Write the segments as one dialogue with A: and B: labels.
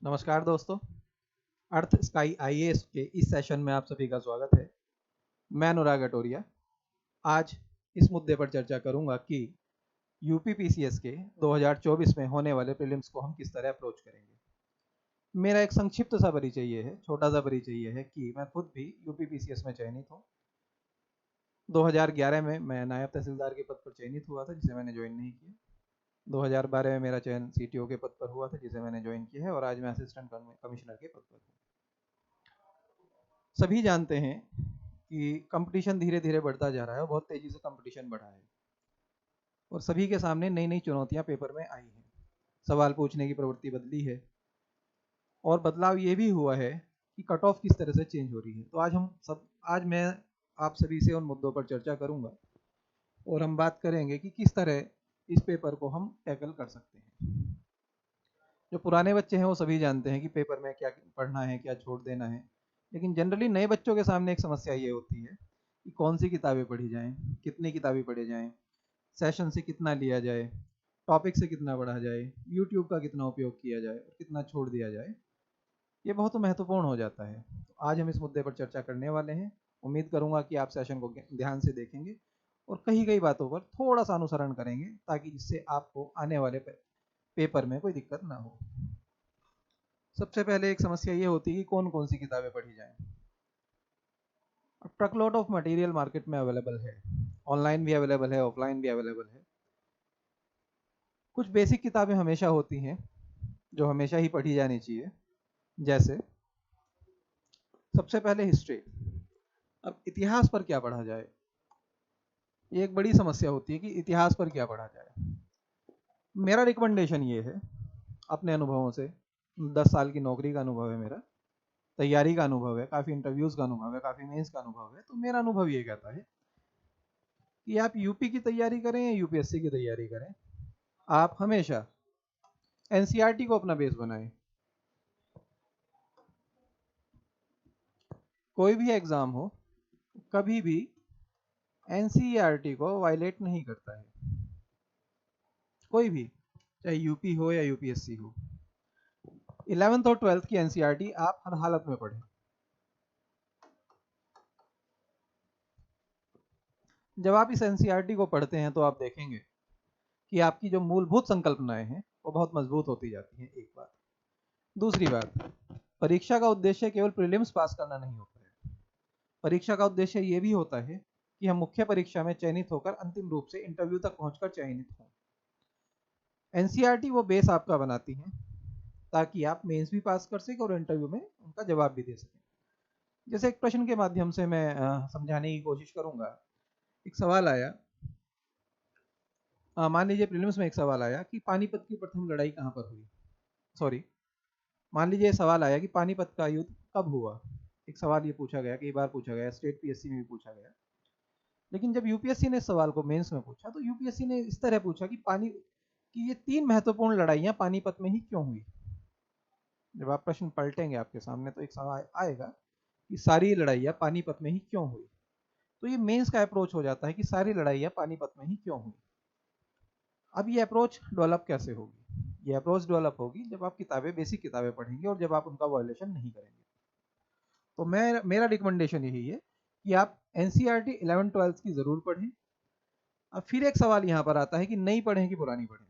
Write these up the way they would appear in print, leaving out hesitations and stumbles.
A: नमस्कार दोस्तों। अर्थ sky IAS के इस सेशन में आप सभी का स्वागत है। मैं अनुराग अटोरिया। आज इस मुद्दे पर चर्चा करूंगा कि यूपी पीसीएस के 2024 में होने वाले प्रीलिम्स को हम किस तरह अप्रोच करेंगे। मेरा एक संक्षिप्त सा परिचय ये है, छोटा सा परिचय ये है कि मैं खुद भी यूपी पीसीएस में चयनित हूँ। 2011 में मैं नायब तहसीलदार के पद पर चयनित हुआ था, जिसे मैंने ज्वाइन नहीं किया। 2012 में मेरा चयन सीटीओ के पद पर हुआ था, जिसे मैंने ज्वाइन किया है, और आज मैं असिस्टेंट कमिश्नर के पद पर हूँ। सभी जानते हैं कि कंपटीशन धीरे धीरे बढ़ता जा रहा है और बहुत तेजी से कंपटीशन बढ़ा है और सभी के सामने नई नई चुनौतियां पेपर में आई हैं। सवाल पूछने की प्रवृत्ति बदली है और बदलाव ये भी हुआ है कि कट ऑफ किस तरह से चेंज हो रही है। तो आज मैं आप सभी से उन मुद्दों पर चर्चा करूंगा और हम बात करेंगे कि किस तरह इस पेपर को हम टैकल कर सकते हैं। जो पुराने बच्चे हैं वो सभी जानते हैं कि पेपर में क्या पढ़ना है, क्या छोड़ देना है, लेकिन जनरली नए बच्चों के सामने एक समस्या ये होती है कि कौन सी किताबें पढ़ी जाएं, कितनी किताबें पढ़ी जाएं, सेशन से कितना लिया जाए, टॉपिक से कितना पढ़ा जाए, यूट्यूब का कितना उपयोग किया जाए और कितना छोड़ दिया जाए। ये बहुत महत्वपूर्ण हो जाता है। तो आज हम इस मुद्दे पर चर्चा करने वाले हैं। उम्मीद करूंगा कि आप सेशन को ध्यान से देखेंगे और कई कई बातों पर थोड़ा सा अनुसरण करेंगे, ताकि जिससे आपको आने वाले पेपर में कोई दिक्कत ना हो। सबसे पहले एक समस्या ये होती है कि कौन कौन सी किताबें पढ़ी जाएं। अब ट्रकलोड ऑफ मटेरियल मार्केट में अवेलेबल है, ऑनलाइन भी अवेलेबल है, ऑफलाइन भी अवेलेबल है। कुछ बेसिक किताबें हमेशा होती हैं जो हमेशा ही पढ़ी जानी चाहिए, जैसे सबसे पहले हिस्ट्री। अब इतिहास पर क्या पढ़ा जाए, ये एक बड़ी समस्या होती है कि इतिहास पर क्या पढ़ा जाए। मेरा रिकमेंडेशन ये है, अपने अनुभवों से, 10 साल की नौकरी का अनुभव है मेरा, तैयारी का अनुभव है, काफ़ी इंटरव्यूज़ का अनुभव है, काफ़ी मेंस का अनुभव है। तो मेरा अनुभव ये कहता है कि आप यूपी की तैयारी करें या यूपीएससी की तैयारी करें, आप हमेशा एनसीईआरटी को अपना बेस बनाएं। कोई भी एग्ज़ाम हो, कभी भी एनसीईआरटी को वायलेट नहीं करता है, कोई भी, चाहे यूपी हो या यूपीएससी हो। 11th और 12th की एनसीईआरटी आप हर हालत में पढ़ें। जब आप इस एनसीईआरटी को पढ़ते हैं तो आप देखेंगे कि आपकी जो मूलभूत संकल्पनाएं हैं वो बहुत मजबूत होती जाती हैं। एक बात। दूसरी बात, परीक्षा का उद्देश्य केवल प्रीलिम्स पास करना नहीं होता है। परीक्षा का उद्देश्य ये भी होता है कि हम मुख्य परीक्षा में चयनित होकर अंतिम रूप से इंटरव्यू तक पहुंचकर चयनित हों। एनसीईआरटी वो बेस आपका बनाती है ताकि आप मेंस भी पास कर सकें और इंटरव्यू में उनका जवाब भी दे सकें। जैसे एक प्रश्न के माध्यम से मैं समझाने की कोशिश करूंगा। एक सवाल आया, मान लीजिए प्रीलिम्स में एक सवाल आया कि पानीपत की प्रथम लड़ाई कहाँ पर हुई। सॉरी, मान लीजिए सवाल आया कि पानीपत का युद्ध कब हुआ। एक सवाल ये पूछा गया, कई बार पूछा गया, स्टेट पीएससी में भी पूछा गया। लेकिन जब यूपीएससी ने इस सवाल को मेंस में पूछा तो यूपीएससी ने इस तरह पूछा कि ये 3 महत्वपूर्ण लड़ाइयां पानीपत में ही क्यों हुई। जब आप प्रश्न पलटेंगे आपके सामने तो एक सवाल आएगा कि सारी लड़ाइयां पानीपत में ही क्यों हुई। तो ये मेंस का अप्रोच हो जाता है कि सारी लड़ाइयां पानीपत में ही क्यों हुई। अब ये अप्रोच डेवलप कैसे होगी? ये अप्रोच डेवलप होगी जब आप बेसिक किताबें पढ़ेंगे और जब आप उनका वायलेशन नहीं करेंगे। तो मेरा रिकमेंडेशन यही है कि आप एनसीईआरटी 11th-12th की जरूर पढ़ें। अब फिर एक सवाल यहाँ पर आता है कि नई पढ़ें कि पुरानी पढ़ें।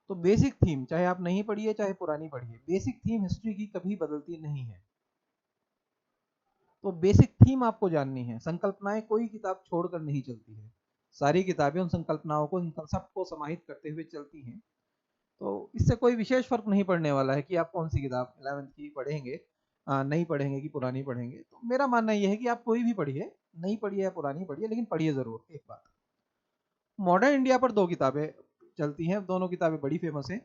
A: तो बेसिक थीम, चाहे आप नई पढ़िए चाहे पुरानी पढ़िए, बेसिक थीम हिस्ट्री की कभी बदलती नहीं है। तो बेसिक थीम आपको जाननी है। संकल्पनाएं कोई किताब छोड़कर नहीं चलती है, सारी किताबें उन संकल्पनाओं को, इन कंसेप्ट को समाहित करते हुए चलती हैं। तो इससे कोई विशेष फर्क नहीं पड़ने वाला है कि आप कौन सी किताब 11th की पढ़ेंगे, नई पढ़ेंगे कि पुरानी पढ़ेंगे। तो मेरा मानना यह है कि आप कोई भी पढ़िए, नई पढ़िए या पुरानी पढ़िए, लेकिन पढ़िए जरूर। एक बात, मॉडर्न इंडिया पर 2 किताबें चलती हैं, दोनों किताबें बड़ी फेमस हैं।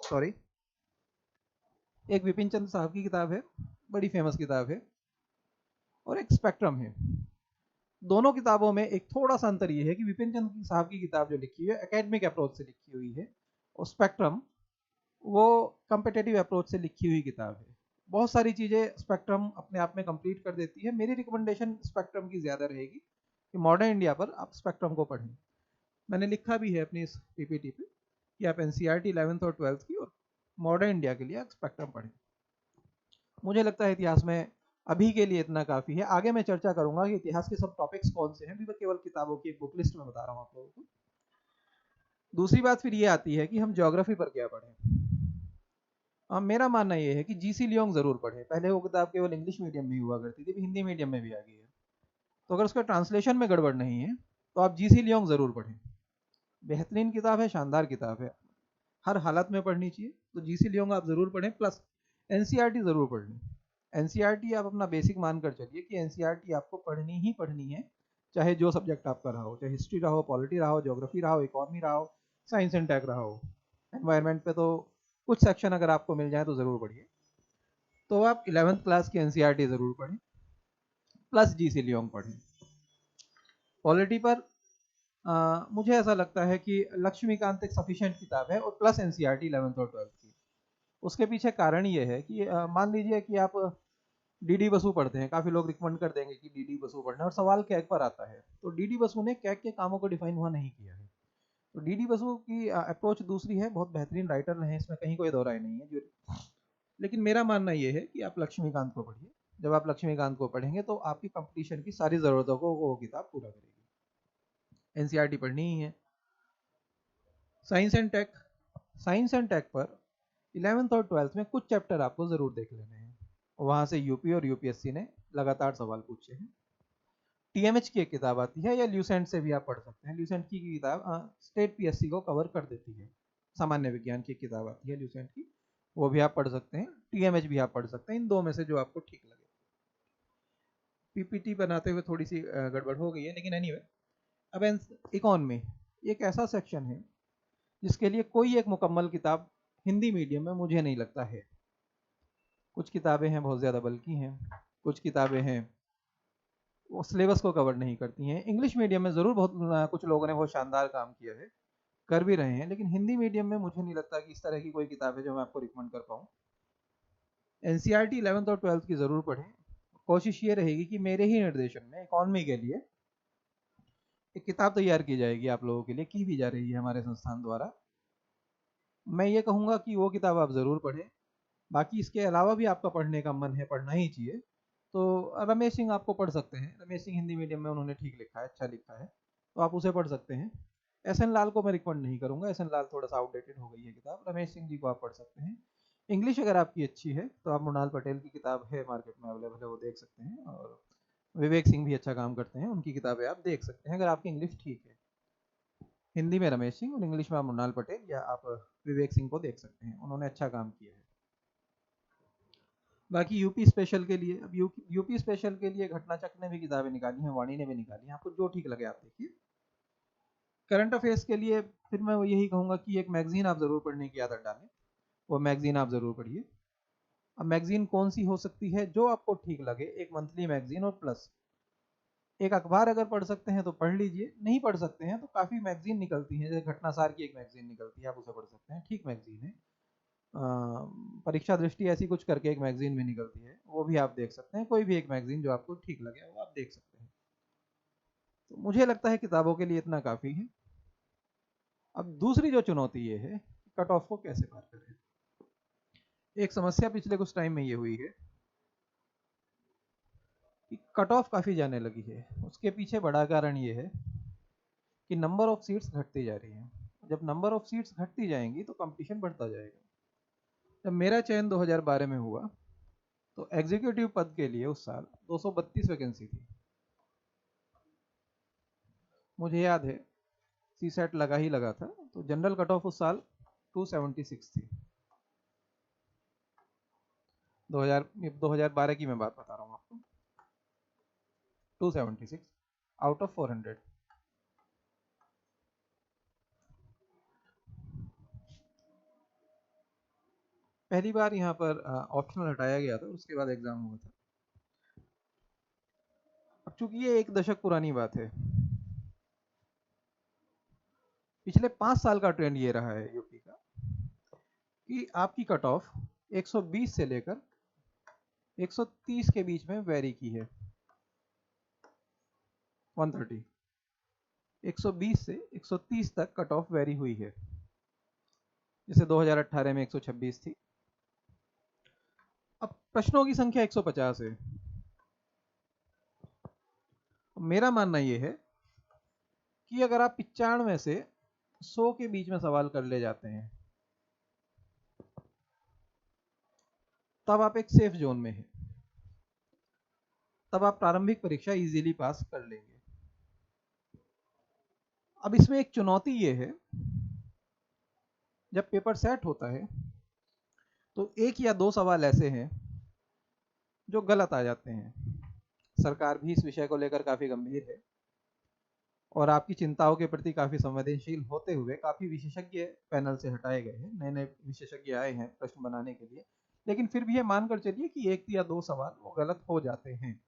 A: सॉरी, एक विपिन चंद्र साहब की किताब है, बड़ी फेमस किताब है, और एक स्पेक्ट्रम है। दोनों किताबों में एक थोड़ा सा अंतर यह है कि विपिन चंद्र साहब की किताब जो लिखी है एकेडमिक अप्रोच से लिखी हुई है, और स्पेक्ट्रम वो कम्पिटेटिव अप्रोच से लिखी हुई किताब है। बहुत सारी चीज़ें स्पेक्ट्रम अपने आप में कंप्लीट कर देती है। मेरी रिकमेंडेशन स्पेक्ट्रम की ज़्यादा रहेगी कि मॉडर्न इंडिया पर आप स्पेक्ट्रम को पढ़ें। मैंने लिखा भी है अपनी इस पीपीटी पे कि आप एनसीईआरटी 11th और 12th की और मॉडर्न इंडिया के लिए स्पेक्ट्रम पढ़ें। मुझे लगता है इतिहास में अभी के लिए इतना काफ़ी है। आगे मैं चर्चा करूंगा कि इतिहास के सब टॉपिक्स कौन से हैं, अभी मैं केवल किताबों की एक बुक लिस्ट में बता रहा हूँ आप लोगों को। दूसरी बात फिर ये आती है कि हम ज्योग्राफी पर क्या पढ़ें। मेरा मानना ये है कि जीसी लियोंग ज़रूर पढ़ें। पहले वो किताब केवल इंग्लिश मीडियम में ही हुआ करती थी, हिंदी मीडियम में भी आ गई है। तो अगर उसका ट्रांसलेशन में गड़बड़ नहीं है तो आप जीसी लियोंग ज़रूर पढ़ें। बेहतरीन किताब है, शानदार किताब है, हर हालत में पढ़नी चाहिए। तो जीसी लियोंग आप ज़रूर पढ़ें। प्लस एनसीईआरटी ज़रूर पढ़ लें। एनसीईआरटी आप अपना बेसिक मान कर चलिए कि एनसीईआरटी आपको पढ़नी ही पढ़नी है, चाहे जो सब्जेक्ट आपका रहा हो, चाहे हिस्ट्री रहा हो, पॉलिटी रहा हो, ज्योग्राफी रहा हो, इकोनॉमी रहा हो, साइंस एंड टेक रहा हो। एनवायरनमेंट पे तो कुछ सेक्शन अगर आपको मिल जाए तो ज़रूर पढ़िए। तो आप 11th क्लास की एनसीईआरटी ज़रूर पढ़ें, प्लस जीसी लियोंग पढ़ें। पॉलिटी पर मुझे ऐसा लगता है कि लक्ष्मीकांत एक सफिशिएंट किताब है, और प्लस एनसीईआरटी 11th और 12th की। उसके पीछे कारण ये है कि मान लीजिए कि आप डीडी बसु पढ़ते हैं, काफ़ी लोग रिकमेंड कर देंगे कि डीडी बसु पढ़ना, और सवाल कैग पर आता है, तो डीडी बसु ने कैग के कामों को डिफाइन वहाँ नहीं किया है। तो डीडी बसु की अप्रोच दूसरी है, बहुत बेहतरीन राइटर रहे हैं, इसमें कहीं कोई दो राय नहीं है जो। लेकिन मेरा मानना ये है कि आप लक्ष्मीकांत को पढ़िए। जब आप लक्ष्मीकांत को पढ़ेंगे तो आपकी कंपटीशन की सारी ज़रूरतों को वो किताब पूरा करेगी। एनसीईआरटी पढ़नी ही है। Science and tech, science and tech पर 11th और 12th में कुछ चैप्टर आपको ज़रूर देख लेने हैं। वहाँ से यूपी और यूपीएससी ने लगातार सवाल पूछे हैं। टीएमएच की एक किताब आती है, या ल्यूसेंट से भी आप पढ़ सकते हैं। ल्यूसेंट की किताब स्टेट पीएससी को कवर कर देती है। सामान्य विज्ञान की किताब आती है ल्यूसेंट की, वो भी आप पढ़ सकते हैं। टीएमएच भी आप पढ़ सकते हैं, इन दो में से जो आपको ठीक लगे। पीपीटी बनाते हुए थोड़ी सी गड़बड़ हो गई है, लेकिन एनीवे। अब इकॉन में एक ऐसा सेक्शन है जिसके लिए कोई एक मुकम्मल किताब हिंदी मीडियम में मुझे नहीं लगता है। कुछ किताबें हैं बहुत ज़्यादा बल्कि हैं, कुछ किताबें हैं वो सिलेबस को कवर नहीं करती हैं। इंग्लिश मीडियम में ज़रूर बहुत कुछ लोगों ने बहुत शानदार काम किया है, कर भी रहे हैं, लेकिन हिंदी मीडियम में मुझे नहीं लगता कि इस तरह की कोई किताब है जो मैं आपको रिकमेंड कर पाऊँ। एनसीईआरटी 11th और 12th की ज़रूर पढ़ें। कोशिश ये रहेगी कि मेरे ही निर्देशन में इकॉनमी के लिए एक किताब तैयार की जाएगी, आप लोगों के लिए की भी जा रही है हमारे संस्थान द्वारा। मैं ये कहूँगा कि वो किताब आप ज़रूर पढ़ें। बाकी इसके अलावा भी आपका पढ़ने का मन है, पढ़ना ही चाहिए, तो रमेश सिंह आपको पढ़ सकते हैं। रमेश सिंह हिंदी मीडियम में उन्होंने ठीक लिखा है, अच्छा लिखा है, तो आप उसे पढ़ सकते हैं। एस एन लाल को मैं रिकमेंड नहीं करूँगा, एस एन लाल थोड़ा सा आउटडेटेड हो गई है किताब। रमेश सिंह जी को आप पढ़ सकते हैं। इंग्लिश अगर आपकी अच्छी है तो आप मृणाल पटेल की किताब है मार्केट में अवेलेबल है, वो देख सकते हैं। और विवेक सिंह भी अच्छा काम करते हैं, उनकी किताबें आप देख सकते हैं अगर आपकी इंग्लिश ठीक है। हिंदी में रमेश सिंह और इंग्लिश में आप मृणाल पटेल या आप विवेक सिंह को देख सकते हैं, उन्होंने अच्छा काम किया है। बाकी यूपी स्पेशल के लिए, अब यूपी स्पेशल के लिए घटना चक्र ने भी किताबें निकाली हैं, वाणी ने भी निकाली हैं, आपको जो ठीक लगे आप देखिए। करंट अफेयर्स के लिए फिर मैं यही कहूँगा कि एक मैगजीन आप ज़रूर पढ़ने की आदत डालें, वो मैगजीन आप ज़रूर पढ़िए। अब मैगजीन कौन सी हो सकती है, जो आपको ठीक लगे। एक मंथली मैगजीन और प्लस एक अखबार अगर पढ़ सकते हैं तो पढ़ लीजिए, नहीं पढ़ सकते हैं तो काफ़ी मैगजीन निकलती हैं, जैसे घटनासार की एक मैगजीन निकलती है, आप उसे पढ़ सकते हैं, ठीक मैगजीन है। परीक्षा दृष्टि ऐसी कुछ करके एक मैगजीन भी निकलती है, वो भी आप देख सकते हैं। कोई भी एक मैगजीन जो आपको ठीक लगे वो आप देख सकते हैं। तो मुझे लगता है किताबों के लिए इतना काफ़ी है। अब दूसरी जो चुनौती ये है कि कट ऑफ को कैसे पार करें। एक समस्या पिछले कुछ टाइम में ये हुई है कि कट ऑफ काफ़ी जाने लगी है। उसके पीछे बड़ा कारण ये है कि नंबर ऑफ सीट्स घटती जा रही हैं। जब नंबर ऑफ सीट्स घटती जाएंगी तो कंपटीशन बढ़ता जाएगा। जब मेरा चयन 2012 में हुआ तो एग्जीक्यूटिव पद के लिए उस साल 232 वैकेंसी थी। मुझे याद है सी सेट लगा ही लगा था, तो जनरल कट ऑफ उस साल 276 थी। 2012 की मैं बात बता रहा हूँ आपको। 276 आउट ऑफ 400। पहली बार यहाँ पर ऑप्शनल हटाया गया था, उसके बाद एग्जाम हुआ था। अब चूंकि ये एक दशक पुरानी बात है, पिछले 5 साल का ट्रेंड ये रहा है यूपी का कि आपकी कट ऑफ 120 से लेकर 130 के बीच में वेरी की है। 130, 120 से 130 तक कट ऑफ वेरी हुई है। जैसे 2018 में 126 थी। अब प्रश्नों की संख्या 150 है। मेरा मानना ये है कि अगर आप 95 से 100 के बीच में सवाल कर ले जाते हैं, तब आप एक सेफ जोन में हैं, तब आप प्रारंभिक परीक्षा इजीली पास कर लेंगे। अब इसमें एक चुनौती ये है, जब पेपर सेट होता है तो एक या दो सवाल ऐसे हैं जो गलत आ जाते हैं। सरकार भी इस विषय को लेकर काफ़ी गंभीर है और आपकी चिंताओं के प्रति काफ़ी संवेदनशील होते हुए काफ़ी विशेषज्ञ पैनल से हटाए गए हैं, नए नए विशेषज्ञ आए हैं प्रश्न बनाने के लिए। लेकिन फिर भी ये मानकर चलिए कि एक या दो सवाल वो गलत हो जाते हैं।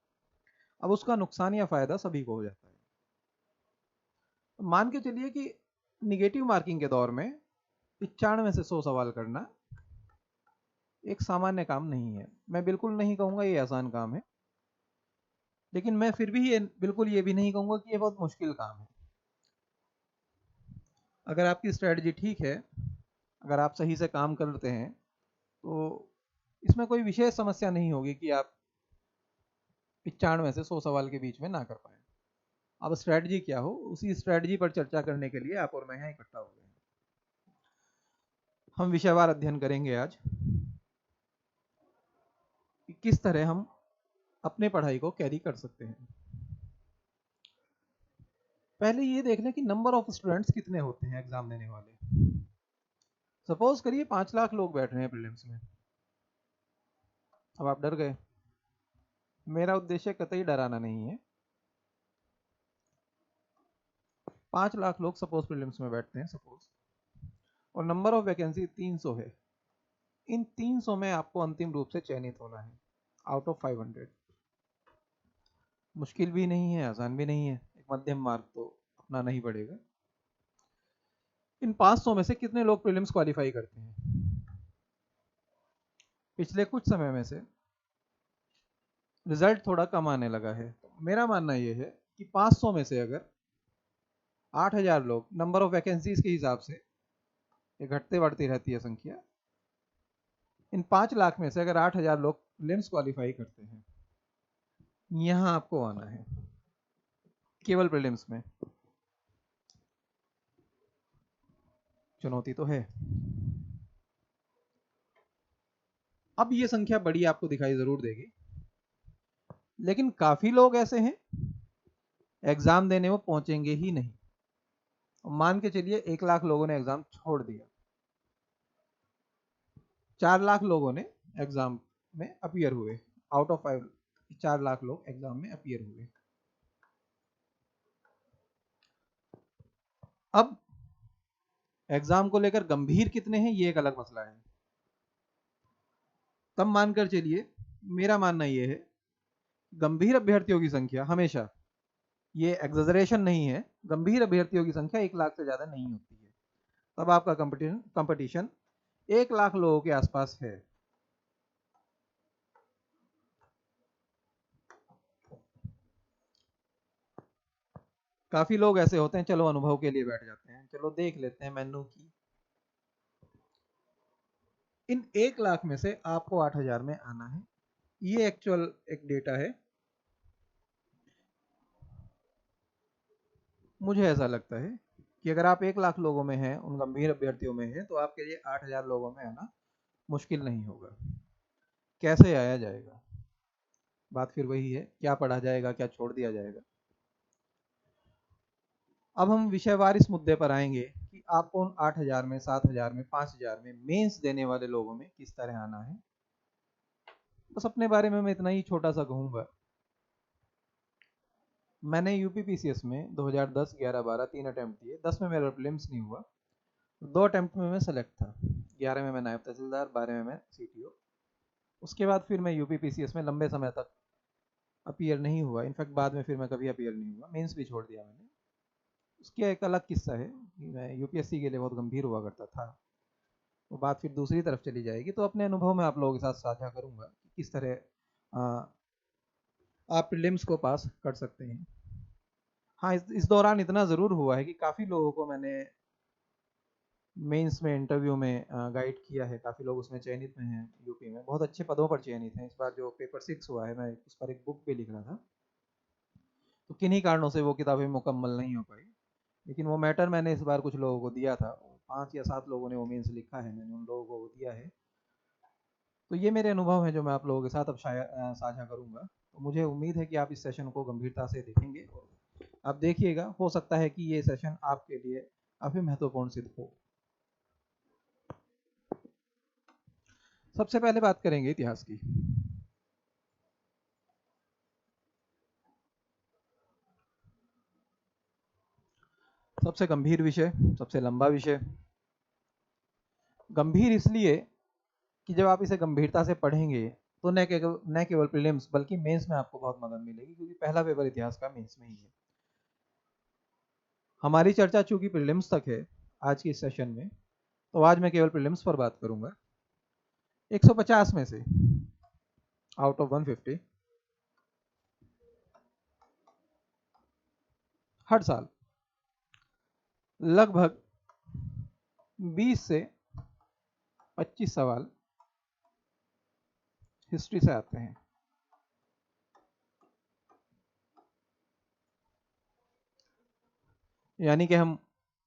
A: अब उसका नुकसान या फायदा सभी को हो जाता है। मान के चलिए कि निगेटिव मार्किंग के दौर में 95 से 100 सवाल करना एक सामान्य काम नहीं है। मैं बिल्कुल नहीं कहूँगा ये आसान काम है, लेकिन मैं फिर भी बिल्कुल ये भी नहीं कहूँगा कि ये बहुत मुश्किल काम है। अगर आपकी स्ट्रेटजी ठीक है, अगर आप सही से काम करते हैं, तो इसमें कोई विशेष समस्या नहीं होगी कि आप 95 से 100 सवाल के बीच में ना कर पाए। अब स्ट्रेटजी क्या हो, उसी स्ट्रेटजी पर चर्चा करने के लिए आप और मैं यहाँ इकट्ठा हो गए हैं। हम विषयवार अध्ययन करेंगे आज कि किस तरह हम अपने पढ़ाई को कैरी कर सकते हैं। पहले ये देख लें कि नंबर ऑफ स्टूडेंट्स कितने होते हैं एग्जाम देने वाले। सपोज करिए 5 लाख लोग बैठ रहे हैं प्रीलिम्स में। अब आप डर गए। मेरा उद्देश्य कतई डराना नहीं है। 5 लाख लोग सपोज प्रीलिम्स में बैठते हैं, सपोज, और नंबर ऑफ वैकेंसी 300 है। इन 300 में आपको अंतिम रूप से चयनित होना है आउट ऑफ 500। मुश्किल भी नहीं है, आसान भी नहीं है, एक मध्यम मार्ग तो अपनाना ही पड़ेगा। इन 500 में से कितने लोग प्रीलिम्स क्वालिफाई करते हैं? पिछले कुछ समय में से रिजल्ट थोड़ा कम आने लगा है। मेरा मानना यह है कि 500 में से अगर 8000 लोग, नंबर ऑफ वैकेंसीज के हिसाब से ये घटते बढ़ती रहती है संख्या, इन 5 लाख में से अगर 8000 लोग प्रीलिम्स क्वालिफाई करते हैं, यहां आपको आना है केवल प्रीलिम्स में। चुनौती तो है। अब ये संख्या बड़ी आपको दिखाई जरूर देगी, लेकिन काफी लोग ऐसे हैं एग्जाम देने वो पहुंचेंगे ही नहीं। मान के चलिए 1 लाख लोगों ने एग्जाम छोड़ दिया, 4 लाख लोगों ने एग्जाम में अपीयर हुए, आउट ऑफ 5, 4 लाख लोग एग्जाम में अपीयर हुए। अब एग्जाम को लेकर गंभीर कितने हैं ये एक अलग मसला है। तब मानकर चलिए, मेरा मानना यह है, गंभीर अभ्यर्थियों की संख्या हमेशा, ये एग्जेजरेशन नहीं है, गंभीर अभ्यर्थियों की संख्या 1 लाख से ज्यादा नहीं होती है। तब आपका कंपटीशन 1 लाख लोगों के आसपास है। काफी लोग ऐसे होते हैं, चलो अनुभव के लिए बैठ जाते हैं, चलो देख लेते हैं मेनू की। इन 1 लाख में से आपको 8000 में आना है। ये एक्चुअल एक डेटा है। मुझे ऐसा लगता है कि अगर आप 1 लाख लोगों में हैं, उन गंभीर अभ्यर्थियों में हैं, तो आपके लिए 8000 लोगों में आना मुश्किल नहीं होगा। कैसे आया जाएगा? बात फिर वही है, क्या पढ़ा जाएगा, क्या छोड़ दिया जाएगा। अब हम विषयवार इस मुद्दे पर आएंगे कि आपको उन 8000 में, 7000 में, 5000 में मेंस देने वाले लोगों में किस तरह आना है। बस अपने बारे में मैं इतना ही छोटा सा कहूंगा। मैंने यूपीपीसीएस में 2010, 11, 12 3 अटेम्प्ट दिए। 10 में मेरा प्रीलिम्स नहीं हुआ, 2 अटेम्प्ट में मैं सेलेक्ट था। 11 में मैं नायब तहसीलदार, 12 में मैं सीटीओ। उसके बाद फिर मैं यूपीपीसीएस में लंबे समय तक अपीयर नहीं हुआ। इनफैक्ट बाद में फिर मैं कभी अपीयर नहीं हुआ, मेंस भी छोड़ दिया मैंने। उसका एक अलग किस्सा है कि मैं यूपीएससी के लिए बहुत गंभीर हुआ करता था। वो बात फिर दूसरी तरफ चली जाएगी। तो अपने अनुभव में आप लोगों के साथ साझा करूंगा कि किस तरह आप प्रीलिम्स को पास कर सकते हैं। हाँ, इस दौरान इतना ज़रूर हुआ है कि काफ़ी लोगों को मैंने मेंस में, इंटरव्यू में गाइड किया है, काफ़ी लोग उसमें चयनित में हैं यूपी में, बहुत अच्छे पदों पर चयनित हैं। इस बार जो पेपर 6 हुआ है, मैं उस पर एक बुक भी लिख रहा था, तो किन्हीं कारणों से वो किताबें मुकम्मल नहीं हो पाई, लेकिन वो मैटर मैंने इस बार कुछ लोगों को दिया था, 5 या 7 लोगों ने वो मेंस लिखा है, मैंने उन लोगों को वो दिया है। तो ये मेरे अनुभव हैं जो मैं आप लोगों के साथ अब साझा करूँगा। तो मुझे उम्मीद है कि आप इस सेशन को गंभीरता से देखेंगे, आप देखिएगा, हो सकता है कि ये सेशन आपके लिए काफ़ी महत्वपूर्ण सिद्ध हो। सबसे पहले बात करेंगे इतिहास की। सबसे गंभीर विषय, सबसे लंबा विषय। गंभीर इसलिए कि जब आप इसे गंभीरता से पढ़ेंगे तो न केवल प्रीलिम्स बल्कि मेंस में आपको बहुत मदद मिलेगी, क्योंकि पहला पेपर इतिहास का मेंस में ही है। हमारी चर्चा चूंकि प्रीलिम्स तक है आज की इस सेशन में, तो आज मैं केवल प्रीलिम्स पर बात करूंगा। 150 में से आउट ऑफ 150 हर साल लगभग 20 से 25 सवाल हिस्ट्री से आते हैं। यानी कि हम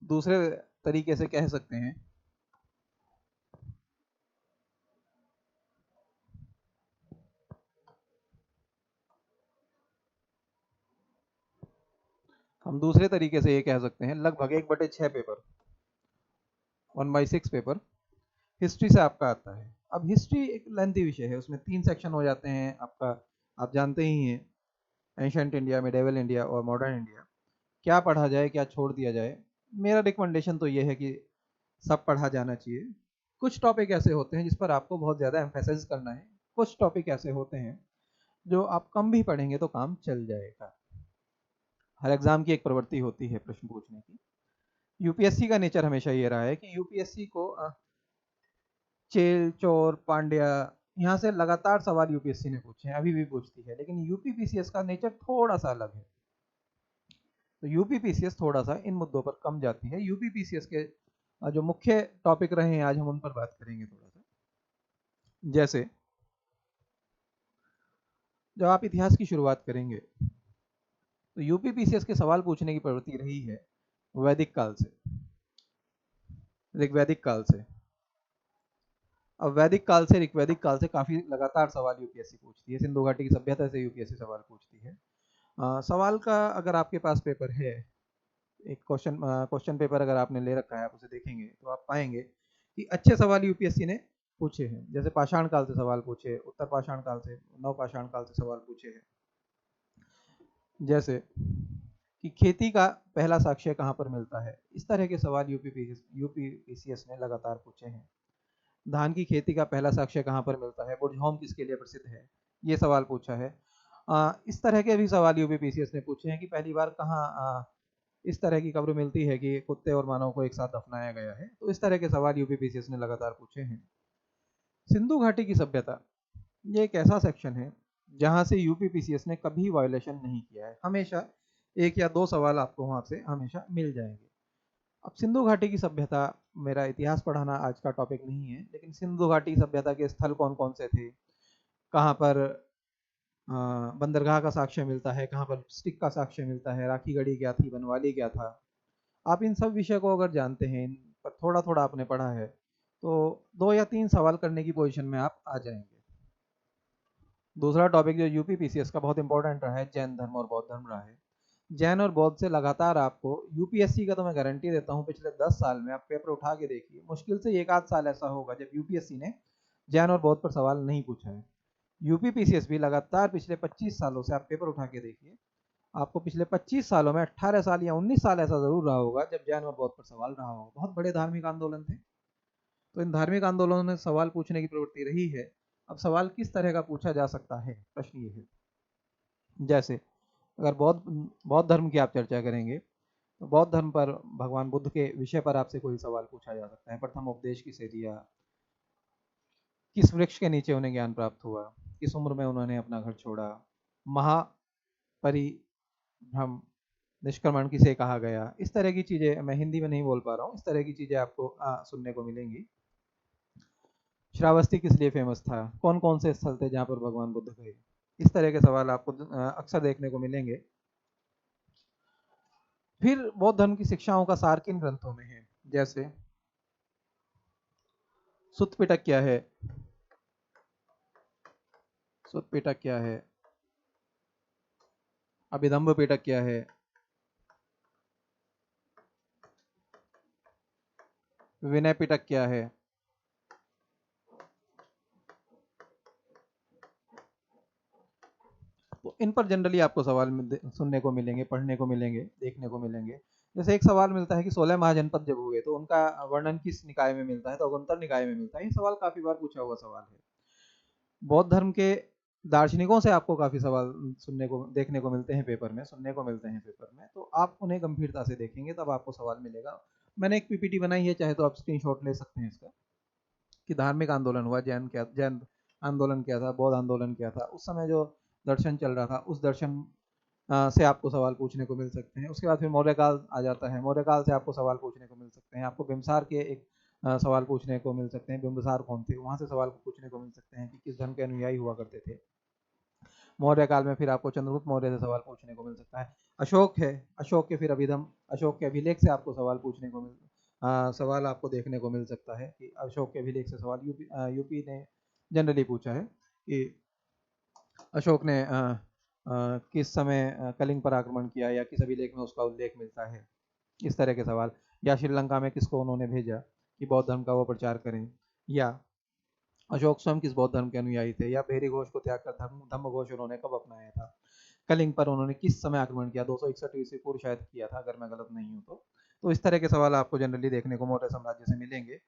A: दूसरे तरीके से कह सकते हैं, ये कह सकते हैं लगभग 1/6 पेपर, 1/6 पेपर हिस्ट्री से आपका आता है। अब हिस्ट्री एक लेंथी विषय है, उसमें 3 सेक्शन हो जाते हैं आपका, आप जानते ही हैं, एंशंट इंडिया, मिडेवल इंडिया और मॉडर्न इंडिया। क्या पढ़ा जाए, क्या छोड़ दिया जाए? मेरा रिकमेंडेशन तो ये है कि सब पढ़ा जाना चाहिए। कुछ टॉपिक ऐसे होते हैं जिस पर आपको बहुत ज़्यादा एम्फेसिस करना है, कुछ टॉपिक ऐसे होते हैं जो आप कम भी पढ़ेंगे तो काम चल जाएगा। हर एग्जाम की एक प्रवृत्ति होती है प्रश्न पूछने की। यूपीएससी का नेचर हमेशा ये रहा है कि यूपीएससी को चेल, चोर, पांड्या, यहाँ से लगातार सवाल यूपीएससी ने पूछे हैं, अभी भी पूछती है, लेकिन यूपीपीसीएस का नेचर थोड़ा सा अलग है। तो यूपीपीसीएस थोड़ा सा इन मुद्दों पर कम जाती है। यूपीपीसीएस के जो मुख्य टॉपिक रहे हैं आज हम उन पर बात करेंगे थोड़ा सा। जैसे जब आप इतिहास की शुरुआत करेंगे तो यूपीपीसीएस के सवाल पूछने की प्रवृत्ति रही है वैदिक काल से, ऋग्वैदिक काल से। अब वैदिक काल से ऋग्वैदिक काल से काफी लगातार सवाल यूपीएससी पूछती है, सिंधु घाटी की सभ्यता से यूपीएससी सवाल पूछती है। सवाल का अगर आपके पास पेपर है, एक क्वेश्चन पेपर अगर आपने ले रखा है, आप उसे देखेंगे तो आप पाएंगे कि अच्छे सवाल यूपीएससी ने पूछे हैं। जैसे पाषाण काल से सवाल पूछे, उत्तर पाषाण काल से, नव पाषाण काल से सवाल पूछे हैं। जैसे कि खेती का पहला साक्ष्य कहाँ पर मिलता है, इस तरह के सवाल यूपीपीसीएस ने लगातार पूछे हैं। धान की खेती का पहला साक्ष्य कहाँ पर मिलता है, बुढ़ौम किसके लिए प्रसिद्ध है, ये सवाल पूछा है। इस तरह के भी सवाल यूपीपीसीएस ने पूछे हैं कि पहली बार कहाँ इस तरह की खबर मिलती है कि कुत्ते और मानव को एक साथ दफनाया गया है। तो इस तरह के सवाल यूपीपीसीएस ने लगातार पूछे हैं। सिंधु घाटी की सभ्यता, ये एक ऐसा सेक्शन है जहां से यूपीपीसीएस ने कभी वायोलेशन नहीं किया है, हमेशा 1 या 2 सवाल आपको वहां से हमेशा मिल जाएंगे। अब सिंधु घाटी की सभ्यता, मेरा इतिहास पढ़ाना आज का टॉपिक नहीं है, लेकिन सिंधु घाटी सभ्यता के स्थल कौन कौन से थे, कहाँ पर बंदरगाह का साक्ष्य मिलता है, कहाँ पर स्टिक का साक्ष्य मिलता है, राखी गढ़ी क्या थी, बनवाली क्या था, आप इन सब विषय को अगर जानते हैं, इन पर थोड़ा थोड़ा आपने पढ़ा है, तो 2 या 3 सवाल करने की पोजीशन में आप आ जाएंगे। दूसरा टॉपिक जो यूपीपीसीएस का बहुत इंपॉर्टेंट रहा है, जैन धर्म और बौद्ध धर्म रहा है। जैन और बौद्ध से लगातार आपको यूपीएससी का, तो मैं गारंटी देता हूँ, पिछले 10 साल में आप पेपर उठा के देखिए, मुश्किल से 1 आध साल ऐसा होगा जब यूपीएससी ने जैन और बौद्ध पर सवाल नहीं पूछा है। यूपीपीसीएस भी लगातार पिछले 25 सालों से आप पेपर उठा के देखिए, आपको पिछले 25 सालों में 18 साल या 19 साल ऐसा जरूर रहा होगा जब जैन और बौद्ध पर सवाल रहा होगा। बहुत बड़े धार्मिक आंदोलन थे, तो इन धार्मिक आंदोलनों में सवाल पूछने की प्रवृत्ति रही है। अब सवाल किस तरह का पूछा जा सकता है, प्रश्न ये है। जैसे अगर बौद्ध बौद्ध धर्म की आप चर्चा करेंगे तो बौद्ध धर्म पर भगवान बुद्ध के विषय पर आपसे कोई सवाल पूछा जा सकता है। प्रथम उपदेश किसे दिया, किस वृक्ष के नीचे उन्हें ज्ञान प्राप्त हुआ, किस उम्र में उन्होंने अपना घर छोड़ा, महापरिभ्रम निष्क्रमण किसे कहा गया, इस तरह की चीज़ें, मैं हिंदी में नहीं बोल पा रहा हूँ, इस तरह की चीज़ें आपको सुनने को मिलेंगी। श्रावस्ती किस लिए फेमस था, कौन कौन से स्थल थे जहाँ पर भगवान बुद्ध गए, इस तरह के सवाल आपको अक्सर देखने को मिलेंगे। फिर बौद्ध धर्म की शिक्षाओं का सार किन ग्रंथों में है, जैसे सुत्त पिटक क्या है, सुत्त पिटक क्या है, अभिधम्ब पिटक क्या है, विनय पिटक क्या है। तो इन पर जनरली आपको सवाल सुनने को मिलेंगे, पढ़ने को मिलेंगे, देखने को मिलेंगे। जैसे एक सवाल मिलता है कि 16 महाजनपद जब हुए तो उनका वर्णन किस निकाय में मिलता है, तो अगुंतर निकाय में मिलता है। ये सवाल काफी बार पूछा हुआ सवाल है। बौद्ध धर्म के दार्शनिकों से आपको काफी सवाल सुनने को, देखने को मिलते हैं पेपर में, सुनने को मिलते हैं पेपर में, तो आप उन्हें गंभीरता से देखेंगे तब आपको सवाल मिलेगा। मैंने एक पीपीटी बनाई है, चाहे तो आप स्क्रीनशॉट ले सकते हैं इसका, कि धार्मिक आंदोलन हुआ, जैन आंदोलन क्या था, बौद्ध आंदोलन क्या था, उस समय जो दर्शन चल रहा था, उस दर्शन से आपको सवाल पूछने को मिल सकते हैं। उसके बाद फिर मौर्य काल आ जाता है, मौर्य काल से आपको सवाल पूछने को मिल सकते हैं। आपको बिम्बसार के एक सवाल पूछने को मिल सकते हैं, बिम्बसार कौन थे, वहाँ से सवाल पूछने को मिल सकते हैं कि किस धर्म के अनुयायी हुआ करते थे। मौर्य काल में फिर आपको चंद्रगुप्त मौर्य से सवाल पूछने को मिल सकता है। अशोक है, अशोक के फिर अभिधम, अशोक के अभिलेख से आपको सवाल पूछने को सवाल आपको देखने को मिल सकता है कि अशोक के अभिलेख से सवाल यूपी ने जनरली पूछा है कि अशोक ने किस समय कलिंग पर आक्रमण किया, या किस अभिलेख में उसका उल्लेख मिलता है, इस तरह के सवाल। या श्रीलंका में किसको उन्होंने भेजा कि बौद्ध धर्म का वो प्रचार करें, या अशोक स्वयं किस बौद्ध धर्म के अनुयायी थे, या भेरी घोष को त्याग कर धम्म घोष उन्होंने कब अपनाया था, कलिंग पर उन्होंने किस समय आक्रमण किया, 261 ईस्वी पूर्व शायद किया था अगर मैं गलत नहीं हूँ तो इस तरह के सवाल आपको जनरली देखने को मौर्य साम्राज्य से मिलेंगे।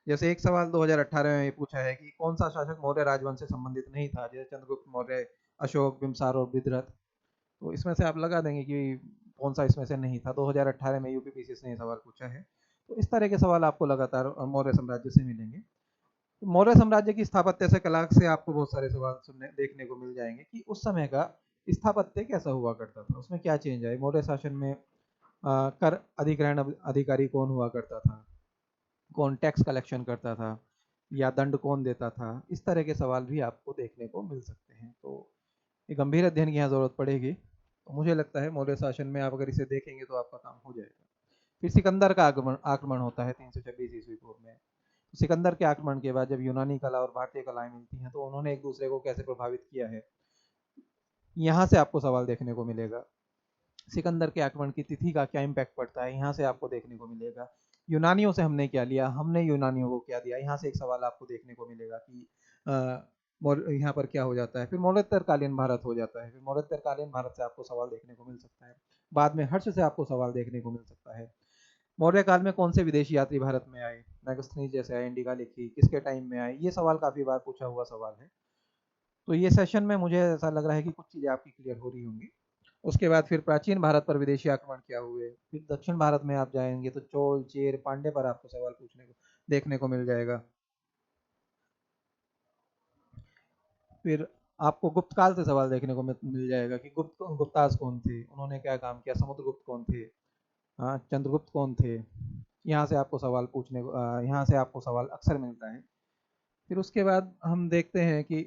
A: जैसे एक सवाल 2018 में पूछा है कि कौन सा शासक मौर्य राजवंश से संबंधित नहीं था, जैसे चंद्रगुप्त मौर्य, अशोक, बिम्बसार और बृहद्रथ, तो इसमें से आप लगा देंगे कि कौन सा इसमें से नहीं था। 2018 में यूपीपीसीएस ने सवाल पूछा है। तो इस तरह के सवाल आपको लगातार मौर्य साम्राज्य से मिलेंगे। तो मौर्य साम्राज्य की स्थापत्य से, कला से आपको बहुत सारे सवाल सुनने देखने को मिल जाएंगे कि उस समय का स्थापत्य कैसा हुआ करता था, उसमें क्या चेंज आए। मौर्य शासन में कर अधिग्रहण अधिकारी कौन हुआ करता था, कौन टैक्स कलेक्शन करता था, या दंड कौन देता था, इस तरह के सवाल भी आपको देखने को मिल सकते हैं। तो ये गंभीर अध्ययन की यहाँ जरूरत पड़ेगी। तो मुझे लगता है मौर्य शासन में आप अगर इसे देखेंगे तो आपका काम हो जाएगा। फिर सिकंदर का आक्रमण आक्रमण होता है 326 ईस्वी पूर्व में। तो सिकंदर के आक्रमण के बाद जब यूनानी कला और भारतीय कलाएं मिलती हैं तो उन्होंने एक दूसरे को कैसे प्रभावित किया है, यहाँ से आपको सवाल देखने को मिलेगा। सिकंदर के आक्रमण की तिथि का क्या इम्पैक्ट पड़ता है, यहाँ से आपको देखने को मिलेगा। यूनानियों से हमने क्या लिया, हमने यूनानियों को क्या दिया, यहाँ से एक सवाल आपको देखने को मिलेगा कि यहाँ पर क्या हो जाता है। फिर मौर्योत्तरकालीन भारत हो जाता है, फिर मौर्योत्तरकालीन भारत से आपको सवाल देखने को मिल सकता है। बाद में हर्ष से आपको सवाल देखने को मिल सकता है। मौर्य काल में कौन से विदेशी यात्री भारत में आए, मैगस्थनीज जैसे आए, इंडिका लिखी, किसके टाइम में आए, ये सवाल काफी बार पूछा हुआ सवाल है। तो ये सेशन में मुझे ऐसा लग रहा है कि कुछ चीजें आपकी क्लियर हो रही होंगी। उसके बाद फिर प्राचीन भारत पर विदेशी आक्रमण क्या हुए, फिर दक्षिण भारत में आप जाएंगे तो चोल, चेर, पांडे पर आपको सवाल पूछने को देखने को मिल जाएगा। फिर आपको गुप्त काल से सवाल देखने को मिल जाएगा कि गुप्ताज कौन थे, उन्होंने क्या काम किया, समुद्रगुप्त कौन थे, हाँ, चंद्रगुप्त कौन थे, यहाँ से आपको सवाल पूछने को यहाँ से आपको सवाल अक्सर मिलता है। फिर उसके बाद हम देखते हैं कि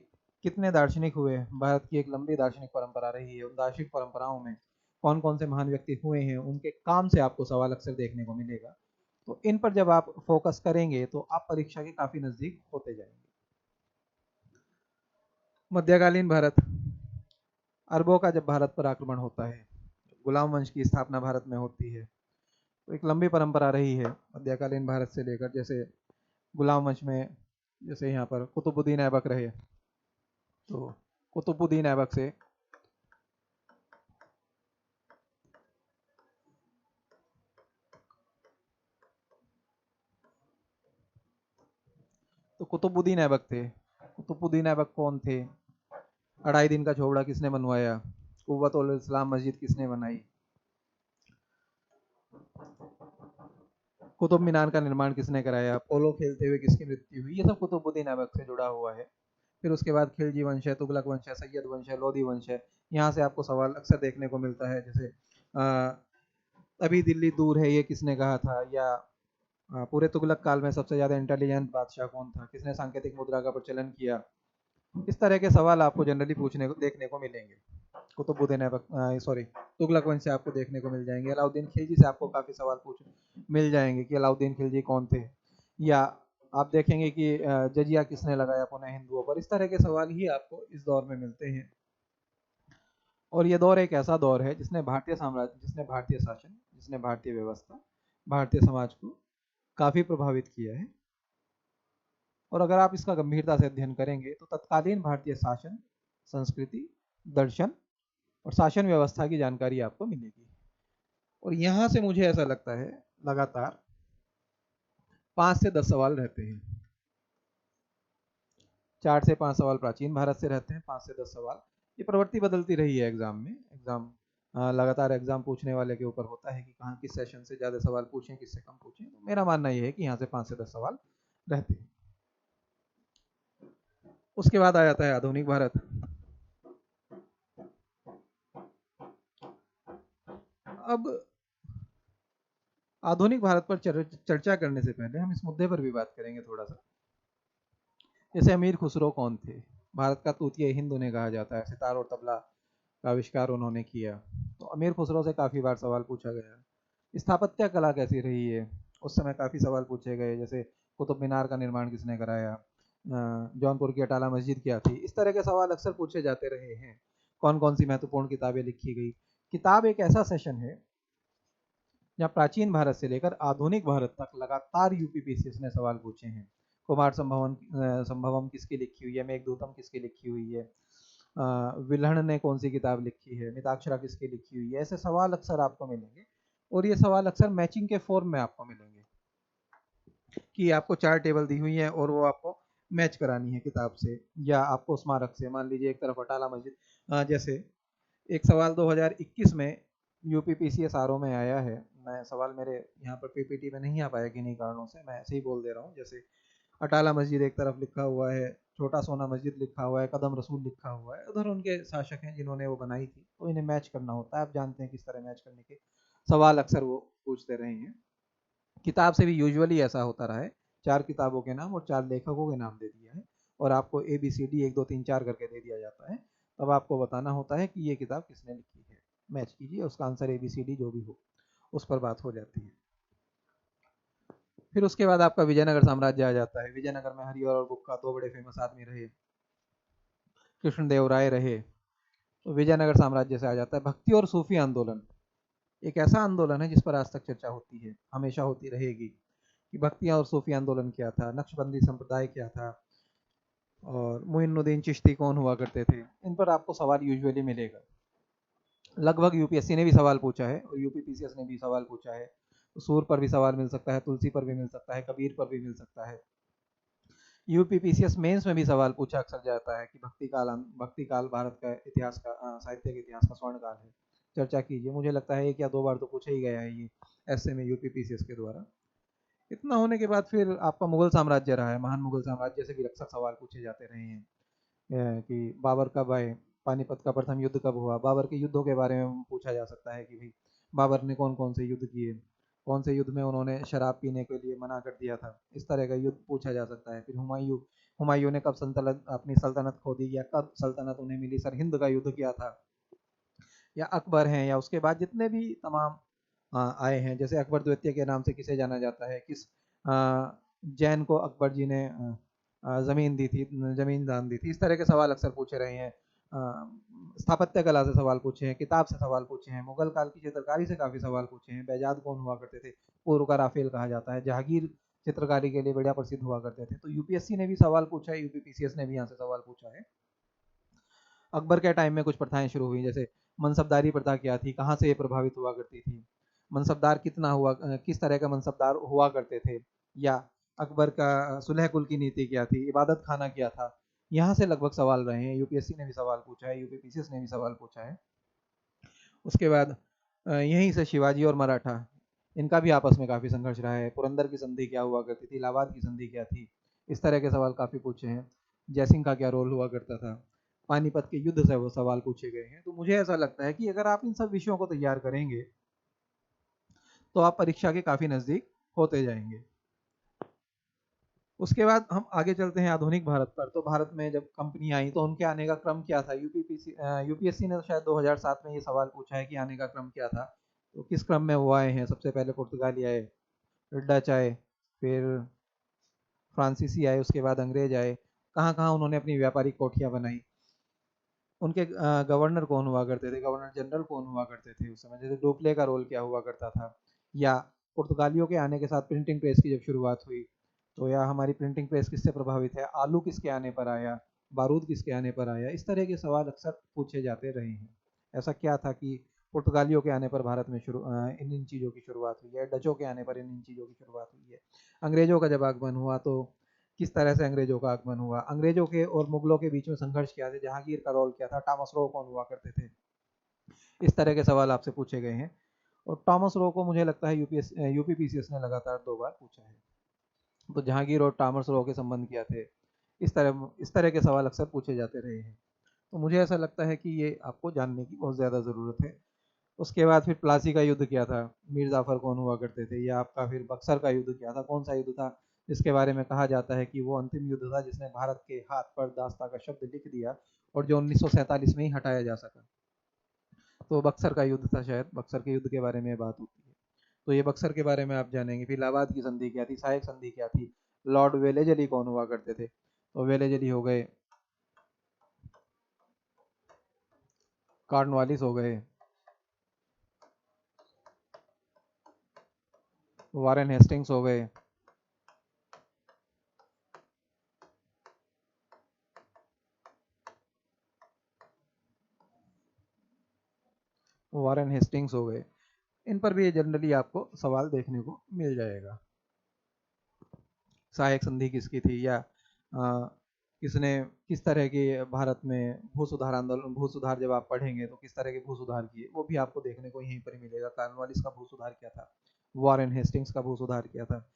A: कितने दार्शनिक हुए। भारत की एक लंबी दार्शनिक परंपरा रही है, उन दार्शनिक परंपराओं में कौन कौन से महान व्यक्ति हुए हैं, उनके काम से आपको सवाल अक्सर देखने को मिलेगा। तो इन पर जब आप फोकस करेंगे तो आप परीक्षा के काफी नजदीक होते जाएंगे। मध्यकालीन भारत, अरबों का जब भारत पर आक्रमण होता है, गुलाम वंश की स्थापना भारत में होती है, तो एक लंबी परंपरा रही है मध्यकालीन भारत से लेकर। जैसे गुलाम वंश में जैसे यहाँ पर कुतुबुद्दीन ऐबक रहे, तो कुतुबुद्दीन ऐबक से तो कुतुबुद्दीन ऐबक थे। कुतुबुद्दीन ऐबक कौन थे, 2.5 दिन का झोपड़ा किसने बनवाया, कुव्वत उल इस्लाम मस्जिद किसने बनाई, कुतुब मीनार का निर्माण किसने कराया, पोलो खेलते हुए किसकी मृत्यु हुई, ये सब कुतुबुद्दीन ऐबक से जुड़ा हुआ है। फिर उसके बाद खिलजी वंश है, तुगलक वंश है, सैयद वंश है, लोधी वंश है। यहाँ से आपको सवाल अक्सर देखने को मिलता है। जैसे अभी दिल्ली दूर है ये किसने कहा था, या पूरे तुगलक काल में सबसे ज़्यादा इंटेलिजेंट बादशाह कौन था, किसने सांकेतिक मुद्रा का प्रचलन किया। इस तरह के सवाल आपको जनरली पूछने को देखने को मिलेंगे। कुतुबुद्दीन ऐबक सॉरी तुगलक वंश से आपको देखने को मिल जाएंगे। अलाउद्दीन खिलजी से आपको काफ़ी सवाल पूछने मिल जाएंगे कि अलाउद्दीन खिलजी कौन थे, या आप देखेंगे कि जजिया किसने लगाया पुनः हिंदुओं पर। इस तरह के सवाल ही आपको इस दौर में मिलते हैं। और ये दौर एक ऐसा दौर है जिसने भारतीय साम्राज्य, जिसने भारतीय शासन, जिसने भारतीय व्यवस्था, भारतीय समाज को काफ़ी प्रभावित किया है। और अगर आप इसका गंभीरता से अध्ययन करेंगे तो तत्कालीन भारतीय शासन, संस्कृति, दर्शन और शासन व्यवस्था की जानकारी आपको मिलेगी। और यहाँ से मुझे ऐसा लगता है लगातार 5 से 10 सवाल रहते हैं। 4 से 5 सवाल प्राचीन भारत से रहते हैं, 5 से 10 सवाल। ये प्रवृत्ति बदलती रही है एग्जाम में। एग्जाम लगातार एग्जाम पूछने वाले के ऊपर होता है कि कहाँ किस सेशन से ज़्यादा सवाल पूछें, किससे कम पूछें। तो मेरा मानना ये है कि यहाँ से 5 से 10 सवाल रहते हैं। उसके बाद आ जाता है आधुनिक भारत। अब आधुनिक भारत पर चर्चा करने से पहले हम इस मुद्दे पर भी बात करेंगे थोड़ा सा। जैसे अमीर खुसरो कौन थे? भारत का तूतिया हिंद उन्हें कहा जाता है। सितार और तबला का आविष्कार उन्होंने किया। तो अमीर खुसरो से काफ़ी बार सवाल पूछा गया। स्थापत्य कला कैसी रही है? उस समय काफ़ी सवाल पूछे गए, जैसे कुतुब मीनार का निर्माण किसने कराया, जौनपुर की अटाला मस्जिद क्या थी। इस तरह के सवाल अक्सर पूछे जाते रहे हैं। कौन कौन सी महत्वपूर्ण किताबें लिखी गई। किताब एक ऐसा सेशन है जहाँ प्राचीन भारत से लेकर आधुनिक भारत तक लगातार यूपीपीसीएस ने सवाल पूछे हैं। कुमार संभवम किसकी लिखी हुई है, मेघदूतम किसकी लिखी हुई है, विल्हण ने कौन सी किताब लिखी है, मिताक्षरा किसकी लिखी हुई है। ऐसे सवाल अक्सर आपको मिलेंगे। और ये सवाल अक्सर मैचिंग के फॉर्म में आपको मिलेंगे कि आपको 4 टेबल दी हुई है और वो आपको मैच करानी है किताब से या आपको स्मारक से। मान लीजिए एक तरफ अटाला मस्जिद, जैसे एक सवाल 2021 में यूपीपीसीएस आरओ में आया है। मैं सवाल मेरे यहाँ पर पीपीटी में नहीं आ पाया किन्हीं कारणों से, मैं ऐसे ही बोल दे रहा हूँ। जैसे अटाला मस्जिद एक तरफ लिखा हुआ है, छोटा सोना मस्जिद लिखा हुआ है, कदम रसूल लिखा हुआ है, उधर उनके शासक हैं जिन्होंने वो बनाई थी। तो इन्हें मैच करना होता है। आप जानते हैं किस तरह मैच करने के सवाल अक्सर वो पूछते रहे हैं। किताब से भी यूजुअली ऐसा होता रहा है। 4 किताबों के नाम और 4 लेखकों के नाम दे दिया है और आपको ABCD 1 2 3 4 करके दे दिया जाता है। तब आपको बताना होता है कि ये किताब किसने लिखी है। मैच कीजिए, उसका आंसर ABCD जो भी हो उस पर बात हो जाती है। फिर उसके बाद आपका विजयनगर साम्राज्य आ जाता है। विजयनगर में हरिहर और बुक्का 2 बड़े फेमस आदमी रहे। कृष्णदेव राय रहे। तो विजयनगर साम्राज्य से आ जाता है भक्ति और सूफी आंदोलन। एक ऐसा आंदोलन है जिस पर आज तक चर्चा होती है, हमेशा होती रहेगी कि भक्ति और सूफी आंदोलन क्या था, नक्शबंदी संप्रदाय क्या था, और मोइनुद्दीन चिश्ती कौन हुआ करते थे। इन पर आपको सवाल यूजुअली मिलेगा। लगभग यूपीएससी ने भी सवाल पूछा है और यूपीपीसीएस ने भी सवाल पूछा है। तो सूर पर भी सवाल मिल सकता है, तुलसी पर भी मिल सकता है, कबीर पर भी मिल सकता है। यूपीपीसीएस मेंस में भी सवाल पूछा अक्सर जाता है कि भक्ति काल भारत का इतिहास का, साहित्य के इतिहास का स्वर्ण काल है। चर्चा कीजिए। मुझे लगता है 1 या 2 बार तो पूछा ही गया है ये ऐसे में यूपीपीसीएस के द्वारा। इतना होने के बाद फिर आपका मुगल साम्राज्य रहा है। महान मुगल साम्राज्य से भी अक्सर सवाल पूछे जाते रहे हैं कि बाबर कब आए, पानीपत का प्रथम युद्ध कब हुआ। बाबर के युद्धों के बारे में पूछा जा सकता है कि भाई बाबर ने कौन कौन से युद्ध किए, कौन से युद्ध में उन्होंने शराब पीने के लिए मना कर दिया था। इस तरह का युद्ध पूछा जा सकता है। फिर हुमायूं ने कब अपनी सल्तनत खो दी या कब सल्तनत उन्हें मिली, सरहिंद का युद्ध किया था। या अकबर हैं, या उसके बाद जितने भी तमाम आए हैं। जैसे अकबर द्वितीय के नाम से किसे जाना जाता है, किस जैन को अकबर जी ने जमीन दी थी, जमीन दान दी थी। इस तरह के सवाल अक्सर पूछे रहे हैं। स्थापत्य कला से सवाल पूछे हैं, किताब से सवाल पूछे हैं, मुगल काल की चित्रकारी से काफ़ी सवाल पूछे हैं। बेजाद कौन हुआ करते थे, पूर्व का राफेल कहा जाता है। जहांगीर चित्रकारी के लिए बढ़िया प्रसिद्ध हुआ करते थे। तो यूपीएससी ने भी सवाल पूछा है, यूपीपीसीएस ने भी यहाँ से सवाल पूछा है। अकबर के टाइम में कुछ प्रथाएं शुरू हुई, जैसे मनसबदारी प्रथा क्या थी, कहाँ से ये प्रभावित हुआ करती थी, मनसबदार कितना हुआ, किस तरह का मनसबदार हुआ करते थे, या अकबर का सुलह कुल की नीति क्या थी, इबादत खाना क्या था। यहाँ से लगभग सवाल रहे हैं। यूपीएससी ने भी सवाल पूछा है, यूपीपीसीएस ने भी सवाल पूछा है। उसके बाद यहीं से शिवाजी और मराठा, इनका भी आपस में काफ़ी संघर्ष रहा है। पुरंदर की संधि क्या हुआ करती थी, इलाहाबाद की संधि क्या थी। इस तरह के सवाल काफ़ी पूछे हैं। जयसिंह का क्या रोल हुआ करता था, पानीपत के युद्ध से वो सवाल पूछे गए हैं। तो मुझे ऐसा लगता है कि अगर आप इन सब विषयों को तैयार करेंगे तो आप परीक्षा के काफ़ी नज़दीक होते जाएंगे। उसके बाद हम आगे चलते हैं आधुनिक भारत पर। तो भारत में जब कंपनी आई तो उनके आने का क्रम क्या था? यूपीएससी ने शायद 2007 में ये सवाल पूछा है कि आने का क्रम क्या था। तो किस क्रम में वो आए हैं? सबसे पहले पुर्तगाली आए, फिर डच आए, फिर फ्रांसीसी आए, उसके बाद अंग्रेज आए। कहाँ कहाँ उन्होंने अपनी व्यापारिक कोठियाँ बनाई। उनके गवर्नर कौन हुआ करते थे, गवर्नर जनरल कौन हुआ करते थे उस समय, जैसे डोपले का रोल क्या हुआ करता था। या पुर्तगालियों के आने के साथ प्रिंटिंग प्रेस की जब शुरुआत हुई तो या हमारी प्रिंटिंग प्रेस किससे प्रभावित है, आलू किसके आने पर आया, बारूद किसके आने पर आया। इस तरह के सवाल अक्सर पूछे जाते रहे हैं। ऐसा क्या था कि पुर्तगालियों के आने पर भारत में इन इन चीज़ों की शुरुआत हुई है, डचों के आने पर इन इन चीज़ों की शुरुआत हुई है। अंग्रेजों का जब आगमन हुआ तो किस तरह से अंग्रेजों का आगमन हुआ, अंग्रेजों के और मुगलों के बीच में संघर्ष क्या थे, जहांगीर का रोल क्या था, टॉमस रो कौन हुआ करते थे। इस तरह के सवाल आपसे पूछे गए हैं। और टॉमस रो को मुझे लगता है यूपीपीसीएस ने लगातार 2 बार पूछा है। तो जहांगीर और टॉमस रो के संबंध क्या थे, इस तरह के सवाल अक्सर पूछे जाते रहे हैं। तो मुझे ऐसा लगता है कि ये आपको जानने की बहुत ज़्यादा ज़रूरत है। उसके बाद फिर प्लासी का युद्ध क्या था, मीर जाफर कौन हुआ करते थे, या आपका फिर बक्सर का युद्ध क्या था, कौन सा युद्ध था जिसके बारे में कहा जाता है कि वो अंतिम युद्ध था जिसने भारत के हाथ पर दास्ता का शब्द लिख दिया और जो 1947 में ही हटाया जा सका। तो बक्सर का युद्ध था, शायद बक्सर के युद्ध के बारे में बात होती है। तो ये बक्सर के बारे में आप जानेंगे। फिर इलाहाबाद की संधि क्या थी, सहायक संधि क्या थी, लॉर्ड वेलेजली कौन हुआ करते थे। तो वेलेजली हो गए, कॉर्नवालिस हो गए, वारेन हेस्टिंग्स हो गए, वारेन हेस्टिंग्स हो गए। इन पर भी जनरली आपको सवाल देखने को मिल जाएगा। सहायक संधि किसकी थी, या किसने किस तरह के भारत में भू सुधार आंदोलन, भू सुधार जब आप पढ़ेंगे तो किस तरह के भू सुधार किए वो भी आपको देखने को यहीं पर मिलेगा। कॉर्नवालिस का भू सुधार क्या था, वारेन हेस्टिंग्स का भू सुधार क्या था,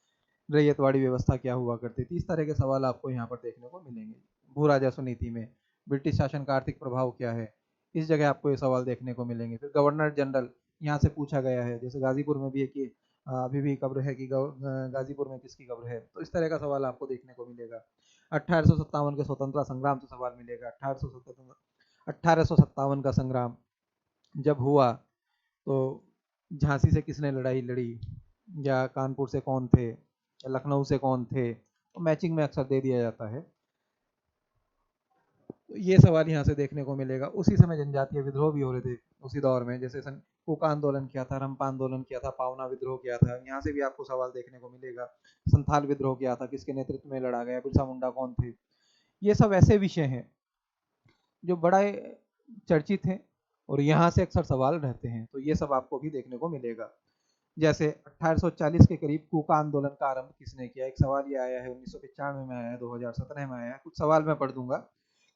A: रैयतवाड़ी व्यवस्था क्या हुआ करती थी। इस तरह के सवाल आपको यहाँ पर देखने को मिलेंगे। भू राजस्व नीति में ब्रिटिश शासन का आर्थिक प्रभाव क्या है, इस जगह आपको ये सवाल देखने को मिलेंगे। फिर गवर्नर जनरल यहाँ से पूछा गया है, जैसे गाजीपुर में भी एक ये अभी भी कब्र है कि गाजीपुर में किसकी कब्र है। तो इस तरह का सवाल आपको देखने को मिलेगा। 1857 के स्वतंत्रता संग्राम से सवाल मिलेगा। 1857 का संग्राम जब हुआ तो झांसी से किसने लड़ाई लड़ी, या कानपुर से कौन थे, या लखनऊ से कौन थे। तो मैचिंग में अक्सर दे दिया जाता है। तो ये सवाल यहाँ से देखने को मिलेगा। उसी समय जनजातीय विद्रोह भी हो रहे थे उसी दौर में, जैसे कुका आंदोलन क्या था, रंपा आंदोलन क्या था, पावना विद्रोह क्या था। यहाँ से भी आपको सवाल देखने को मिलेगा। संथाल विद्रोह क्या था, किसके नेतृत्व में लड़ा गया, बिरसा मुंडा कौन थे। ये सब ऐसे विषय हैं जो बड़ा चर्चित हैं और यहाँ से अक्सर सवाल रहते हैं। तो ये सब आपको भी देखने को मिलेगा। जैसे 1840 के करीब कूका आंदोलन का आरंभ किसने किया, एक सवाल ये आया है। 1995 में आया है, 2017 में आया है। कुछ सवाल मैं पढ़ दूंगा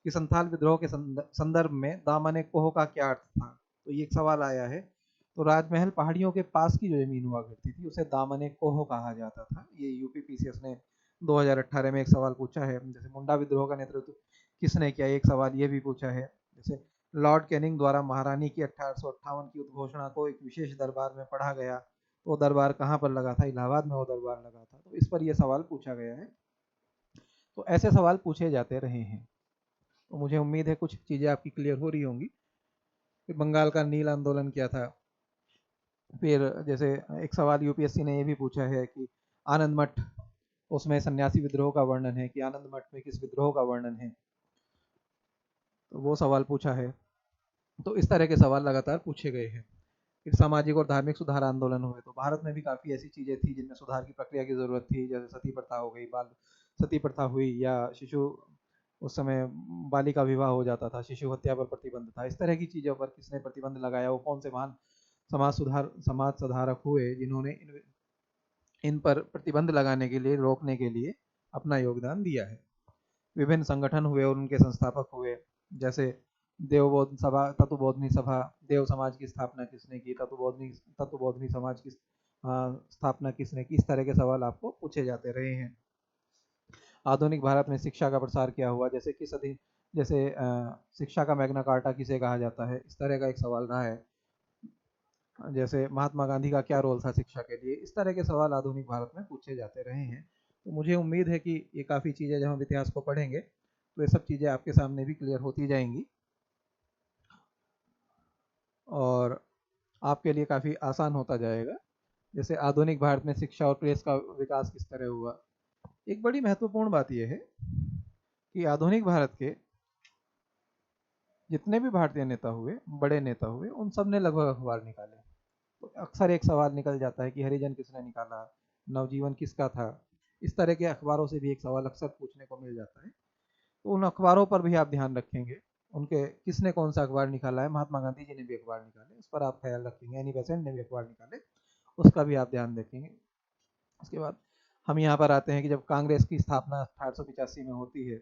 A: कि संथाल विद्रोह के संदर्भ में दामन कोह का क्या अर्थ था। तो ये एक सवाल आया है। तो राजमहल पहाड़ियों के पास की जो जमीन हुआ करती थी उसे दामन कोह कहा जाता था। ये यूपीपीसीएस ने 2018 में एक सवाल पूछा है। जैसे मुंडा विद्रोह का नेतृत्व किसने किया, एक सवाल ये भी पूछा है। जैसे लॉर्ड कैनिंग द्वारा महारानी की 1858 की उद्घोषणा को एक विशेष दरबार में पढ़ा गया, वो दरबार कहाँ पर लगा था, इलाहाबाद में वो दरबार लगा था। तो इस पर यह सवाल पूछा गया है। तो ऐसे सवाल पूछे जाते रहे हैं। तो मुझे उम्मीद है कुछ चीज़ें आपकी क्लियर हो रही होंगी। फिर बंगाल का नील आंदोलन क्या था। फिर जैसे एक सवाल यूपीएससी ने ये भी पूछा है कि आनंद मठ, उसमें सन्यासी विद्रोह का वर्णन है कि आनंद मठ में किस विद्रोह का वर्णन है। तो वो सवाल पूछा है। तो इस तरह के सवाल लगातार पूछे गए हैं। फिर सामाजिक और धार्मिक सुधार आंदोलन हुए। तो भारत में भी काफ़ी ऐसी चीज़ें थी जिनमें सुधार की प्रक्रिया की ज़रूरत थी। जैसे सती प्रथा हो गई, बाल सती प्रथा हुई, या शिशु, उस समय बालिका विवाह हो जाता था, शिशु हत्या पर प्रतिबंध था। इस तरह की चीज़ों पर किसने प्रतिबंध लगाया, वो कौन से महान समाज सुधारक हुए जिन्होंने इन पर प्रतिबंध लगाने के लिए, रोकने के लिए अपना योगदान दिया है। विभिन्न संगठन हुए और उनके संस्थापक हुए। जैसे देवबोध सभा, तत्वबोधनी सभा, देव समाज की स्थापना किसने की, तत्वबोधनी समाज की स्थापना किसने की। इस तरह के सवाल आपको पूछे जाते रहे हैं। आधुनिक भारत में शिक्षा का प्रसार क्या हुआ, जैसे किस अधि जैसे शिक्षा का मैग्ना कार्टा किसे कहा जाता है, इस तरह का एक सवाल रहा है। जैसे महात्मा गांधी का क्या रोल था शिक्षा के लिए, इस तरह के सवाल आधुनिक भारत में पूछे जाते रहे हैं। तो मुझे उम्मीद है कि ये काफ़ी चीज़ें जब हम इतिहास को पढ़ेंगे तो ये सब चीज़ें आपके सामने भी क्लियर होती जाएंगी और आपके लिए काफ़ी आसान होता जाएगा। जैसे आधुनिक भारत में शिक्षा और प्रेस का विकास किस तरह हुआ। एक बड़ी महत्वपूर्ण बात यह है कि आधुनिक भारत के जितने भी भारतीय नेता हुए, बड़े नेता हुए, उन सब ने लगभग अखबार निकाले। तो अक्सर एक सवाल निकल जाता है कि हरिजन किसने निकाला, नवजीवन किसका था। इस तरह के अखबारों से भी एक सवाल अक्सर पूछने को मिल जाता है। तो उन अखबारों पर भी आप ध्यान रखेंगे, उनके किसने कौन सा अखबार निकाला है। महात्मा गांधी जी ने भी अखबार निकाले, उस पर आप ख्याल रखेंगे। एनी बेसेंट ने भी अखबार निकाले, उसका भी आप ध्यान रखेंगे। उसके बाद हम यहाँ पर आते हैं कि जब कांग्रेस की स्थापना 1885 में होती है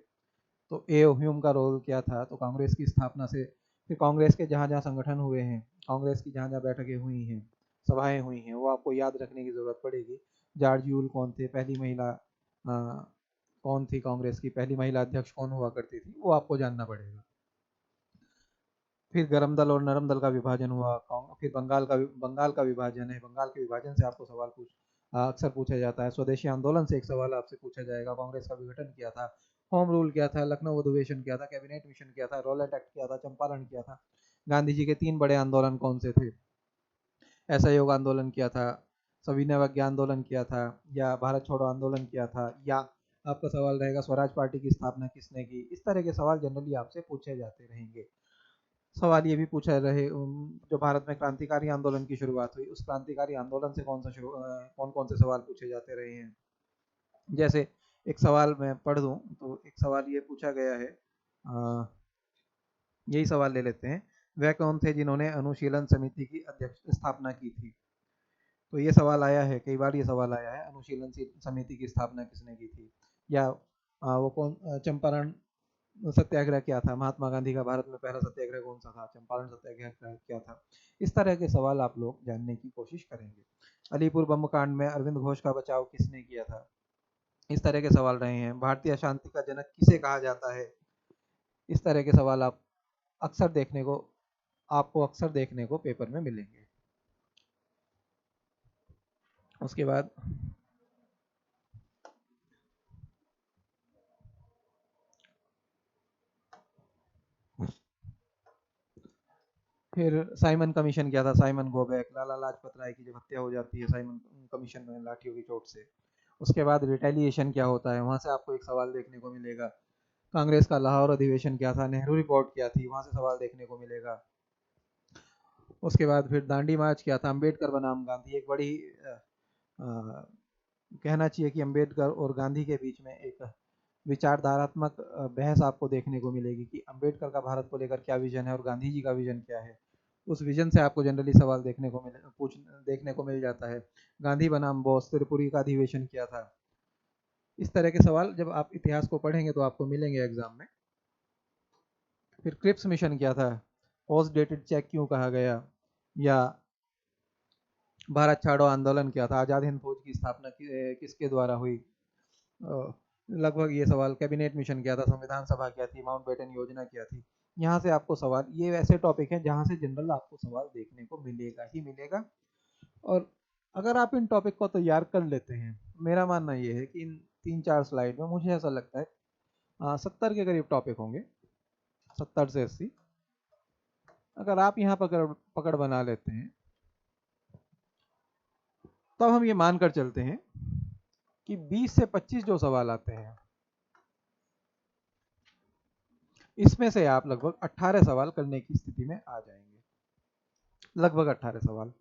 A: तो ए ह्यूम का रोल क्या था। तो कांग्रेस की स्थापना से फिर कांग्रेस के जहाँ जहाँ संगठन हुए हैं, कांग्रेस की जहाँ जहाँ बैठकें हुई हैं, सभाएं हुई हैं, वो आपको याद रखने की ज़रूरत पड़ेगी। जॉर्ज यूल कौन थे, पहली महिला कौन थी, कांग्रेस की पहली महिला अध्यक्ष कौन हुआ करती थी, वो आपको जानना पड़ेगा। फिर गरम दल और नरम दल का विभाजन हुआ। फिर बंगाल का विभाजन है, बंगाल के विभाजन से आपको सवाल अक्सर पूछा जाता है। स्वदेशी आंदोलन से एक सवाल आपसे पूछा जाएगा, कांग्रेस का विघटन किया था, होम रूल क्या था, लखनऊ अधिवेशन क्या था, कैबिनेट मिशन क्या था, रॉलेट एक्ट क्या था, चंपारण क्या था, गांधी जी के 3 बड़े आंदोलन कौन से थे, असहयोग आंदोलन किया था, सविनय अवज्ञा आंदोलन किया था, या भारत छोड़ो आंदोलन किया था, या आपका सवाल रहेगा स्वराज पार्टी की स्थापना किसने की। इस तरह के सवाल जनरली आपसे पूछे जाते रहेंगे। सवाल ये भी पूछा रहे जो भारत में क्रांतिकारी आंदोलन की शुरुआत हुई, उस क्रांतिकारी आंदोलन से कौन कौन से सवाल पूछे जाते रहे हैं। जैसे एक सवाल मैं पढ़ दूं तो एक सवाल ये पूछा गया है, यही सवाल ले लेते हैं। वह कौन थे जिन्होंने अनुशीलन समिति की अध्यक्ष स्थापना की थी। तो ये सवाल आया है, कई बार ये सवाल आया है, अनुशीलन समिति की स्थापना किसने की थी। या वो कौन चंपारण सत्याग्रह क्या था, महात्मा गांधी का भारत में पहला सत्याग्रह कौन सा था, चंपारण सत्याग्रह क्या था। इस तरह के सवाल आप लोग जानने की कोशिश करेंगे। अलीपुर बम कांड में अरविंद घोष का बचाव किसने किया था। इस तरह के सवाल रहे हैं। भारतीय अशांति का जनक किसे कहा जाता है। इस तरह के सवाल आपको अक्सर देखने को पेपर में मिलेंगे। उसके बाद फिर साइमन कमीशन क्या था, साइमन गोबैक, लाला लाजपत राय की जब हत्या हो जाती है साइमन कमीशन में लाठियों की चोट से। उसके बाद रिटेलिएशन क्या होता है, वहां से आपको एक सवाल देखने को मिलेगा। कांग्रेस का लाहौर अधिवेशन क्या था, नेहरू रिपोर्ट क्या थी, वहां से सवाल देखने को मिलेगा। उसके बाद फिर दांडी मार्च क्या था, अंबेडकर बनाम गांधी। एक बड़ी कहना चाहिए कि अंबेडकर और गांधी के बीच में एक विचारधारात्मक बहस आपको देखने को मिलेगी कि अंबेडकर का भारत को लेकर क्या विजन है और गांधी जी का विजन क्या है। उस विजन से आपको जनरली सवाल देखने को मिल जाता है। गांधी बनाम बोस, त्रिपुरी का अधिवेशन क्या था। इस तरह के सवाल जब आप इतिहास को पढ़ेंगे तो आपको मिलेंगे एग्जाम में। फिर क्रिप्स मिशन क्या था, पोस्ट डेटेड चेक क्यों कहा गया, या भारत छोड़ो आंदोलन क्या था, आज़ाद हिंद फौज की स्थापना किसके द्वारा हुई। लगभग ये सवाल, कैबिनेट मिशन क्या था, संविधान सभा क्या थी, माउंटबेटन योजना क्या थी। यहाँ से आपको सवाल, ये ऐसे टॉपिक हैं जहाँ से जनरल आपको सवाल देखने को मिलेगा ही मिलेगा। और अगर आप इन टॉपिक को तैयार कर लेते हैं, मेरा मानना ये है कि इन 3-4 स्लाइड में मुझे ऐसा लगता है 70 के करीब टॉपिक होंगे, 70 से 80। अगर आप यहाँ पकड़ बना लेते हैं तब हम ये मानकर चलते हैं कि 20 से 25 जो सवाल आते हैं इसमें से आप लगभग 18 सवाल करने की स्थिति में आ जाएंगे। लगभग 18 सवाल।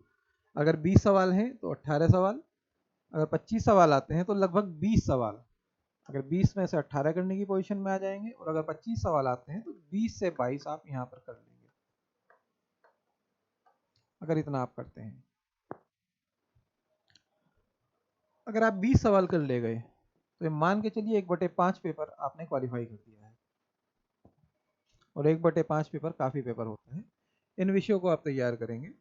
A: अगर 20 सवाल हैं तो 18 सवाल, अगर 25 सवाल आते हैं तो लगभग 20 सवाल। अगर 20 में से 18 करने की पोजीशन में आ जाएंगे, और अगर 25 सवाल आते हैं तो 20 से 22 आप यहाँ पर कर लेंगे, अगर इतना आप करते हैं। अगर आप 20 सवाल कर ले गए तो मान के चलिए 1/5 पेपर आपने क्वालिफाई कर दिया है, और 1/5 पेपर काफ़ी पेपर होता है। इन विषयों को आप तैयार करेंगे,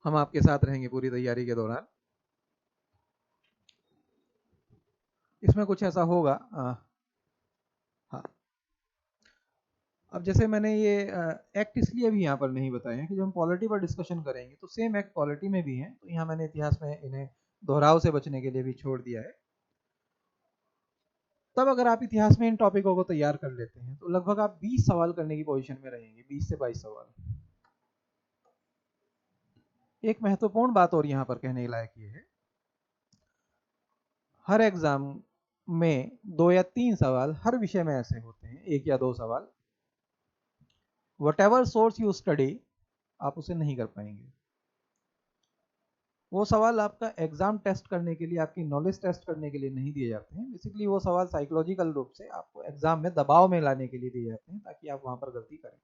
A: हम आपके साथ रहेंगे पूरी तैयारी के दौरान। इसमें कुछ ऐसा होगा। हाँ, अब जैसे मैंने ये एक्ट इसलिए भी यहाँ पर नहीं बताए हैं कि जब हम पॉलिटी पर डिस्कशन करेंगे तो सेम एक्ट पॉलिटी में भी हैं, तो यहाँ मैंने इतिहास में इन्हें दोहराव से बचने के लिए भी छोड़ दिया है। तब अगर आप इतिहास में इन टॉपिकों को तैयार कर लेते हैं तो लगभग आप 20 सवाल करने की पोजीशन में रहेंगे, 20 से 22 सवाल। एक महत्वपूर्ण बात और यहाँ पर कहने लायक ये है, हर एग्जाम में 2 या 3 सवाल हर विषय में ऐसे होते हैं, 1 या 2 सवाल, what ever source you study आप उसे नहीं कर पाएंगे। वो सवाल आपका एग्जाम टेस्ट करने के लिए, आपकी नॉलेज टेस्ट करने के लिए नहीं दिए जाते हैं। बेसिकली वो सवाल साइकोलॉजिकल रूप से आपको एग्जाम में दबाव में लाने के लिए दिए जाते हैं ताकि आप वहां पर गलती करें।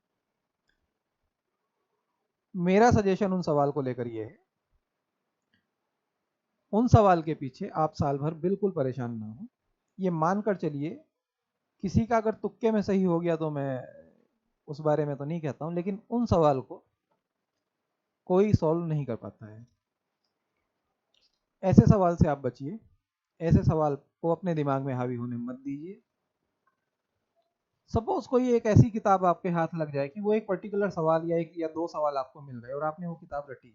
A: मेरा सजेशन उन सवाल को लेकर ये है, उन सवाल के पीछे आप साल भर बिल्कुल परेशान ना हो। ये मानकर चलिए, किसी का अगर तुक्के में सही हो गया तो मैं उस बारे में तो नहीं कहता हूं, लेकिन उन सवाल को कोई सॉल्व नहीं कर पाता है। ऐसे सवाल से आप बचिए, ऐसे सवाल को अपने दिमाग में हावी होने मत दीजिए। सपोज कोई एक ऐसी किताब आपके हाथ लग जाए कि वो एक पर्टिकुलर सवाल या 1 या 2 सवाल आपको मिल गए और आपने वो किताब रटी,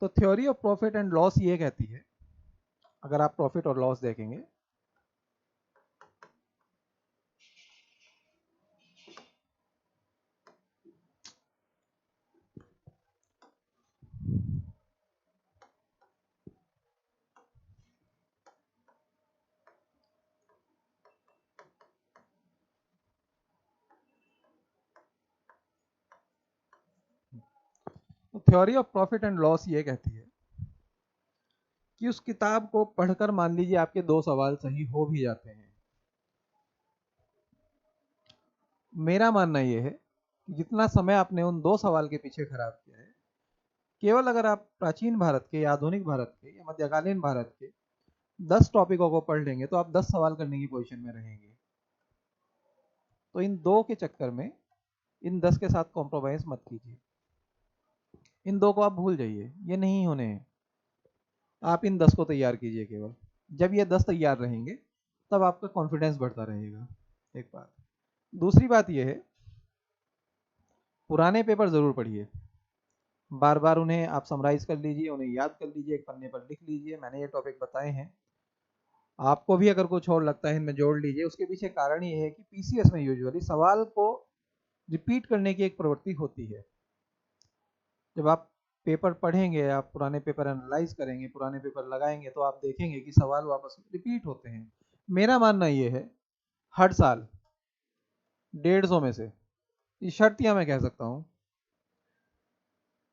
A: तो theory of profit and loss ये कहती है, अगर आप प्रॉफिट और लॉस देखेंगे, तो theory of profit and loss ये कहती है कि उस किताब को पढ़कर मान लीजिए आपके 2 सवाल सही हो भी जाते हैं, मेरा मानना यह है कि जितना समय आपने उन 2 सवाल के पीछे खराब किया है, केवल अगर आप प्राचीन भारत के या आधुनिक भारत के या मध्यकालीन भारत के 10 टॉपिकों को पढ़ लेंगे तो आप 10 सवाल करने की पोजीशन में रहेंगे। तो इन 2 के चक्कर में इन 10 के साथ कॉम्प्रोमाइज मत कीजिए, इन 2 को आप भूल जाइए, ये नहीं होने हैं। आप इन 10 को तैयार कीजिए केवल। जब ये 10 तैयार रहेंगे तब आपका कॉन्फिडेंस बढ़ता रहेगा। एक बात। दूसरी बात यह है, पुराने पेपर जरूर पढ़िए, बार बार उन्हें आप समराइज कर लीजिए, उन्हें याद कर लीजिए, एक पन्ने पर लिख लीजिए, मैंने ये टॉपिक बताए हैं। आपको भी अगर कुछ और लगता है इनमें जोड़ लीजिए। उसके पीछे कारण ये है कि पीसीएस में यूजुअली सवाल को रिपीट करने की एक प्रवृत्ति होती है। जब आप पेपर पढ़ेंगे, आप पुराने पेपर एनालाइज करेंगे, पुराने पेपर लगाएंगे, तो आप देखेंगे कि सवाल वापस रिपीट होते हैं। मेरा मानना ये है, हर साल 150 में से, ये शर्तियां मैं कह सकता हूँ,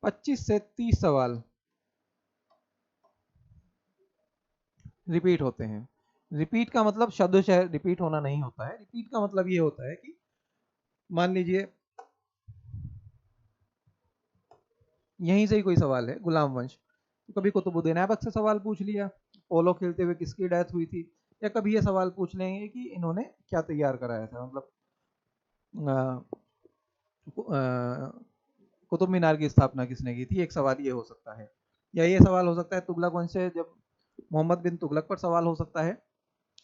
A: 25 से 30 सवाल रिपीट होते हैं। रिपीट का मतलब शब्दशः रिपीट होना नहीं होता है। रिपीट का मतलब ये होता है कि मान लीजिए यहीं से ही कोई सवाल है, गुलाम वंश, तो कभी कुतुबुद्दीन ऐबक से सवाल पूछ लिया, पोलो खेलते हुए किसकी डेथ हुई थी, या कभी ये सवाल पूछ लेंगे कि इन्होंने क्या तैयार कराया था, मतलब कुतुब मीनार की स्थापना किसने की थी, एक सवाल ये हो सकता है। या ये सवाल हो सकता है तुगलक वंश से जब मोहम्मद बिन तुगलक पर सवाल हो सकता है।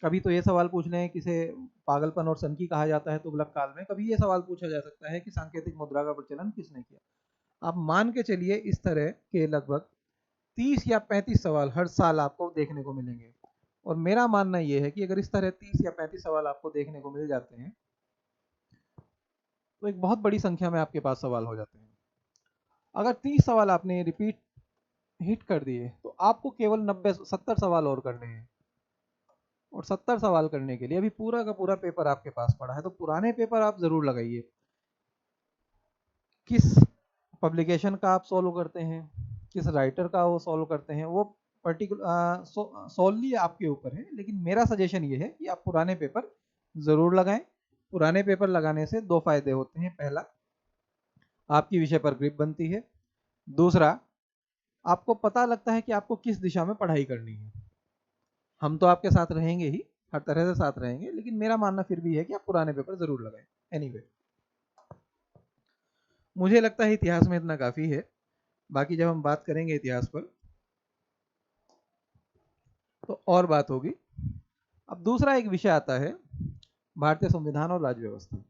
A: कभी तो ये सवाल पूछ लें किसे पागलपन और सनकी कहा जाता है तुगलक काल में। कभी ये सवाल पूछा जा सकता है कि सांकेतिक मुद्रा का प्रचलन किसने किया। आप मान के चलिए इस तरह के लगभग 30 या 35 सवाल हर साल आपको देखने को मिलेंगे। और मेरा मानना यह है कि अगर इस तरह 30 या 35 सवाल आपको देखने को मिल जाते हैं तो एक बहुत बड़ी संख्या में आपके पास सवाल हो जाते हैं। अगर 30 सवाल आपने रिपीट हिट कर दिए तो आपको केवल 90-70 सवाल और करने हैं। और 70 सवाल करने के लिए अभी पूरा का पूरा पेपर आपके पास पड़ा है, तो पुराने पेपर आप जरूर लगाइए। किस पब्लिकेशन का आप सॉल्व करते हैं, किस राइटर का वो सॉल्व करते हैं, वो पर्टिकुलर सॉल्वली आपके ऊपर है। लेकिन मेरा सजेशन ये है कि आप पुराने पेपर जरूर लगाएं। पुराने पेपर लगाने से 2 फायदे होते हैं। पहला, आपकी विषय पर ग्रिप बनती है। दूसरा, आपको पता लगता है कि आपको किस दिशा में पढ़ाई करनी है। हम तो आपके साथ रहेंगे ही, हर तरह से साथ रहेंगे, लेकिन मेरा मानना फिर भी है कि आप पुराने पेपर जरूर लगाएं। एनीवे, मुझे लगता है इतिहास में इतना काफ़ी है। बाकी जब हम बात करेंगे इतिहास पर तो और बात होगी। अब दूसरा एक विषय आता है भारतीय संविधान और राज्य व्यवस्था।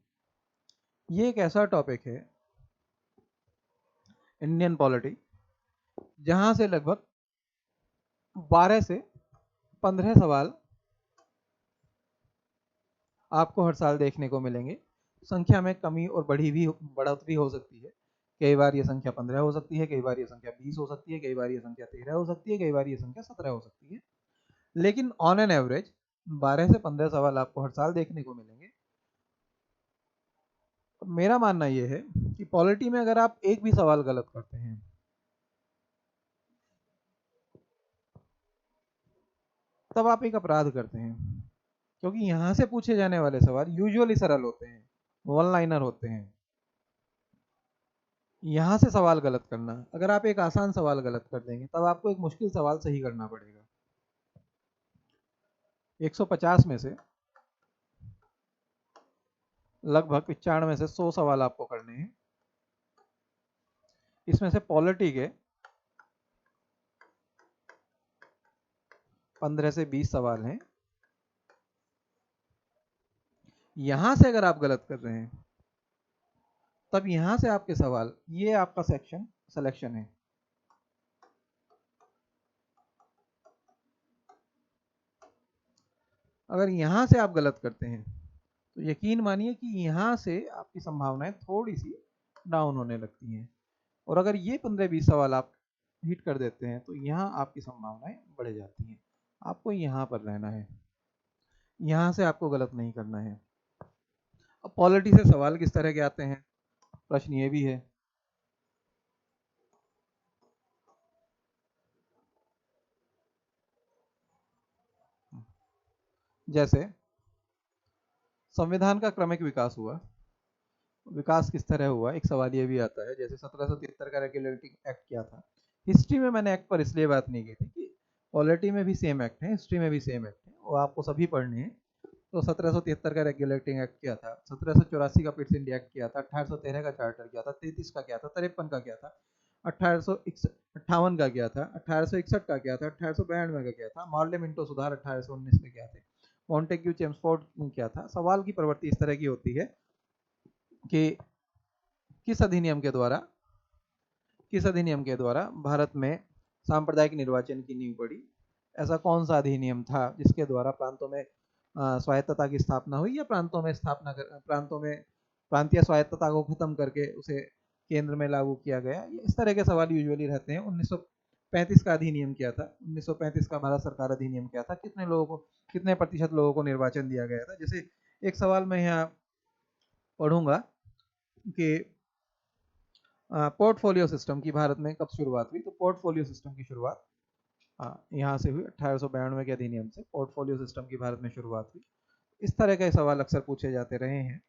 A: ये एक ऐसा टॉपिक है इंडियन पॉलिटी जहां से लगभग 12 से 15 सवाल आपको हर साल देखने को मिलेंगे। संख्या में कमी और बढ़ोतरी हो सकती है। कई बार ये संख्या 15 हो सकती है, कई बार ये संख्या 20 हो सकती है, कई बार ये संख्या 13 हो सकती है, कई बार ये संख्या 17 हो सकती है। लेकिन ऑन एन एवरेज 12 से 15 सवाल आपको हर साल देखने को मिलेंगे। मेरा मानना ये है कि पॉलिटी में अगर आप एक भी सवाल गलत करते हैं तब आप एक अपराध करते हैं, क्योंकि यहां से पूछे जाने वाले सवाल यूजुअली सरल होते हैं, वन लाइनर होते हैं। यहां से सवाल गलत करना, अगर आप एक आसान सवाल गलत कर देंगे तब आपको एक मुश्किल सवाल सही करना पड़ेगा। 150 में से लगभग 95 से 100 सवाल आपको करने हैं। इसमें से पॉलिटी के 15 से 20 सवाल हैं। यहां से अगर आप गलत कर रहे हैं तब यहां से आपके सवाल, ये आपका सेक्शन सिलेक्शन है। अगर यहां से आप गलत करते हैं तो यकीन मानिए कि यहां से आपकी संभावनाएं थोड़ी सी डाउन होने लगती हैं। और अगर ये 15-20 सवाल आप हिट कर देते हैं तो यहाँ आपकी संभावनाएं बढ़ जाती हैं। आपको यहाँ पर रहना है, यहाँ से आपको गलत नहीं करना है। अब पॉलिटी से सवाल किस तरह के आते हैं, प्रश्न ये भी है। जैसे संविधान का क्रमिक विकास हुआ, विकास किस तरह हुआ, एक सवाल ये भी आता है। जैसे 1773 का रेगुलेटिंग एक्ट क्या था। हिस्ट्री में मैंने एक्ट पर इसलिए बात नहीं की थी कि पॉलिटी में भी सेम एक्ट है, हिस्ट्री में भी सेम एक्ट है, वो आपको सभी पढ़ने हैं। तो 1773 का रेगुलेटिंग एक्ट क्या था, 1784 का पिट्स इंडिया एक्ट क्या था, 1813 का चार्टर क्या था, 33 का क्या था, 53 का क्या था, 1858 का क्या था, 1861 का क्या था, 1892 का क्या था, मार्ले मिंटो सुधार 1819 के क्या थे, मॉन्टेग्यू चेम्सफोर्ड क्या था। सवाल की प्रवृत्ति इस तरह की होती है कि किस अधिनियम के द्वारा भारत में सांप्रदायिक निर्वाचन की नींव पड़ी। ऐसा कौन सा अधिनियम था जिसके द्वारा प्रांतों में स्वायत्तता की स्थापना हुई, या प्रांतों में प्रांतीय स्वायत्तता को खत्म करके उसे केंद्र में लागू किया गया। इस तरह के सवाल यूजुअली रहते हैं। 1935 का अधिनियम क्या था, 1935 का भारत सरकार अधिनियम क्या था, कितने प्रतिशत लोगों को निर्वाचन दिया गया था। जैसे एक सवाल मैं यहाँ पढ़ूंगा कि पोर्टफोलियो सिस्टम की भारत में कब शुरुआत हुई। तो पोर्टफोलियो सिस्टम की शुरुआत यहाँ से हुई, 1892 के अधिनियम से पोर्टफोलियो सिस्टम की भारत में शुरुआत हुई। इस तरह के सवाल अक्सर पूछे जाते रहे हैं।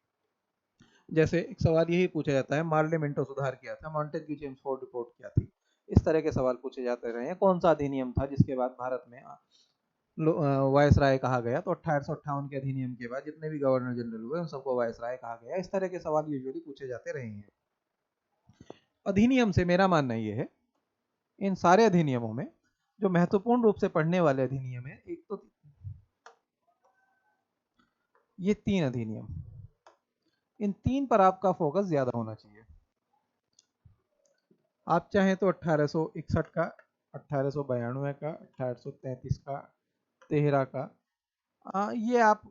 A: जैसे एक सवाल यही पूछा जाता है, मार्ले मिंटो सुधार क्या था, मॉन्टेग्यू चेम्सफोर्ड रिपोर्ट क्या थी। इस तरह के सवाल पूछे जाते रहे हैं। कौन सा अधिनियम था जिसके बाद भारत में वायसराय कहा गया। तो 1858 के अधिनियम के बाद जितने भी गवर्नर जनरल हुए उन सबको वायसराय कहा गया। इस तरह के सवाल यूजुअली पूछे जाते रहे हैं। अधिनियम से मेरा मानना ये है, इन सारे अधिनियमों में जो महत्वपूर्ण रूप से पढ़ने वाले अधिनियम है, एक तो ये 3 अधिनियम, इन 3 पर आपका फोकस ज्यादा होना चाहिए। आप चाहें तो 1861 का, 1892 का, 1833 का, 13 का, ये आप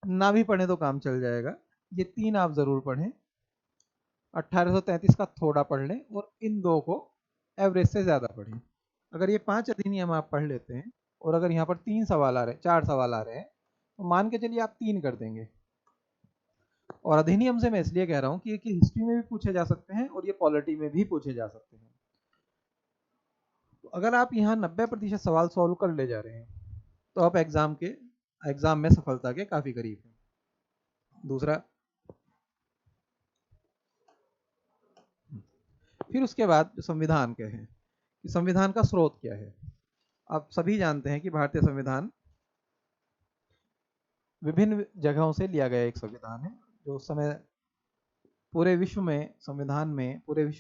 A: ना भी पढ़ें तो काम चल जाएगा। ये 3 आप जरूर पढ़ें। 1833 का थोड़ा पढ़ लें और इन 2 को एवरेज से ज़्यादा पढ़ें। अगर ये 5 अधिनियम आप पढ़ लेते हैं और अगर यहाँ पर 3 सवाल आ रहे हैं, 4 सवाल आ रहे हैं, तो मान के चलिए आप 3 कर देंगे। और अधिनियम से मैं इसलिए कह रहा हूँ कि ये हिस्ट्री में भी पूछे जा सकते हैं और ये पॉलिटी में भी पूछे जा सकते हैं। तो अगर आप यहाँ 90% सवाल सॉल्व कर ले जा रहे हैं तो आप एग्जाम में सफलता के काफी करीब हैं। दूसरा, फिर उसके बाद संविधान क्या है, कि संविधान का स्रोत क्या है। आप सभी जानते हैं कि भारतीय संविधान विभिन्न जगहों से लिया गया एक संविधान है। जो उस समय पूरे विश्व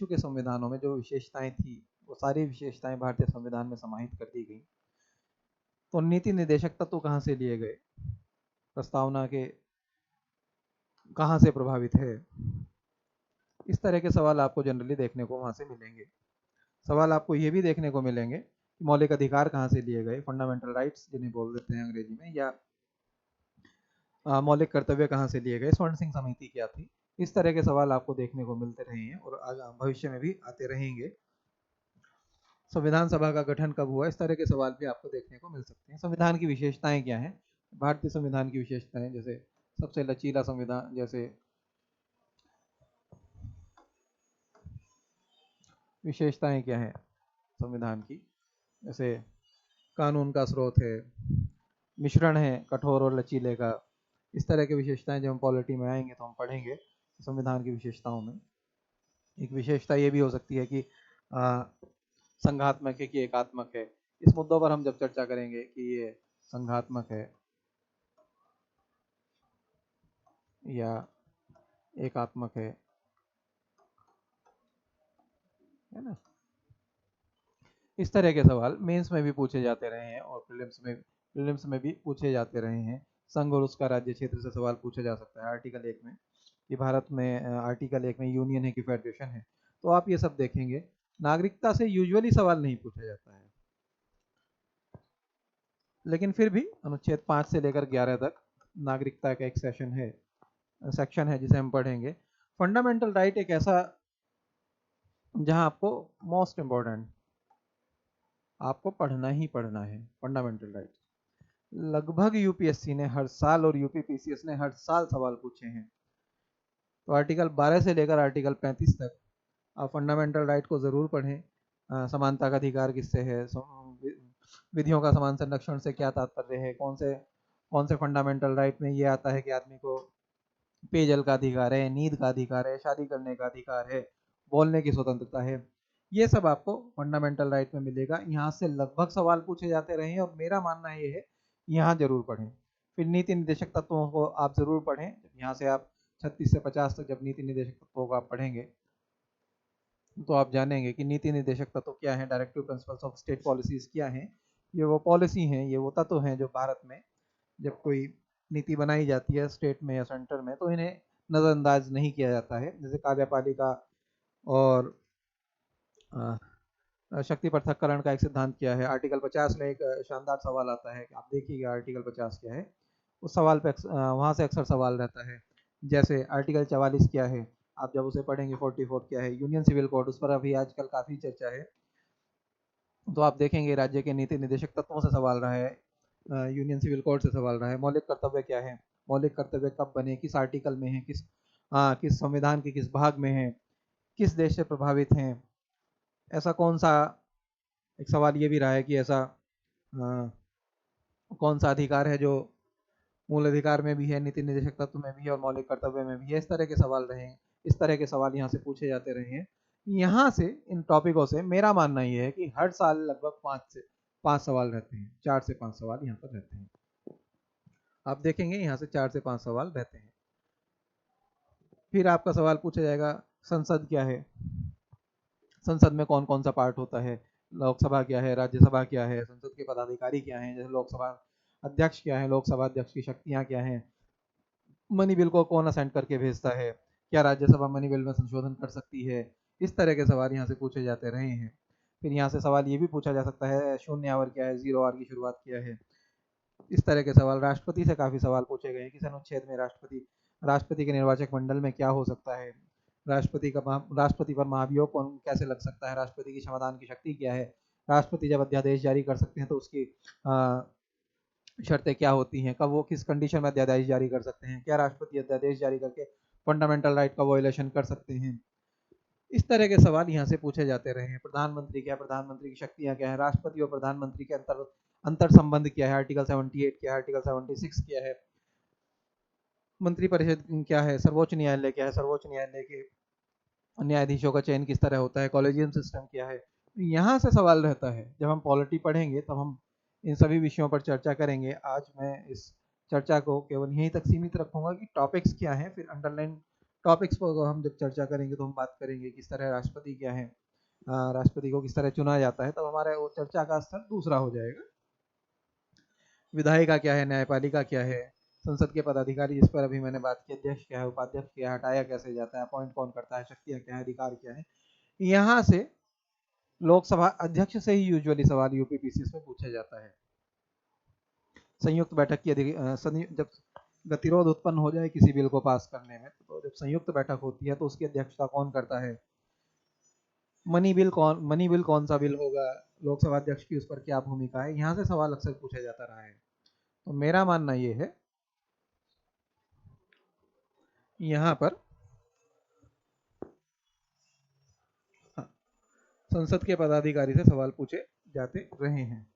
A: के संविधानों में जो विशेषताएं थी वो सारी विशेषताएं भारतीय संविधान में समाहित कर दी गई। तो नीति निर्देशक तत्व कहाँ से लिए गए, प्रस्तावना के कहाँ से प्रभावित है, इस तरह के सवाल आपको जनरली देखने को वहाँ से मिलेंगे। सवाल आपको ये भी देखने को मिलेंगे कि मौलिक अधिकार कहाँ से लिए गए, फंडामेंटल राइट्स जिन्हें बोल देते हैं अंग्रेजी में, या मौलिक कर्तव्य कहाँ से लिए गए, स्वर्ण सिंह समिति क्या थी। इस तरह के सवाल आपको देखने को मिलते रहे हैं और भविष्य में भी आते रहेंगे। संविधान सभा का गठन कब हुआ, इस तरह के सवाल भी आपको देखने को मिल सकते हैं। संविधान की विशेषताएं क्या हैं, भारतीय संविधान की विशेषताएं, जैसे सबसे लचीला संविधान, जैसे विशेषताएं क्या हैं संविधान की, जैसे कानून का स्रोत है, मिश्रण है कठोर और लचीले का। इस तरह की विशेषताएं जब हम पॉलिटी में आएंगे तो हम पढ़ेंगे संविधान की विशेषताओं में। एक विशेषता ये भी हो सकती है कि संघात्मक है कि एकात्मक है। इस मुद्दों पर हम जब चर्चा करेंगे कि ये संघात्मक है या एकात्मक है ना, इस तरह के सवाल मेंस में भी पूछे जाते रहे हैं और प्रीलिम्स में भी पूछे जाते रहे हैं। संघ और उसका राज्य क्षेत्र से सवाल पूछा जा सकता है आर्टिकल 1 में कि भारत में आर्टिकल 1 में यूनियन है कि फेडरेशन है, तो आप ये सब देखेंगे। नागरिकता से यूजुअली सवाल नहीं पूछा जाता है, लेकिन फिर भी अनुच्छेद 5 से लेकर 11 तक नागरिकता का एक सेक्शन है जिसे हम पढ़ेंगे। फंडामेंटल राइट एक ऐसा जहां आपको मोस्ट इम्पोर्टेंट आपको पढ़ना ही पढ़ना है फंडामेंटल राइट। लगभग यूपीएससी ने हर साल और यूपीपीसीएस ने हर साल सवाल पूछे हैं। तो आर्टिकल 12 से लेकर आर्टिकल 35 तक आप फंडामेंटल राइट को ज़रूर पढ़ें। समानता का अधिकार किससे है, विधियों का समान संरक्षण से क्या तात्पर्य है, कौन से फंडामेंटल राइट में ये आता है कि आदमी को पेयजल का अधिकार है, नींद का अधिकार है, शादी करने का अधिकार है, बोलने की स्वतंत्रता है। ये सब आपको फंडामेंटल राइट में मिलेगा। यहाँ से लगभग सवाल पूछे जाते रहे हैं और मेरा मानना ये है यहाँ जरूर पढ़ें। फिर नीति निर्देशक तत्वों को आप जरूर पढ़ें। यहाँ से आप 36 से 50 तक जब नीति निर्देशक तत्वों को आप पढ़ेंगे तो आप जानेंगे कि नीति निर्देशक तत्व क्या है, directive principles of state policies क्या हैं। ये वो पॉलिसी हैं, ये वो तत्व हैं जो भारत में जब कोई नीति बनाई जाती है स्टेट में या सेंटर में तो इन्हें नज़रअंदाज नहीं किया जाता है। जैसे कार्यपालिका और शक्ति पृथक्करण का एक सिद्धांत क्या है। आर्टिकल 50 में एक शानदार सवाल आता है, आप देखिएगा आर्टिकल 50 क्या है। उस सवाल पे वहाँ से अक्सर सवाल रहता है। जैसे आर्टिकल 44 क्या है, आप जब उसे पढ़ेंगे 44 क्या है, यूनियन सिविल कोड, उस पर अभी आजकल काफ़ी चर्चा है। तो आप देखेंगे राज्य के नीति निर्देशक तत्वों से सवाल रहा है, यूनियन सिविल कोड से सवाल रहा है। मौलिक कर्तव्य क्या है, मौलिक कर्तव्य कब बने, किस आर्टिकल में है, किस संविधान के किस भाग में है, किस देश से प्रभावित हैं। ऐसा कौन सा, एक सवाल ये भी रहा है कि ऐसा कौन सा अधिकार है जो मूल अधिकार में भी है, नीति निर्देशक तत्व में भी है और मौलिक कर्तव्य में भी है। इस तरह के सवाल रहे हैं, इस तरह के सवाल यहाँ से पूछे जाते रहे हैं। यहाँ से इन टॉपिकों से मेरा मानना ये है कि हर साल लगभग 5 सवाल रहते हैं, 4 से 5 सवाल यहाँ पर रहते हैं। आप देखेंगे यहाँ से 4 से 5 सवाल रहते हैं। फिर आपका सवाल पूछा जाएगा संसद क्या है, संसद में कौन कौन सा पार्ट होता है, लोकसभा क्या है, राज्यसभा क्या है, संसद के पदाधिकारी क्या हैं, जैसे लोकसभा अध्यक्ष क्या है, लोकसभा अध्यक्ष की शक्तियाँ क्या हैं, मनी बिल को कौन असेंड करके भेजता है, क्या राज्यसभा मनी बिल में संशोधन कर सकती है। इस तरह के सवाल यहाँ से पूछे जाते रहे हैं। फिर यहाँ से सवाल ये भी पूछा जा सकता है शून्य आवर क्या है, जीरो आवर की शुरुआत क्या है। इस तरह के सवाल राष्ट्रपति से काफ़ी सवाल पूछे गए हैं। किस अनुच्छेद में राष्ट्रपति के निर्वाचक मंडल में क्या हो सकता है, राष्ट्रपति पर महाभियोग कौन कैसे लग सकता है, राष्ट्रपति की क्षमतान की शक्ति क्या है, राष्ट्रपति जब अध्यादेश जारी कर सकते हैं तो उसकी शर्तें क्या होती हैं, कब वो किस कंडीशन में अध्यादेश जारी कर सकते हैं, क्या राष्ट्रपति अध्यादेश जारी करके फंडामेंटल राइट का वायलेशन कर सकते हैं। इस तरह के सवाल यहाँ से पूछे जाते रहे हैं। प्रधानमंत्री क्या है, प्रधानमंत्री की शक्तियाँ क्या है, राष्ट्रपति और प्रधानमंत्री के अंतर संबंध क्या है, आर्टिकल 78 क्या है, आर्टिकल 76 क्या है, मंत्रिपरिषद क्या है, सर्वोच्च न्यायालय क्या है, सर्वोच्च न्यायालय के न्यायाधीशों का चयन किस तरह होता है, कॉलेजियम सिस्टम क्या है। यहाँ से सवाल रहता है। जब हम पॉलिटी पढ़ेंगे तब हम इन सभी विषयों पर चर्चा करेंगे। आज मैं इस चर्चा को केवल यहीं तक सीमित रखूंगा कि टॉपिक्स क्या हैं, फिर अंडरलाइन टॉपिक्स पर हम जब चर्चा करेंगे तो हम बात करेंगे किस तरह राष्ट्रपति क्या है, राष्ट्रपति को किस तरह चुना जाता है, तब हमारा वो चर्चा का स्तर दूसरा हो जाएगा। विधायिका क्या है, न्यायपालिका क्या है, संसद के पदाधिकारी जिस पर अभी मैंने बात की, अध्यक्ष क्या है, उपाध्यक्ष क्या है, हटाया कैसे जाता है, अपॉइंट कौन करता है, शक्तियां क्या है, अधिकार क्या है। यहाँ से लोकसभा अध्यक्ष से ही यूजुअली सवाल यूपीपीसीएस में पूछा जाता है। संयुक्त बैठक की जब गतिरोध उत्पन्न हो जाए किसी बिल को पास करने में, तो जब संयुक्त बैठक होती है तो उसकी अध्यक्षता कौन करता है, मनी बिल कौन सा बिल होगा, लोकसभा अध्यक्ष की उस पर क्या भूमिका है, यहाँ से सवाल अक्सर पूछा जाता रहा है। तो मेरा मानना ये है यहाँ पर संसद के पदाधिकारी से सवाल पूछे जाते रहे हैं।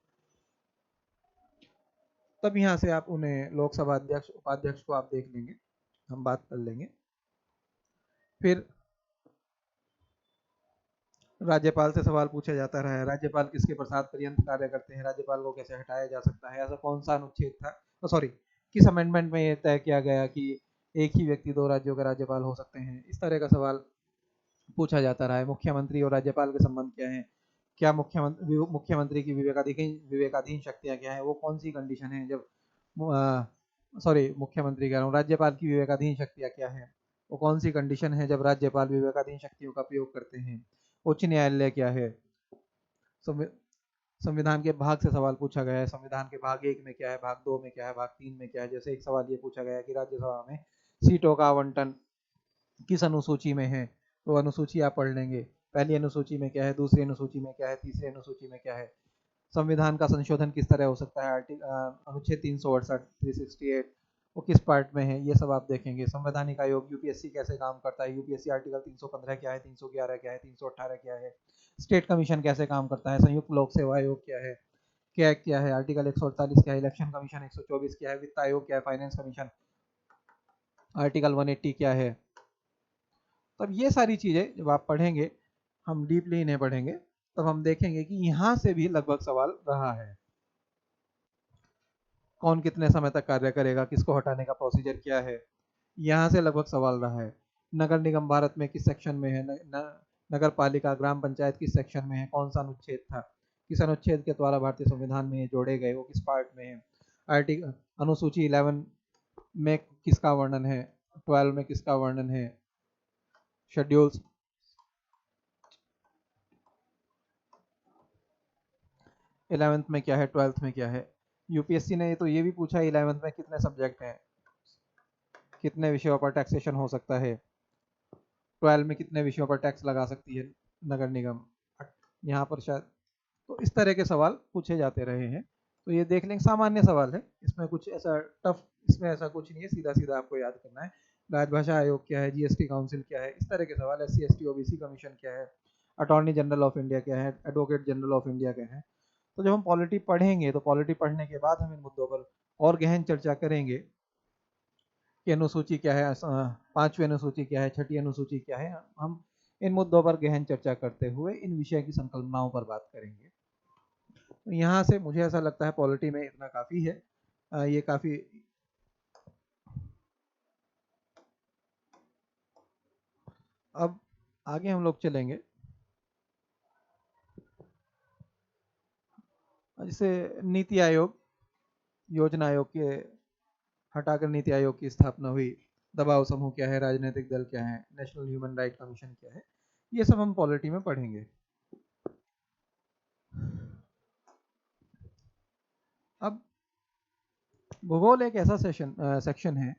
A: तब यहाँ से आप उन्हें लोकसभा अध्यक्ष उपाध्यक्ष को आप देख लेंगे, हम बात कर लेंगे। फिर राज्यपाल से सवाल पूछा जाता रहा है, राज्यपाल किसके प्रसाद पर्यंत कार्य करते हैं, राज्यपाल को कैसे हटाया जा सकता है, ऐसा कौन सा अनुच्छेद था, सॉरी किस अमेंडमेंट में ये तय किया गया कि एक ही व्यक्ति 2 राज्यों का राज्यपाल हो सकते हैं। इस तरह का सवाल पूछा जाता रहा है। मुख्यमंत्री और राज्यपाल के संबंध क्या है, क्या मुख्यमंत्री की विवेकाधीन शक्तियां क्या है, वो कौन सी कंडीशन है जब सॉरी मुख्यमंत्री कह रहा हूँ, राज्यपाल की विवेकाधीन शक्तियां क्या है, वो कौन सी कंडीशन है जब राज्यपाल विवेकाधीन शक्तियों का प्रयोग करते हैं। उच्च न्यायालय क्या है, संविधान के भाग से सवाल पूछा गया है, संविधान के भाग 1 में क्या है, भाग 2 में क्या है, भाग 3 में क्या है। जैसे एक सवाल ये पूछा गया कि राज्यसभा में सीटों का आवंटन किस अनुसूची में है, तो अनुसूची आप पढ़ लेंगे, पहली अनुसूची में क्या है, दूसरी अनुसूची में क्या है, तीसरी अनुसूची में क्या है। संविधान का संशोधन किस तरह हो सकता है, अनुच्छेद 368 368 वो किस पार्ट में है, ये सब आप देखेंगे। संवैधानिक आयोग यूपीएससी कैसे काम करता है, यूपीएससी आर्टिकल 315 क्या है, 311 क्या है, 318 क्या है, स्टेट कमीशन कैसे काम करता है, संयुक्त लोक सेवा आयोग क्या है, कैग क्या है, आर्टिकल 148 क्या है, इलेक्शन कमीशन 124 क्या है, वित्त आयोग क्या है, फाइनेंस कमीशन आर्टिकल 180 क्या है। तब ये सारी चीजें जब आप पढ़ेंगे, हम डीपली इन्हें पढ़ेंगे, तब हम देखेंगे कि यहाँ से भी लगभग सवाल रहा है। कौन कितने समय तक कार्य करेगा, किसको हटाने का प्रोसीजर क्या है, यहाँ से लगभग सवाल रहा है। नगर निगम भारत में किस सेक्शन में है, नगर पालिका ग्राम पंचायत किस सेक्शन में है, कौन सा अनुच्छेद था, किस अनुच्छेद के द्वारा भारतीय संविधान में जोड़े गए, वो किस पार्ट में है। आर्टिकल अनुसूची 11 में किसका वर्णन है, 12 में किसका वर्णन है, शेड्यूल्स 11th में क्या है, 12th में क्या है। यूपीएससी ने तो ये भी पूछा 11th में कितने सब्जेक्ट हैं, कितने विषयों पर टैक्सेशन हो सकता है, 12 में कितने विषयों पर टैक्स लगा सकती है नगर निगम, यहाँ पर शायद। तो इस तरह के सवाल पूछे जाते रहे हैं। तो ये देख लेंगे, सामान्य सवाल है, इसमें कुछ ऐसा टफ, इसमें ऐसा कुछ नहीं है, सीधा सीधा आपको याद करना है। राजभाषा आयोग क्या है, जीएसटी काउंसिल क्या है, इस तरह के सवाल। एससी एसटी ओबीसी कमीशन क्या है, अटॉर्नी जनरल ऑफ इंडिया क्या है, एडवोकेट जनरल ऑफ इंडिया क्या है। तो जब हम पॉलिटी पढ़ेंगे, तो पॉलिटी पढ़ने के बाद हम इन मुद्दों पर और गहन चर्चा करेंगे कि अनुसूची क्या है, 5वीं अनुसूची क्या है, 6ठी अनुसूची क्या है। हम इन मुद्दों पर गहन चर्चा करते हुए इन विषय की संकल्पनाओं पर बात करेंगे। तो यहाँ से मुझे ऐसा लगता है पॉलिटी में इतना काफ़ी है, ये काफ़ी। अब आगे हम लोग चलेंगे, जैसे नीति आयोग, योजना आयोग के हटाकर नीति आयोग की स्थापना हुई, दबाव समूह क्या है, राजनीतिक दल क्या है, नेशनल ह्यूमन राइट कमीशन क्या है, ये सब हम पॉलिटी में पढ़ेंगे। अब भूगोल एक ऐसा सेक्शन है,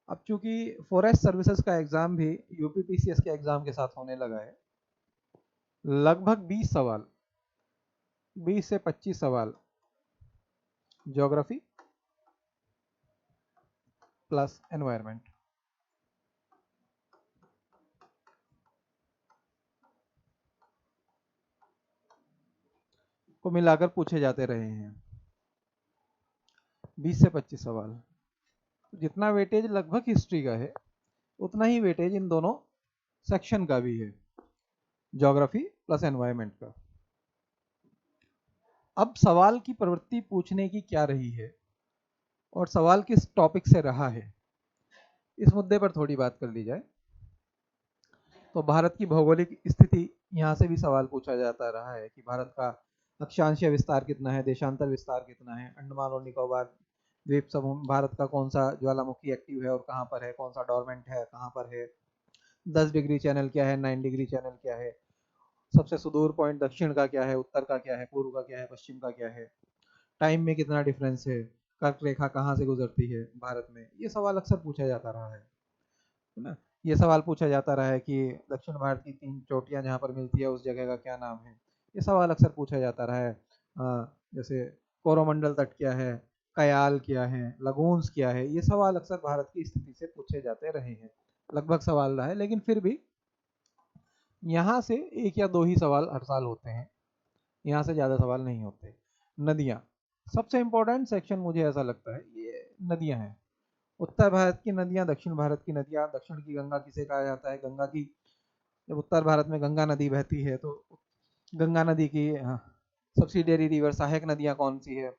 A: अब चूंकि फॉरेस्ट सर्विसेज का एग्जाम भी यूपीपीसीएस के एग्जाम के साथ होने लगा है, लगभग 20 सवाल, 20 से 25 सवाल ज्योग्राफी प्लस एनवायरनमेंट को मिलाकर पूछे जाते रहे हैं, 20 से 25 सवाल। जितना वेटेज लगभग हिस्ट्री का है, उतना ही वेटेज इन दोनों सेक्शन का भी है, ज्योग्राफी प्लस एनवायरनमेंट का। अब सवाल की प्रवृत्ति पूछने की क्या रही है और सवाल किस टॉपिक से रहा है, इस मुद्दे पर थोड़ी बात कर ली जाए। तो भारत की भौगोलिक स्थिति, यहाँ से भी सवाल पूछा जाता रहा है कि भारत का अक्षांशीय विस्तार कितना है, देशांतर विस्तार कितना है, अंडमान और निकोबार द्वीप समूह भारत का कौन सा ज्वालामुखी एक्टिव है और कहाँ पर है, कौन सा डोरमेंट है, कहाँ पर है, 10 डिग्री चैनल क्या है, 9 डिग्री चैनल क्या है, सबसे सुदूर पॉइंट दक्षिण का क्या है, उत्तर का क्या है, पूर्व का क्या है, पश्चिम का क्या है, टाइम में कितना डिफरेंस है, कर्क रेखा कहाँ से गुजरती है भारत में। ये सवाल अक्सर पूछा जाता रहा है ना। ये सवाल पूछा जाता रहा है कि दक्षिण भारत की 3 चोटियां जहाँ पर मिलती है उस जगह का क्या नाम है। ये सवाल अक्सर पूछा जाता रहा है। जैसे कोरोमंडल तट क्या है, कयाल क्या है, लगून्स क्या है, ये सवाल अक्सर भारत की स्थिति से पूछे जाते रहे हैं। लगभग सवाल रहा है, लेकिन फिर भी यहाँ से एक या दो ही सवाल हर साल होते हैं, यहाँ से ज़्यादा सवाल नहीं होते। नदियाँ, सबसे इम्पोर्टेंट सेक्शन मुझे ऐसा लगता है ये नदियाँ हैं। उत्तर भारत की नदियाँ, दक्षिण भारत की नदियाँ। दक्षिण की गंगा किसे कहा जाता है? गंगा की, जब उत्तर भारत में गंगा नदी बहती है तो गंगा नदी की सब्सिडियरी रिवर सहायक नदियाँ कौन सी है,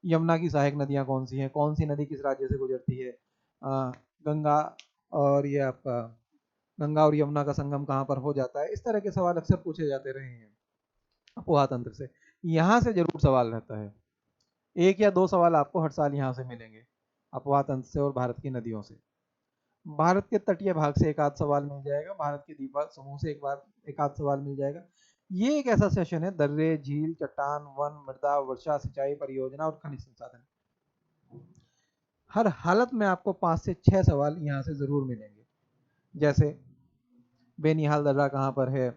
A: यमुना की सहायक नदियाँ कौन सी हैं, कौन सी नदी किस राज्य से गुजरती है, गंगा और ये आपका गंगा और यमुना का संगम कहाँ पर हो जाता है। इस तरह के सवाल अक्सर पूछे जाते रहे हैं अपोहा तंत्र से। यहाँ से जरूर सवाल रहता है, एक या दो सवाल आपको हर साल यहाँ से मिलेंगे, अपोहा तंत्र से और भारत की नदियों से। भारत के तटीय भाग से एक आध सवाल मिल जाएगा, भारत के द्वीप समूह से एक आध सवाल मिल जाएगा। ये एक ऐसा सेशन है, दर्रे, झील, चट्टान, वन, मृदा, वर्षा, सिंचाई परियोजना और खनिज संसाधन। हर हालत में आपको 5 से 6 सवाल यहाँ से जरूर मिलेंगे। जैसे बेनिहाल दर्रा कहाँ पर है,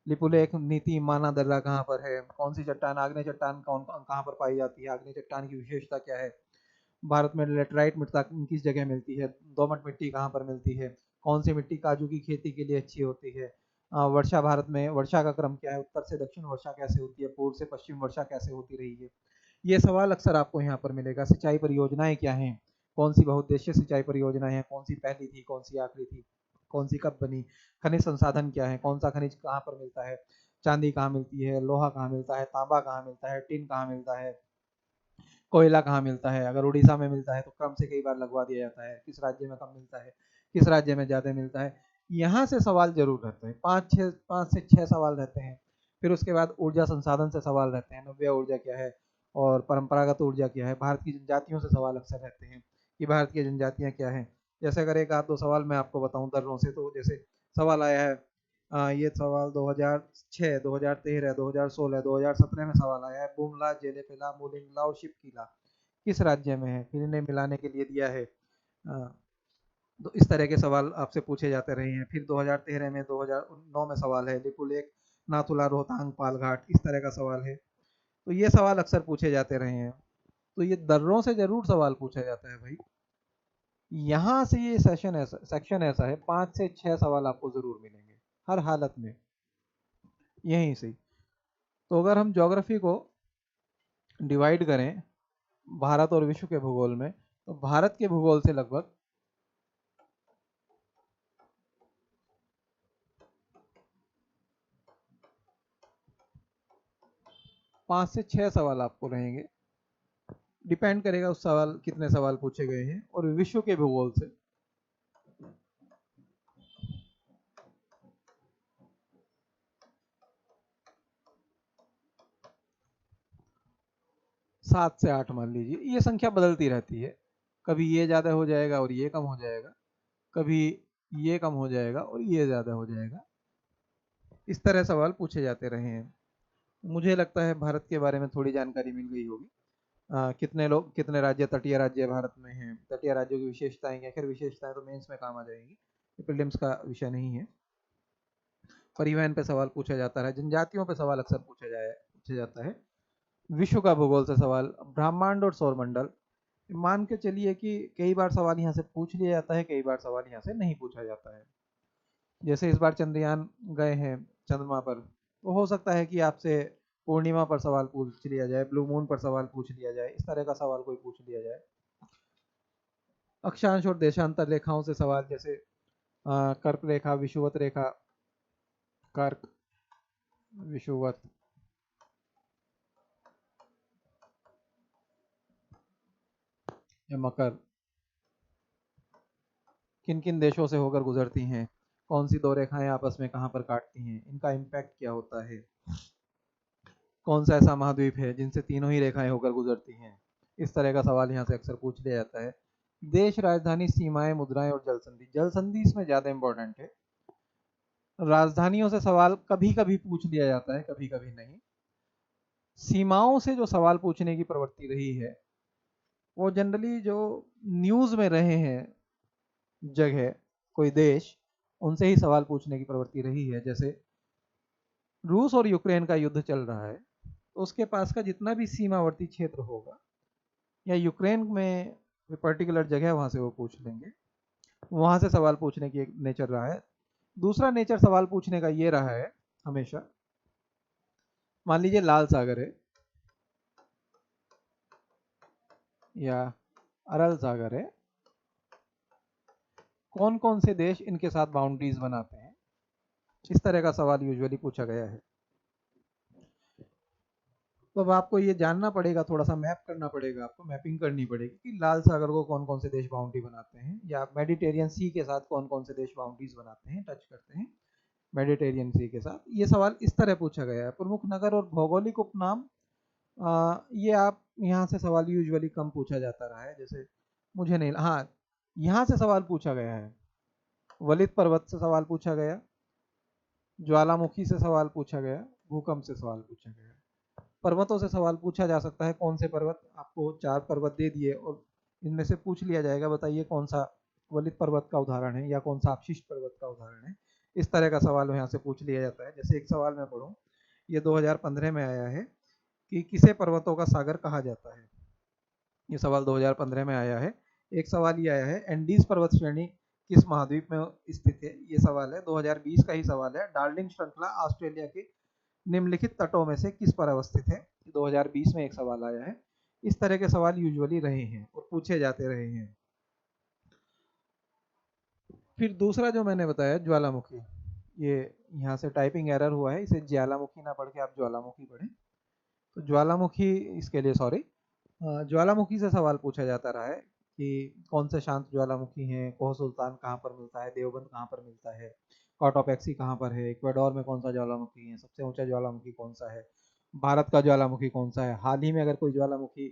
A: लिपुलेख नीति माना दर्रा कहाँ पर है, कौन सी चट्टान, आग्नेय चट्टान कौन कहाँ पर पाई जाती है, आग्नेय चट्टान की विशेषता क्या है, भारत में लेटराइट मृदा किस जगह मिलती है, दोमट मिट्टी कहाँ पर मिलती है, कौन सी मिट्टी काजू की खेती के लिए अच्छी होती है, वर्षा भारत में वर्षा का क्रम क्या है, उत्तर से दक्षिण वर्षा कैसे होती है, पूर्व से पश्चिम वर्षा कैसे होती रही है। ये सवाल अक्सर आपको यहाँ पर मिलेगा। सिंचाई परियोजनाएं क्या हैं, कौन सी बहुउद्देशीय सिंचाई परियोजनाएं हैं, कौन सी पहली थी, कौन सी आखिरी थी, कौन सी कब बनी, खनिज संसाधन क्या है, कौन सा खनिज कहाँ पर मिलता है, चांदी कहाँ मिलती है, लोहा कहाँ मिलता है, तांबा कहाँ मिलता है, टिन कहाँ मिलता है, कोयला कहाँ मिलता है, अगर उड़ीसा में मिलता है तो क्रम से कई बार लगवा दिया जाता है, किस राज्य में कम मिलता है, किस राज्य में ज़्यादा मिलता है। यहाँ से सवाल जरूर रहते हैं, 5 से 6 सवाल रहते हैं। फिर उसके बाद ऊर्जा संसाधन से सवाल रहते हैं, नव्य ऊर्जा क्या है और परंपरागत ऊर्जा क्या है। भारत की जनजातियों से सवाल अक्सर रहते हैं कि भारत की जनजातियाँ क्या हैं। जैसे अगर एक आध दो सवाल मैं आपको बताऊं दर्रों से, तो जैसे सवाल आया है, ये सवाल 2006, 2013, 2016, 2017 में सवाल आया है, बुमला, जेलेफिला, मुलिंगला और शिपकिला किस राज्य में है, फिर इन्हें मिलाने के लिए दिया है। तो इस तरह के सवाल आपसे पूछे जाते रहे हैं। फिर 2013 में, 2009 में सवाल है लिपुलेख, नाथुला, रोहतांग, पालघाट, इस तरह का सवाल है। तो ये सवाल अक्सर पूछे जाते रहे हैं। तो ये दर्रों से जरूर सवाल पूछा जाता है भाई। यहाँ से ये सेक्शन ऐसा है, 5 से 6 सवाल आपको जरूर मिलेंगे हर हालत में, यहीं से। तो अगर हम ज्योग्राफी को डिवाइड करें भारत और विश्व के भूगोल में, तो भारत के भूगोल से लगभग 5 से 6 सवाल आपको रहेंगे। डिपेंड करेगा उस सवाल कितने सवाल पूछे गए हैं। और विश्व के भूगोल से 7 से 8 मान लीजिए, ये संख्या बदलती रहती है। कभी ये ज़्यादा हो जाएगा और ये कम हो जाएगा, कभी ये कम हो जाएगा और ये ज़्यादा हो जाएगा। इस तरह सवाल पूछे जाते रहे हैं। मुझे लगता है भारत के बारे में थोड़ी जानकारी मिल गई होगी। कितने लोग, कितने राज्य, तटीय राज्य भारत में हैं, तटीय राज्यों की विशेषताएं क्या, खैर विशेषताएं तो मेंस में काम आ जाएंगी, ये प्रीलिम्स का विषय नहीं है। परिवहन पे सवाल पूछा जाता है, जनजातियों पे सवाल अक्सर पूछा जाता है। विश्व का भूगोल से सवाल, ब्रह्मांड और सौरमंडल, मान के चलिए कि कई बार सवाल यहाँ से पूछ लिया जाता है, कई बार सवाल यहाँ से नहीं पूछा जाता है। जैसे इस बार चंद्रयान गए हैं चंद्रमा पर, तो हो सकता है कि आपसे पूर्णिमा पर सवाल पूछ लिया जाए, ब्लू मून पर सवाल पूछ लिया जाए, इस तरह का सवाल कोई पूछ लिया जाए। अक्षांश और देशांतर रेखाओं से सवाल, जैसे कर्क रेखा, विषुवत रेखा, कर्क, विषुवत, या मकर किन किन देशों से होकर गुजरती हैं, कौन सी दो रेखाएं आपस में कहाँ पर काटती हैं, इनका इम्पैक्ट क्या होता है। कौन सा ऐसा महाद्वीप है जिनसे तीनों ही रेखाएं होकर गुजरती हैं? इस तरह का सवाल यहाँ से अक्सर पूछ लिया जाता है। देश, राजधानी, सीमाएं, मुद्राएं और जल संधि। जल संधि इसमें ज्यादा इंपॉर्टेंट है। राजधानियों से सवाल कभी कभी पूछ लिया जाता है, कभी कभी नहीं। सीमाओं से जो सवाल पूछने की प्रवृत्ति रही है वो जनरली जो न्यूज में रहे हैं जगह, कोई देश, उनसे ही सवाल पूछने की प्रवृत्ति रही है। जैसे रूस और यूक्रेन का युद्ध चल रहा है, तो उसके पास का जितना भी सीमावर्ती क्षेत्र होगा या यूक्रेन में पर्टिकुलर जगह, वहां से वो पूछ लेंगे। वहां से सवाल पूछने की एक नेचर रहा है। दूसरा नेचर सवाल पूछने का ये रहा है हमेशा, मान लीजिए लाल सागर है या अरल सागर है, कौन कौन से देश इनके साथ बाउंड्रीज बनाते हैं? इस तरह का सवाल यूजुअली पूछा गया है। तो अब आपको ये जानना पड़ेगा, थोड़ा सा मैप करना पड़ेगा, आपको मैपिंग करनी पड़ेगी कि लाल सागर को कौन कौन से देश बाउंड्री बनाते हैं, या मेडिटेरियन सी के साथ कौन कौन से देश बाउंड्रीज बनाते हैं, टच करते हैं मेडिटेरियन सी के साथ। ये सवाल इस तरह पूछा गया है। प्रमुख नगर और भौगोलिक उपनाम, ये आप यहाँ से सवाल यूजुअली कम पूछा जाता रहा है। जैसे मुझे नहीं, हाँ, यहाँ से सवाल पूछा गया है। वलित पर्वत से सवाल पूछा गया, ज्वालामुखी से सवाल पूछा गया, भूकंप से सवाल पूछा गया। पर्वतों से सवाल पूछा जा सकता है। कौन से पर्वत? आपको 4 पर्वत दे दिए और इनमें से पूछ लिया जाएगा, बताइए कौन सा वलित पर्वत का उदाहरण है या कौन सा अपशिष्ट पर्वत का उदाहरण है। इस तरह का सवाल यहाँ से पूछ लिया जाता है। जैसे एक सवाल मैं पढ़ूँ, ये 2015 में आया है कि किसे पर्वतों का सागर कहा जाता है। ये सवाल 2015 में आया है। एक सवाल ये आया है, एंडीज पर्वत श्रेणी किस महाद्वीप में स्थित है? ये सवाल है 2020 का ही सवाल है। डार्लिंग श्रृंखला ऑस्ट्रेलिया के निम्नलिखित तटों में से किस पर अवस्थित है? 2020 में एक सवाल आया है। इस तरह के सवाल यूजुअली रहे हैं और पूछे जाते रहे हैं। फिर दूसरा जो मैंने बताया, ज्वालामुखी, ये यहाँ से टाइपिंग एरर हुआ है, इसे ज्वालामुखी ना पढ़ के आप ज्वालामुखी पढ़ें। तो ज्वालामुखी, इसके लिए सॉरी, ज्वालामुखी से सवाल पूछा जाता रहा है कि कौन से शांत ज्वालामुखी हैं, कोह सुल्तान कहाँ पर मिलता है, देवबंद कहाँ पर मिलता है, कॉटोपैक्सी कहाँ पर है, इक्वाडोर में कौन सा ज्वालामुखी है, सबसे ऊंचा ज्वालामुखी कौन सा है, भारत का ज्वालामुखी कौन सा है, हाल ही में अगर कोई ज्वालामुखी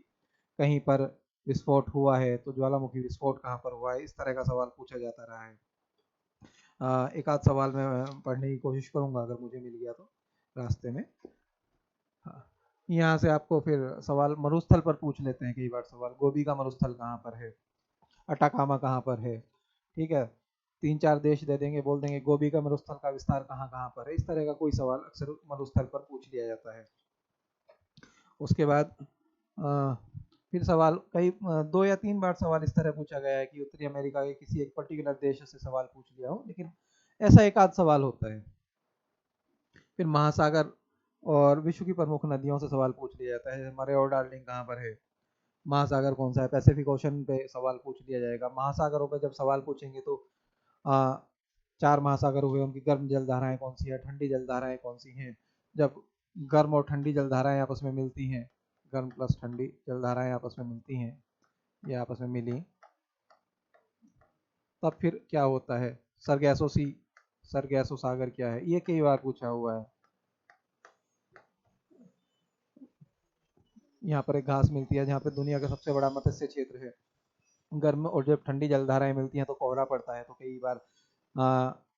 A: कहीं पर विस्फोट हुआ है तो ज्वालामुखी विस्फोट कहाँ पर हुआ है। इस तरह का सवाल पूछा जाता रहा है। एक आध सवाल मैं पढ़ने की कोशिश करूंगा अगर मुझे मिल गया तो रास्ते में। हाँ, यहाँ से आपको फिर सवाल मरुस्थल पर पूछ लेते हैं कई बार सवाल। गोबी का मरुस्थल कहाँ पर है, अटाकामा कहाँ पर है, ठीक है। 3-4 देश दे देंगे, बोल देंगे गोबी का मरुस्थल का विस्तार कहाँ कहाँ पर है। इस तरह का कोई सवाल अक्सर मरुस्थल पर पूछ लिया जाता है। उसके बाद अ, फिर सवाल कई 2 या 3 बार सवाल इस तरह पूछा गया है कि उत्तरी अमेरिका के किसी एक पर्टिकुलर देश से सवाल पूछ लिया हो, लेकिन ऐसा एक आध सवाल होता है। फिर महासागर और विश्व की प्रमुख नदियों से सवाल पूछ लिया जाता है। हमारे और डार्लिंग कहाँ पर है, महासागर कौन सा है, पैसिफिक ओशन पे सवाल पूछ लिया जाएगा। महासागरों पे जब सवाल पूछेंगे तो आ, 4 महासागर हुए, उनकी गर्म जल धाराएं कौन सी है, ठंडी जल धाराएं कौन सी हैं। जब गर्म और ठंडी जल धाराएं आपस में मिलती हैं, गर्म प्लस ठंडी जल धाराएं आपस में मिलती हैं, ये आपस में मिली, तब फिर क्या होता है? सरगैसो सी, सरगैसो सागर क्या है, ये कई बार पूछा हुआ है। यहाँ पर एक घास मिलती है जहाँ पे दुनिया का सबसे बड़ा मत्स्य क्षेत्र है। गर्म और जब ठंडी जलधाराएं मिलती हैं तो कोहरा पड़ता है, तो कई बार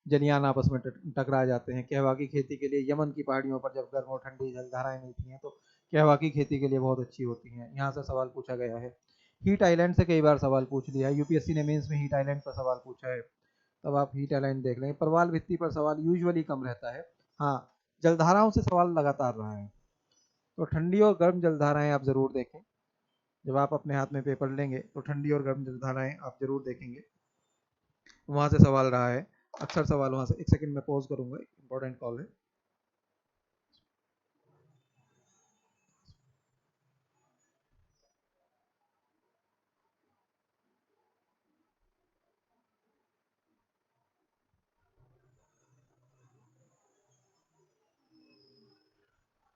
A: जलियान आपस में टकरा जाते हैं। कहवा की खेती के लिए यमन की पहाड़ियों पर जब गर्म और ठंडी जलधाराएं मिलती हैं तो कहवा की खेती के लिए बहुत अच्छी होती हैं। यहाँ से सवाल पूछा गया है। हीट आइलैंड से कई बार सवाल पूछ लिया है, यूपीएससी ने मेंस में हीट आइलैंड पर सवाल पूछा है, तब आप हीट आइलैंड देख लेंगे। प्रवाल भित्ति पर सवाल यूजुअली कम रहता है। हाँ, जलधाराओं से सवाल लगातार रहा है, तो ठंडी और गर्म जलधाराएं आप जरूर देखें। जब आप अपने हाथ में पेपर लेंगे तो ठंडी और गर्म जलधाराएं आप जरूर देखेंगे, वहां से सवाल रहा है। अक्सर सवाल वहां से। एक सेकंड में पॉज करूंगा, इंपॉर्टेंट कॉल है।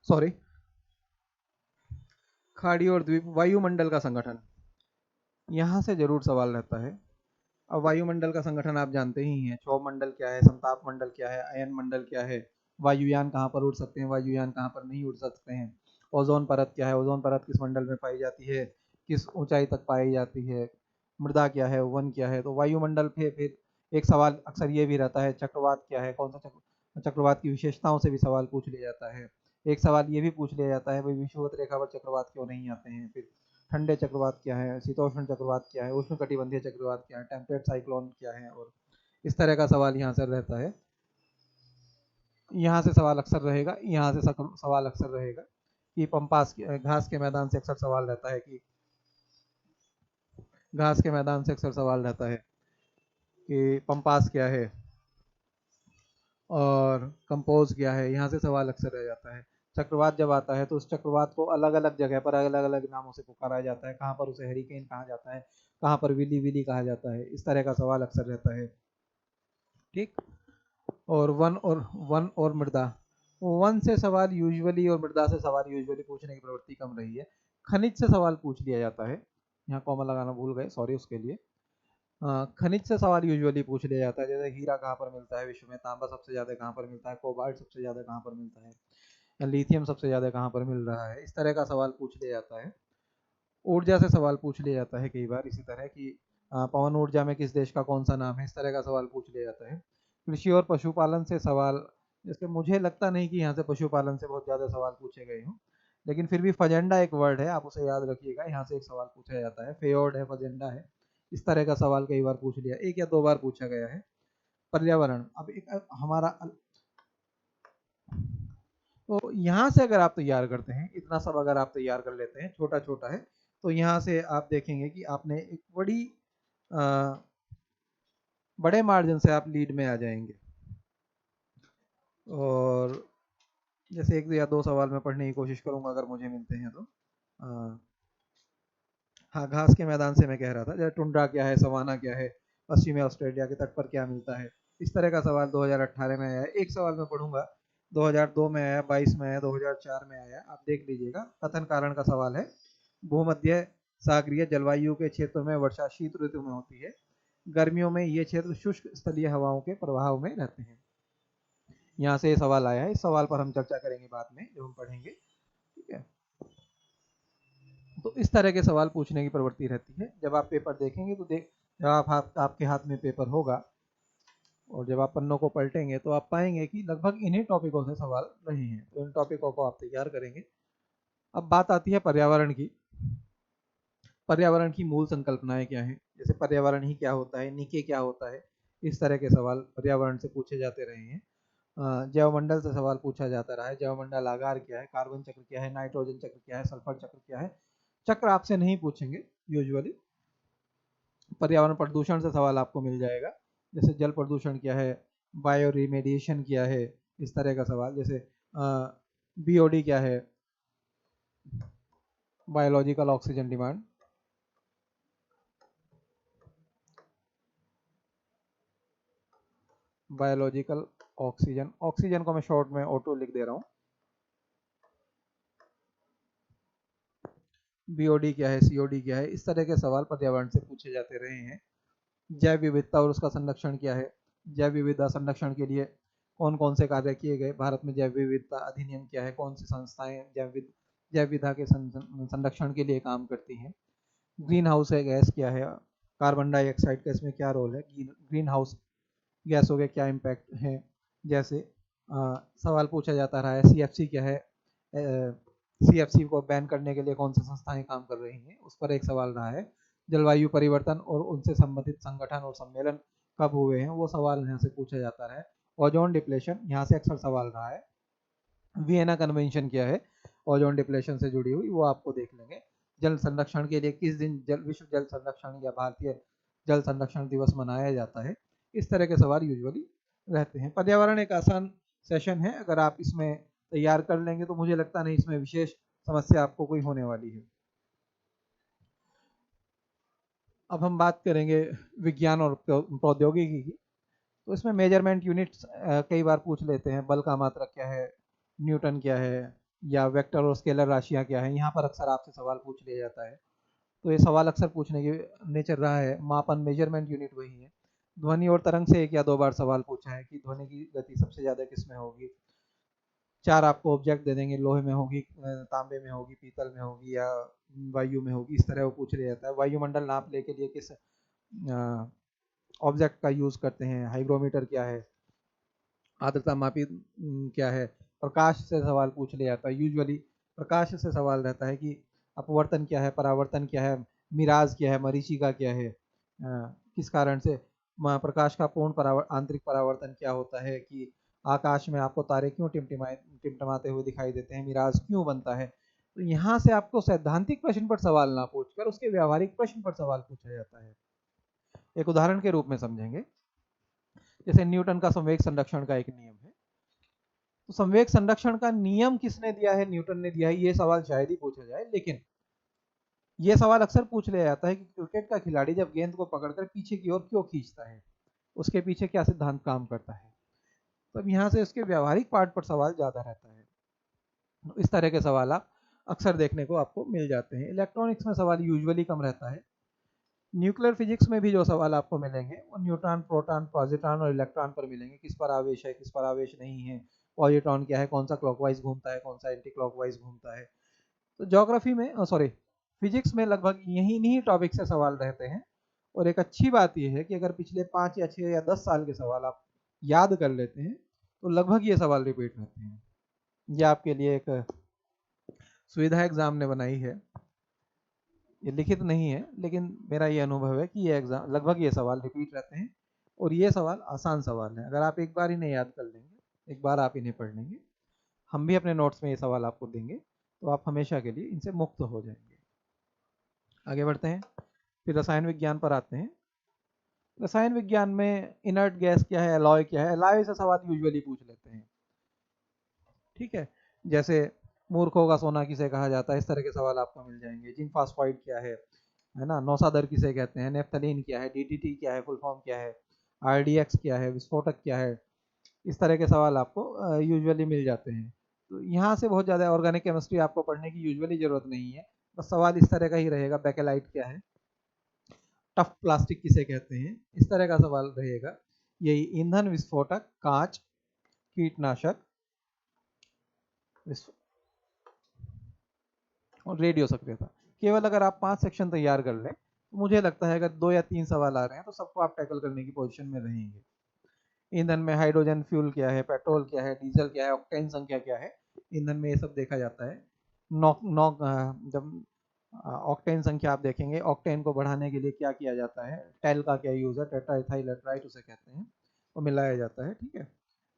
A: सॉरी। खाड़ी और द्वीप, वायुमंडल का संगठन, यहाँ से जरूर सवाल रहता है। अब वायुमंडल का संगठन आप जानते ही हैं, क्षोभ मंडल क्या है, संताप मंडल क्या है, अयन मंडल क्या है, वायुयान कहाँ पर उड़ सकते हैं, वायुयान कहाँ पर नहीं उड़ सकते हैं। ओजोन परत क्या है, ओजोन परत किस मंडल में पाई जाती है, किस ऊंचाई तक पाई जाती है, मृदा क्या है, वन क्या है। तो वायुमंडल पे फिर एक सवाल अक्सर ये भी रहता है, चक्रवात क्या है, कौन सा चक्रवात की विशेषताओं से भी सवाल पूछ लिया जाता है। एक सवाल ये भी पूछ लिया जाता है भाई विषुवत रेखा पर चक्रवात क्यों नहीं आते हैं। फिर ठंडे चक्रवात क्या है, शीतोष्ण चक्रवात क्या है, उष्ण कटिबंधीय चक्रवात क्या है, टेम्परेट साइक्लोन क्या है, और इस तरह का सवाल यहाँ से रहता है। यहाँ से सवाल अक्सर रहेगा, यहाँ से सवाल अक्सर रहेगा कि पंपास घास के मैदान से अक्सर सवाल रहता है कि घास के मैदान से अक्सर सवाल रहता है कि पंपास क्या है और कंपोज क्या है, यहाँ से सवाल अक्सर रह जाता है। चक्रवात जब आता है तो उस चक्रवात को अलग अलग जगह पर अलग अलग नामों से पुकारा जाता है, कहाँ पर उसे हरिकेन कहा जाता है, कहाँ पर विली विली कहा जाता है, इस तरह का सवाल अक्सर रहता है। ठीक। और वन और मृदा, वन से सवाल यूजुअली और मृदा से सवाल यूजुअली पूछने की प्रवृत्ति कम रही है। खनिज से सवाल पूछ लिया जाता है, यहाँ कॉमा लगाना भूल गए, सॉरी उसके लिए। खनिज से सवाल यूजुअली पूछ लिया जाता है, जैसे हीरा कहाँ पर मिलता है विश्व में, तांबा सबसे ज़्यादा कहाँ पर मिलता है, कोबाल्ट सबसे ज़्यादा कहाँ पर मिलता है, या लिथियम सबसे ज़्यादा कहाँ पर मिल रहा है, इस तरह का सवाल पूछ लिया जाता है। ऊर्जा से सवाल पूछ लिया जाता है कई बार, इसी तरह की पवन ऊर्जा में किस देश का कौन सा नाम है, इस तरह का सवाल पूछ लिया जाता है। कृषि और पशुपालन से सवाल, जैसे मुझे लगता नहीं कि यहाँ से पशुपालन से बहुत ज़्यादा सवाल पूछे गए हों, लेकिन फिर भी फजेंडा एक वर्ड है, आप उसे याद रखिएगा, यहाँ से एक सवाल पूछा जाता है, फेयोर्ड है, फजेंडा है, इस तरह का सवाल कई बार पूछ लिया, एक या दो बार पूछा गया है। पर्यावरण, अब एक हमारा, तो यहाँ से अगर आप तैयार करते हैं, इतना सब अगर आप तैयार कर लेते हैं, छोटा छोटा है, तो यहाँ से आप देखेंगे कि आपने एक बड़े मार्जिन से आप लीड में आ जाएंगे। और जैसे एक या दो सवाल मैं पढ़ने की कोशिश करूंगा अगर मुझे मिलते हैं तो। हाँ, घास के मैदान से मैं कह रहा था, जैसे टुंड्रा क्या है, सवाना क्या है, पश्चिमी ऑस्ट्रेलिया के तट पर क्या मिलता है, इस तरह का सवाल 2018 में आया है। एक सवाल मैं पढ़ूंगा, 2002 में आया, 22 में आया, 2004 में आया, आप देख लीजिएगा। कथन कारण का सवाल है, भूमध्य सागरीय जलवायु के क्षेत्र में वर्षा शीत ऋतु में होती है, गर्मियों में ये क्षेत्र शुष्क स्थलीय हवाओं के प्रभाव में रहते हैं। यहाँ से ये सवाल आया है, इस सवाल पर हम चर्चा करेंगे बाद में जब हम पढ़ेंगे। ठीक है, तो इस तरह के सवाल पूछने की प्रवृत्ति रहती है। जब आप पेपर देखेंगे तो जब आपके हाथ में पेपर होगा और जब आप पन्नों को पलटेंगे तो आप पाएंगे कि लगभग इन्हीं टॉपिकों से सवाल रहे हैं, तो इन टॉपिकों को आप तैयार करेंगे। अब बात आती है पर्यावरण की। पर्यावरण की मूल संकल्पनाएं क्या हैं, जैसे पर्यावरण ही क्या होता है, नीचे क्या होता है, इस तरह के सवाल पर्यावरण से पूछे जाते रहे हैं। जैवमंडल से सवाल पूछा जाता रहा है, जैवमंडल आकार क्या है, कार्बन चक्र क्या है, नाइट्रोजन चक्र क्या है, सल्फर चक्र क्या है। चक्र आपसे नहीं पूछेंगे यूजुअली। पर्यावरण प्रदूषण से सवाल आपको मिल जाएगा, जैसे जल प्रदूषण क्या है, बायो रिमेडिएशन क्या है, इस तरह का सवाल। जैसे बीओडी क्या है, biological oxygen demand. Biological oxygen, oxygen को मैं शॉर्ट में O2 लिख दे रहा हूँ। बीओडी क्या है, सीओडी क्या है, इस तरह के सवाल पर्यावरण से पूछे जाते रहे हैं। जैव विविधता और उसका संरक्षण क्या है, जैव विविधता संरक्षण के लिए कौन कौन से कार्य किए गए, भारत में जैव विविधता अधिनियम क्या है, कौन सी संस्थाएं जैव विविधता के संरक्षण के लिए काम करती हैं। ग्रीन हाउस है गैस क्या है, कार्बन डाइऑक्साइड का इसमें क्या रोल है, ग्रीन हाउस गैसों के क्या इम्पैक्ट है। जैसे सवाल पूछा जाता रहा है, सीएफसी क्या है, सीएफसी को बैन करने के लिए कौन सी संस्थाएं काम कर रही हैं, उस पर एक सवाल रहा है। जलवायु परिवर्तन और उनसे संबंधित संगठन और सम्मेलन कब हुए हैं, वो सवाल यहाँ से पूछा जाता रहा है। ओजोन डिप्लेशन यहाँ से अक्सर सवाल रहा है। वियना कन्वेंशन क्या है, ओजोन डिप्लेशन से जुड़ी हुई, वो आपको देख लेंगे। जल संरक्षण के लिए किस दिन विश्व जल संरक्षण या भारतीय जल संरक्षण दिवस मनाया जाता है, इस तरह के सवाल यूजुअली रहते हैं। पर्यावरण एक आसान सेशन है, अगर आप इसमें तैयार कर लेंगे तो मुझे लगता नहीं इसमें विशेष समस्या आपको कोई होने वाली है। अब हम बात करेंगे विज्ञान और प्रौद्योगिकी की। तो इसमें मेजरमेंट यूनिट्स कई बार पूछ लेते हैं, बल का मात्रक क्या है, न्यूटन क्या है, या वेक्टर और स्केलर राशियां क्या है, यहाँ पर अक्सर आपसे सवाल पूछ लिया जाता है। तो ये सवाल अक्सर पूछने की नेचर रहा है। मापन, मेजरमेंट यूनिट वही है। ध्वनि और तरंग से एक या दो बार सवाल पूछा है कि ध्वनि की गति सबसे ज़्यादा किस में होगी। 4 आपको ऑब्जेक्ट दे देंगे, लोहे में होगी, तांबे में होगी, पीतल में होगी या वायु में होगी, इस तरह वो पूछ लिया जाता है। वायुमंडल नापने के लिए किस ऑब्जेक्ट का यूज़ करते हैं, हाइग्रोमीटर क्या है, आर्द्रता मापी क्या है। प्रकाश से सवाल पूछ लिया जाता है, यूजुअली प्रकाश से सवाल रहता है कि अपवर्तन क्या है, परावर्तन क्या है, मिराज क्या है, मरीचिका क्या है, किस कारण से प्रकाश का पूर्ण आंतरिक परावर्तन क्या होता है, कि आकाश में आपको तारे क्यों टिमटिमाते हुए दिखाई देते हैं, मिराज क्यों बनता है। तो यहाँ से आपको सैद्धांतिक प्रश्न पर सवाल ना पूछकर उसके व्यावहारिक प्रश्न पर सवाल पूछा जाता है। एक उदाहरण के रूप में समझेंगे, जैसे न्यूटन का संवेग संरक्षण का एक नियम है। तो संवेग संरक्षण का नियम किसने दिया है, न्यूटन ने दिया है, ये सवाल शायद ही पूछा जाए। लेकिन ये सवाल अक्सर पूछ लिया जाता है कि क्रिकेट का खिलाड़ी जब गेंद को पकड़कर पीछे की ओर क्यों खींचता है, उसके पीछे क्या सिद्धांत काम करता है। तो अब यहाँ से उसके व्यावहारिक पार्ट पर सवाल ज्यादा रहता है। इस तरह के सवाल आप अक्सर देखने को आपको मिल जाते हैं। इलेक्ट्रॉनिक्स में सवाल यूजुअली कम रहता है। न्यूक्लियर फिजिक्स में भी जो सवाल आपको मिलेंगे वो न्यूट्रॉन, प्रोटॉन, पॉजिट्रॉन और इलेक्ट्रॉन पर मिलेंगे। किस पर आवेश है, किस पर आवेश नहीं है, पॉजिट्रॉन क्या है, कौन सा क्लॉकवाइज घूमता है, कौन सा एंटी क्लॉकवाइज घूमता है। तो ज्योग्राफी में सॉरी फिजिक्स में लगभग यही टॉपिक से सवाल रहते हैं। और एक अच्छी बात यह है कि अगर पिछले 5 या 6 या 10 साल के सवाल आप याद कर लेते हैं तो लगभग ये सवाल रिपीट रहते हैं। ये आपके लिए एक सुविधा एग्जाम ने बनाई है, ये लिखित नहीं है लेकिन मेरा ये अनुभव है कि ये एग्जाम लगभग ये सवाल रिपीट रहते हैं। और ये सवाल आसान सवाल है, अगर आप एक बार इन्हें याद कर लेंगे, एक बार आप इन्हें पढ़ लेंगे, हम भी अपने नोट्स में ये सवाल आपको देंगे, तो आप हमेशा के लिए इनसे मुक्त हो जाएंगे। आगे बढ़ते हैं, फिर रसायन विज्ञान पर आते हैं। रसायन विज्ञान में इनर्ट गैस क्या है, एलॉय क्या है, एलॉय से सवाल यूजुअली पूछ लेते हैं। ठीक है, जैसे मूर्खों का सोना किसे कहा जाता है, इस तरह के सवाल आपको मिल जाएंगे। जिंक फास्फाइड क्या है ना, नौसादर किसे कहते हैं, नेफ्थलीन क्या है, डीडीटी क्या है, फुल फॉर्म क्या है, आरडीएक्स क्या है, विस्फोटक क्या है, इस तरह के सवाल आपको यूजुअली मिल जाते हैं। तो यहाँ से बहुत ज़्यादा ऑर्गेनिक केमिस्ट्री आपको पढ़ने की यूजुअली ज़रूरत नहीं है, बस सवाल इस तरह का ही रहेगा, बेकेलाइट क्या है, टफ प्लास्टिक किसे कहते हैं, इस तरह का सवाल रहेगा। यही ईंधन, विस्फोटक, कांच, कीटनाशक और रेडियो सक्रियता। केवल अगर आप 5 सेक्शन तैयार कर लें तो मुझे लगता है अगर 2 या 3 सवाल आ रहे हैं तो सबको आप टैकल करने की पोजीशन में रहेंगे। ईंधन में हाइड्रोजन फ्यूल क्या है, पेट्रोल क्या है, डीजल क्या है, ऑक्टेन संख्या क्या है, ईंधन में ये सब देखा जाता है। नॉक नॉक जब ऑक्टेन संख्या आप देखेंगे, ऑक्टेन को बढ़ाने के लिए क्या किया जाता है, टेल का क्या यूज है, टेट्राइथाइलेट्राइट उसे कहते हैं, वो मिलाया जाता है। ठीक है,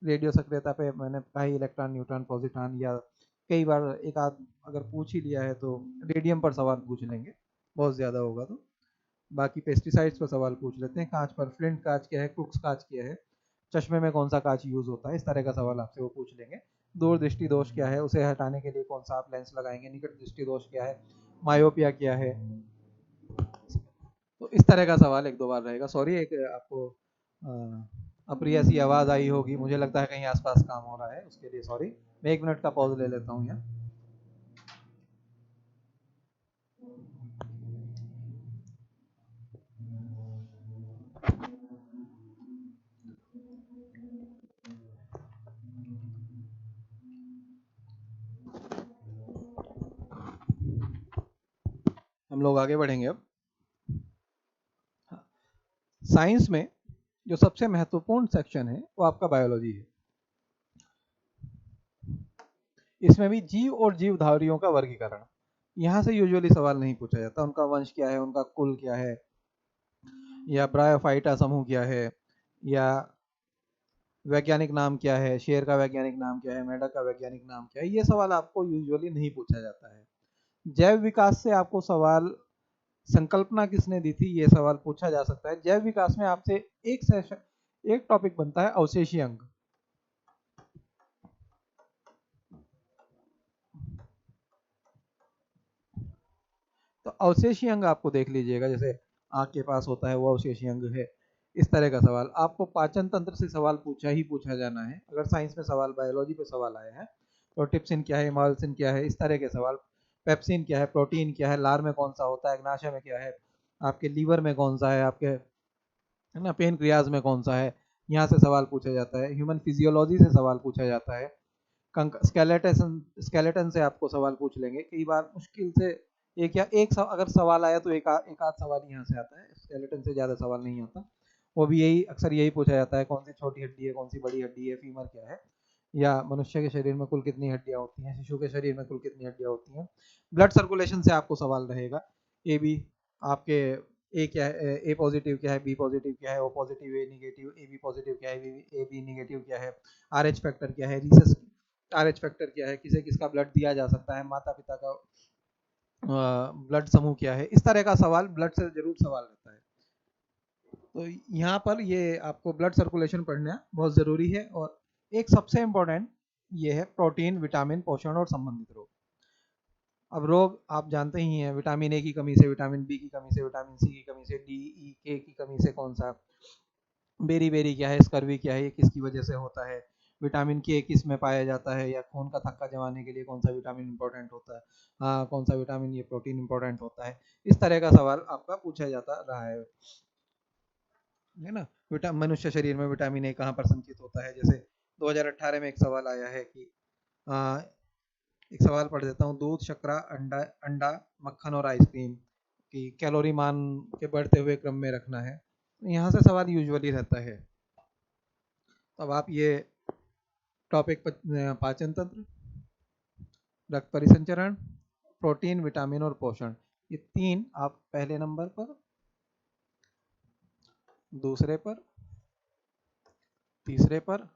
A: रेडियो सक्रियता पे मैंने कहा ही, इलेक्ट्रॉन, न्यूट्रॉन, पॉजिट्रॉन, या कई बार एक आध अगर पूछ ही लिया है तो रेडियम पर सवाल पूछ लेंगे, बहुत ज़्यादा होगा तो। बाकी पेस्टिसाइड्स पर सवाल पूछ लेते हैं, कांच पर फ्लिंट कांच क्या है, क्रुक्स कांच क्या है, चश्मे में कौन सा कांच यूज होता है, इस तरह का सवाल आपसे वो पूछ लेंगे। दूर दृष्टि दोष क्या है, उसे हटाने के लिए कौन सा आप लेंस लगाएंगे, निकट दृष्टि दोष क्या है, मायोपिया क्या है। तो इस तरह का सवाल एक दो बार रहेगा। सॉरी, एक आपको अप्रिय सी आवाज आई होगी, मुझे लगता है कहीं आसपास काम हो रहा है, उसके लिए सॉरी। मैं 1 मिनट का पॉज ले लेता हूँ यहाँ। हम लोग आगे बढ़ेंगे अब। साइंस में जो सबसे महत्वपूर्ण सेक्शन है वो आपका बायोलॉजी है। इसमें भी जीव और जीवधारियों का वर्गीकरण, यहाँ से यूजुअली सवाल नहीं पूछा जाता। उनका वंश क्या है, उनका कुल क्या है, या ब्रायोफाइटा समूह क्या है, या वैज्ञानिक नाम क्या है, शेर का वैज्ञानिक नाम क्या है, मेंढक का वैज्ञानिक नाम क्या है, ये सवाल आपको यूजुअली नहीं पूछा जाता है। जैव विकास से आपको सवाल, संकल्पना किसने दी थी, ये सवाल पूछा जा सकता है। जैव विकास में आपसे एक सेशन, एक टॉपिक बनता है अवशेषी अंग। तो अवशेषी अंग आपको देख लीजिएगा, जैसे आंख के पास होता है वो अवशेषी अंग है। इस तरह का सवाल आपको पाचन तंत्र से सवाल पूछा जाना है। अगर साइंस में सवाल, बायोलॉजी पे सवाल आया है तो टिप्सिन क्या है, इमालसिन क्या है, इस तरह के सवाल। पेप्सिन क्या है, प्रोटीन क्या है, लार में कौन सा होता है, अग्नाशय में क्या है, आपके लीवर में कौन सा है, आपके है ना पेनक्रियाज में कौन सा है, यहाँ से सवाल पूछा जाता है। ह्यूमन फिजियोलॉजी से सवाल पूछा जाता है। स्केलेटन से आपको सवाल पूछ लेंगे कई बार मुश्किल से। अगर सवाल आया तो एक आध सवाल यहाँ से आता है, स्केलेटन से ज़्यादा सवाल नहीं आता। वो भी अक्सर यही पूछा जाता है, कौन सी छोटी हड्डी है, कौन सी बड़ी हड्डी है, फीमर क्या है, या मनुष्य के शरीर में कुल कितनी हड्डियाँ होती हैं, शिशु के शरीर में कुल कितनी हड्डियाँ होती हैं। ब्लड सर्कुलेशन से आपको सवाल रहेगा, ए बी आपके ए क्या है, ए पॉजिटिव क्या है, बी पॉजिटिव क्या है, O positive, A negative, A B positive क्या है, ए बी निगेटिव क्या है, आर एच फैक्टर क्या है, रीसस आर एच फैक्टर क्या है, किसे किसका ब्लड दिया जा सकता है, माता पिता का ब्लड समूह क्या है। इस तरह का सवाल ब्लड से जरूर सवाल रहता है। तो यहाँ पर ये आपको ब्लड सर्कुलेशन पढ़ना बहुत ज़रूरी है। और एक सबसे इम्पोर्टेंट ये है प्रोटीन, विटामिन, पोषण और संबंधित रोग। अब रोग आप जानते ही हैं, विटामिन ए की कमी से, विटामिन बी की कमी से, विटामिन सी की कमी से, डी ई के की कमी से कौन सा, बेरी बेरी क्या है, स्कर्वी क्या है, ये किसकी वजह से होता है, विटामिन के किस में पाया जाता है, या खून का थक्का जमाने के लिए कौन सा विटामिन इंपॉर्टेंट होता है, कौन सा विटामिन, ये प्रोटीन इंपॉर्टेंट होता है। इस तरह का सवाल आपका पूछा जाता रहा है ना। मनुष्य शरीर में विटामिन ए कहाँ पर संचित होता है। जैसे 2018 में एक सवाल आया है कि आ, एक सवाल पढ़ देता हूँ, दूध, शक्कर, अंडा अंडा मक्खन और आइसक्रीम की कैलोरी मान के बढ़ते हुए क्रम में रखना है। यहाँ से सवाल यूजुअली रहता है। अब आप ये टॉपिक पाचन तंत्र, रक्त परिसंचरण, प्रोटीन, विटामिन और पोषण, ये तीन आप पहले नंबर पर, दूसरे पर, तीसरे पर,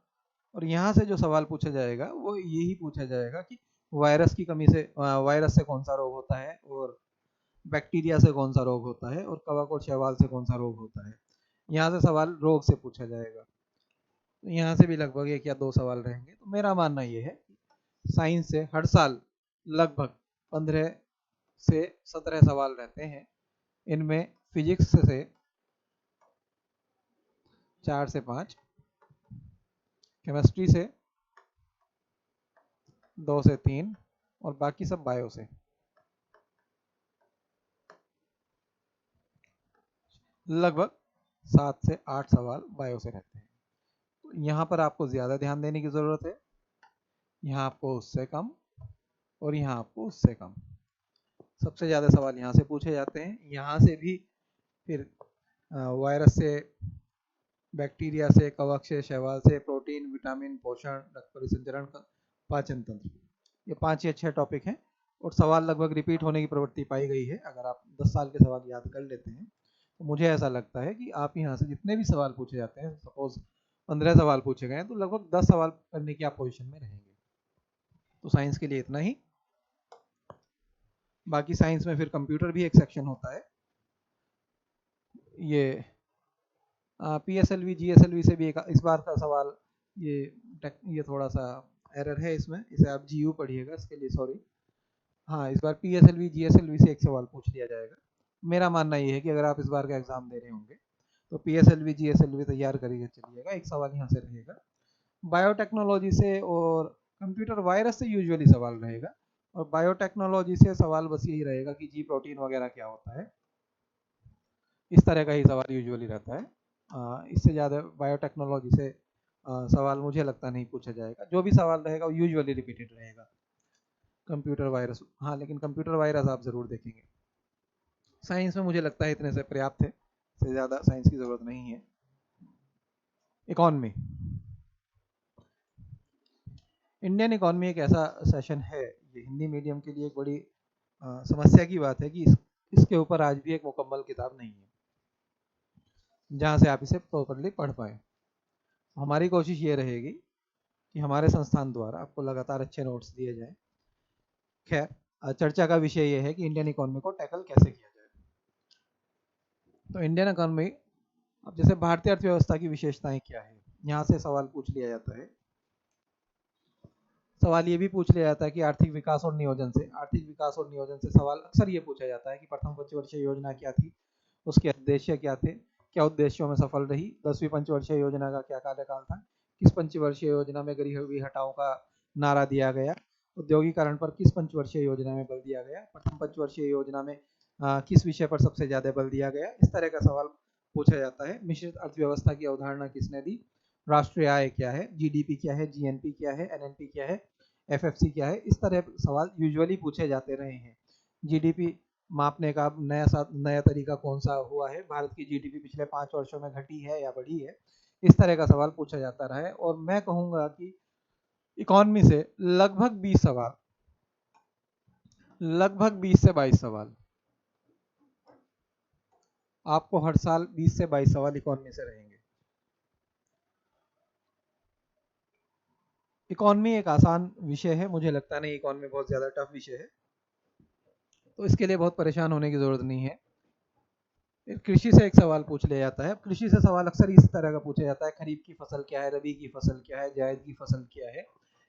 A: और यहाँ से जो सवाल पूछा जाएगा वो यही पूछा जाएगा कि वायरस की कमी से, वायरस से कौन सा रोग होता है, और बैक्टीरिया से कौन सा रोग होता है, और कवक और शैवाल से कौन सा रोग होता है। यहाँ से सवाल रोग से पूछा जाएगा। तो यहाँ से भी लगभग एक या दो सवाल रहेंगे। तो मेरा मानना ये है कि साइंस से हर साल लगभग 15 से 17 सवाल रहते हैं। इनमें फिजिक्स से 4 से 5, केमिस्ट्री से 2 से 3, और बाकी सब बायो से। लगभग 7 से 8 सवाल बायो से रहते हैं। तो यहाँ पर आपको ज़्यादा ध्यान देने की ज़रूरत है, यहाँ आपको उससे कम, और यहाँ आपको उससे कम। सबसे ज़्यादा सवाल यहाँ से पूछे जाते हैं। यहाँ से भी फिर वायरस से, बैक्टीरिया से, कवक से, शैवाल से, प्रोटीन, विटामिन, पोषण, रक्त परिसंचरण, पाचन तंत्र, ये 5 या 6 टॉपिक हैं। और सवाल लगभग रिपीट होने की प्रवृत्ति पाई गई है। अगर आप 10 साल के सवाल याद कर लेते हैं तो मुझे ऐसा लगता है कि आप यहाँ से जितने भी सवाल पूछे जाते हैं, सपोज 15 सवाल पूछे गए हैं, तो लगभग 10 सवाल करने की आप पोजीशन में रहेंगे। तो साइंस के लिए इतना ही। बाकी साइंस में फिर कंप्यूटर भी एक सेक्शन होता है। ये PSLV GSLV से भी एक इस बार का सवाल, ये थोड़ा सा एरर है इसमें, इसे आप GU पढ़िएगा, इसके लिए सॉरी। हाँ, इस बार PSLV GSLV से एक सवाल पूछ लिया जाएगा। मेरा मानना ये है कि अगर आप इस बार का एग्जाम दे रहे होंगे तो PSLV GSLV तैयार करिए चलिएगा, एक सवाल यहाँ से रहेगा। बायोटेक्नोलॉजी से और कंप्यूटर वायरस से यूजुअली सवाल रहेगा, और बायोटेक्नोलॉजी से सवाल बस यही रहेगा कि जी प्रोटीन वगैरह क्या होता है। इस तरह का ही सवाल यूजुअली रहता है। इससे ज़्यादा बायोटेक्नोलॉजी से सवाल मुझे लगता नहीं पूछा जाएगा। जो भी सवाल रहेगा वो यूजुअली रिपीटेड रहेगा। कंप्यूटर वायरस, हाँ, लेकिन कंप्यूटर वायरस आप ज़रूर देखेंगे। साइंस में मुझे लगता है इतने से पर्याप्त है, इससे ज़्यादा साइंस की ज़रूरत नहीं है। इकॉनमी, इंडियन इकॉनमी एक ऐसा सेशन है, ये हिंदी मीडियम के लिए एक बड़ी समस्या की बात है कि इसके ऊपर आज भी एक मुकम्मल किताब नहीं है जहाँ से आप इसे प्रॉपरली पढ़ पाए। हमारी कोशिश ये रहेगी कि हमारे संस्थान द्वारा आपको लगातार अच्छे नोट्स दिए जाएं। खैर, चर्चा का विषय ये है कि इंडियन इकोनॉमी को टैकल कैसे किया जाए। तो इंडियन इकोनॉमी, अब जैसे भारतीय अर्थव्यवस्था की विशेषताएं क्या है, यहाँ से सवाल पूछ लिया जाता है। सवाल ये भी पूछ लिया जाता है कि आर्थिक विकास और नियोजन से सवाल अक्सर ये पूछा जाता है कि प्रथम पंचवर्षीय योजना क्या थी, उसके उद्देश्य क्या थे, क्या उद्देश्यों में सफल रही, 10वीं पंचवर्षीय योजना का क्या कार्यकाल था, किस पंचवर्षीय योजना में गरीबी हटाओ का नारा दिया गया, औद्योगिकरण पर किस पंचवर्षीय योजना में बल दिया गया, प्रथम पंचवर्षीय योजना में किस विषय पर सबसे ज्यादा बल दिया गया। इस तरह का सवाल पूछा जाता है। मिश्रित अर्थव्यवस्था की अवधारणा किसने दी, राष्ट्रीय आय क्या है, GDP क्या है, GNP क्या है, NNP क्या है, एफएफसी क्या है, इस तरह सवाल यूजुअली पूछे जाते रहे हैं। जीडीपी मापने का नया तरीका कौन सा हुआ है, भारत की जीडीपी पिछले 5 वर्षों में घटी है या बढ़ी है, इस तरह का सवाल पूछा जाता रहा है। और मैं कहूँगा कि इकोनॉमी से लगभग 20 से 22 सवाल आपको हर साल 20 से 22 सवाल इकोनॉमी से रहेंगे। इकोनॉमी एक आसान विषय है, मुझे लगता नहीं इकोनॉमी बहुत ज़्यादा टफ विषय है, तो इसके लिए बहुत परेशान होने की ज़रूरत नहीं है। कृषि से एक सवाल पूछ लिया जाता है। कृषि से सवाल अक्सर इस तरह का पूछा जाता है, खरीफ की फसल क्या है, रबी की फसल क्या है, जायद की फसल क्या है,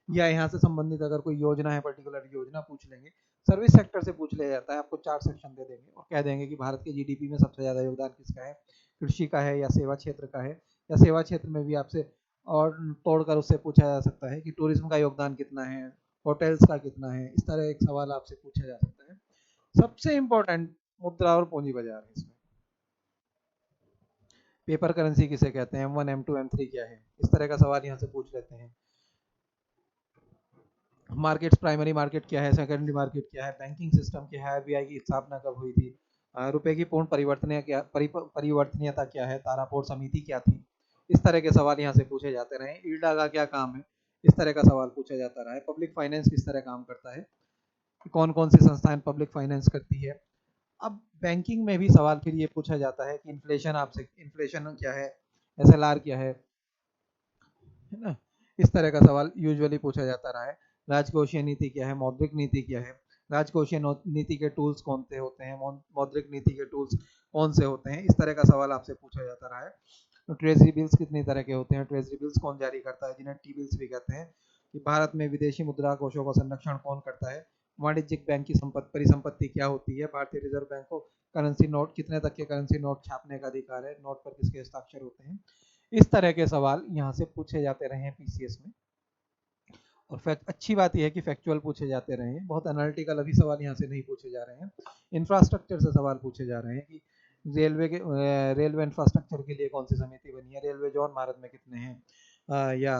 A: या यहाँ से संबंधित अगर कोई योजना है, पर्टिकुलर योजना पूछ लेंगे। सर्विस सेक्टर से पूछ लिया जाता है, आपको 4 सेक्शन दे देंगे और कह देंगे कि भारत के जीडीपी में सबसे ज़्यादा योगदान किसका है, कृषि का है या सेवा क्षेत्र का है। या सेवा क्षेत्र में भी आपसे और तोड़कर उससे पूछा जा सकता है कि टूरिज्म का योगदान कितना है, होटल्स का कितना है, इस तरह एक सवाल आपसे पूछा जा सकता है। सबसे इम्पोर्टेंट मुद्रा और पूंजी बाजार है इसमें। पेपर करेंसी किसे कहते हैं, M1 M2 M3 क्या है, इस तरह का सवाल यहाँ से पूछ लेते हैं। मार्केट्स, प्राइमरी मार्केट क्या है, सेकेंडरी मार्केट क्या है, बैंकिंग सिस्टम क्या है, आरबीआई की स्थापना कब हुई थी, रुपए की पूर्ण परिवर्तनीयता क्या है, तारापोर समिति क्या थी, इस तरह के सवाल यहाँ से पूछे जाते रहे। इल्डा का क्या काम है, इस तरह का सवाल पूछा जाता रहा है। पब्लिक फाइनेंस किस तरह काम करता है, कौन कौन सी संस्थाएं पब्लिक फाइनेंस करती है। अब बैंकिंग में भी सवाल फिर ये पूछा जाता है कि इन्फ्लेशन क्या है, एसएलआर क्या है ना, इस तरह का सवाल यूजुअली पूछा जाता रहा है। राजकोषीय नीति क्या है, मौद्रिक नीति क्या है, राजकोषीय नीति के टूल्स कौन से होते हैं, मौद्रिक नीति के टूल्स कौन से होते हैं, इस तरह का सवाल आपसे पूछा जाता रहा है। तो ट्रेजरी बिल्स कितनी तरह के होते हैं, ट्रेजरी बिल्स कौन जारी करता है, जिन्हें टी बिल्स भी कहते हैं, कि भारत में विदेशी मुद्रा कोषों का संरक्षण कौन करता है, वाणिज्यिक बैंक की परिसंपत्ति क्या होती है, भारतीय रिजर्व बैंक को करेंसी नोट, कितने तक के करेंसी नोट छापने का अधिकार है, नोट पर किसके हस्ताक्षर होते हैं, इस तरह के सवाल यहाँ से पूछे जाते रहे हैं पीसीएस में। और फैक्ट अच्छी बात यह है कि फैक्चुअल पूछे जाते रहे हैं, बहुत एनालिटिकल अभी सवाल यहाँ से नहीं पूछे जा रहे हैं। इंफ्रास्ट्रक्चर से सवाल पूछे जा रहे हैं कि रेलवे इंफ्रास्ट्रक्चर के लिए कौन सी समिति बनी है, रेलवे जोन भारत में कितने हैं, या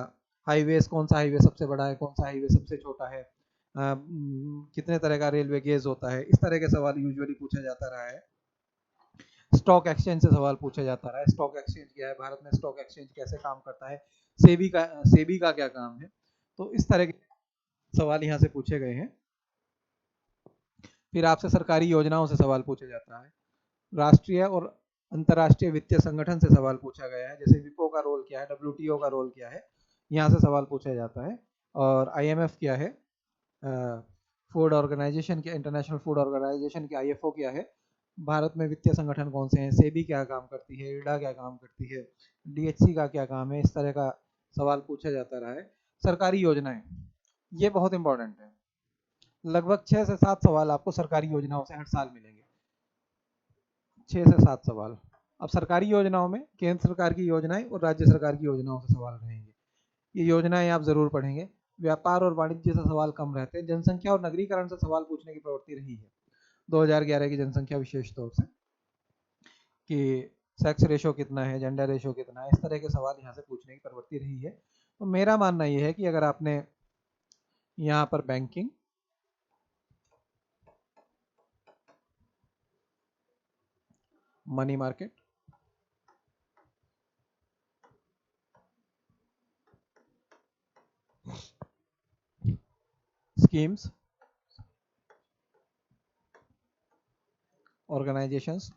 A: हाईवेज, कौन सा हाईवे सबसे बड़ा है, कौन सा हाईवे सबसे छोटा है, कितने तरह का रेलवे गेज होता है, इस तरह के सवाल यूजुअली पूछा जाता रहा है। स्टॉक एक्सचेंज से सवाल पूछा जाता रहा है, स्टॉक एक्सचेंज क्या है, भारत में स्टॉक एक्सचेंज कैसे काम करता है, सेबी का क्या काम है, तो इस तरह के सवाल यहाँ से पूछे गए हैं। फिर आपसे सरकारी योजनाओं से सवाल पूछा जाता है, राष्ट्रीय और अंतर्राष्ट्रीय वित्तीय संगठन से सवाल पूछा गया है, जैसे विपो का रोल क्या है, डब्ल्यूटीओ का रोल क्या है, यहाँ से सवाल पूछा जाता है। और आईएमएफ क्या है, फूड ऑर्गेनाइजेशन के, इंटरनेशनल फूड ऑर्गेनाइजेशन के आईएफओ क्या है, भारत में वित्तीय संगठन कौन से हैं, सेबी क्या काम करती है, इडा क्या काम करती है, डीएचसी का क्या काम है, इस तरह का सवाल पूछा जाता रहा है। सरकारी योजनाएं, ये बहुत इंपॉर्टेंट है, लगभग 6 से 7 सवाल आपको सरकारी योजनाओं से हर साल मिलेंगे, 6 से 7 सवाल। अब सरकारी योजनाओं में केंद्र सरकार की योजनाएं और राज्य सरकार की योजनाओं से सवाल रहेंगे, ये योजनाएं आप जरूर पढ़ेंगे। व्यापार और वाणिज्य से सवाल कम रहते हैं, जनसंख्या और नगरीकरण से सवाल पूछने की प्रवृत्ति रही है 2011 की जनसंख्या विशेष तौर से, कि सेक्स रेशो कितना है, जेंडर रेशो कितना है, इस तरह के सवाल यहाँ से पूछने की प्रवृत्ति रही है। तो मेरा मानना यह है कि अगर आपने यहाँ पर banking, money market, schemes, organisations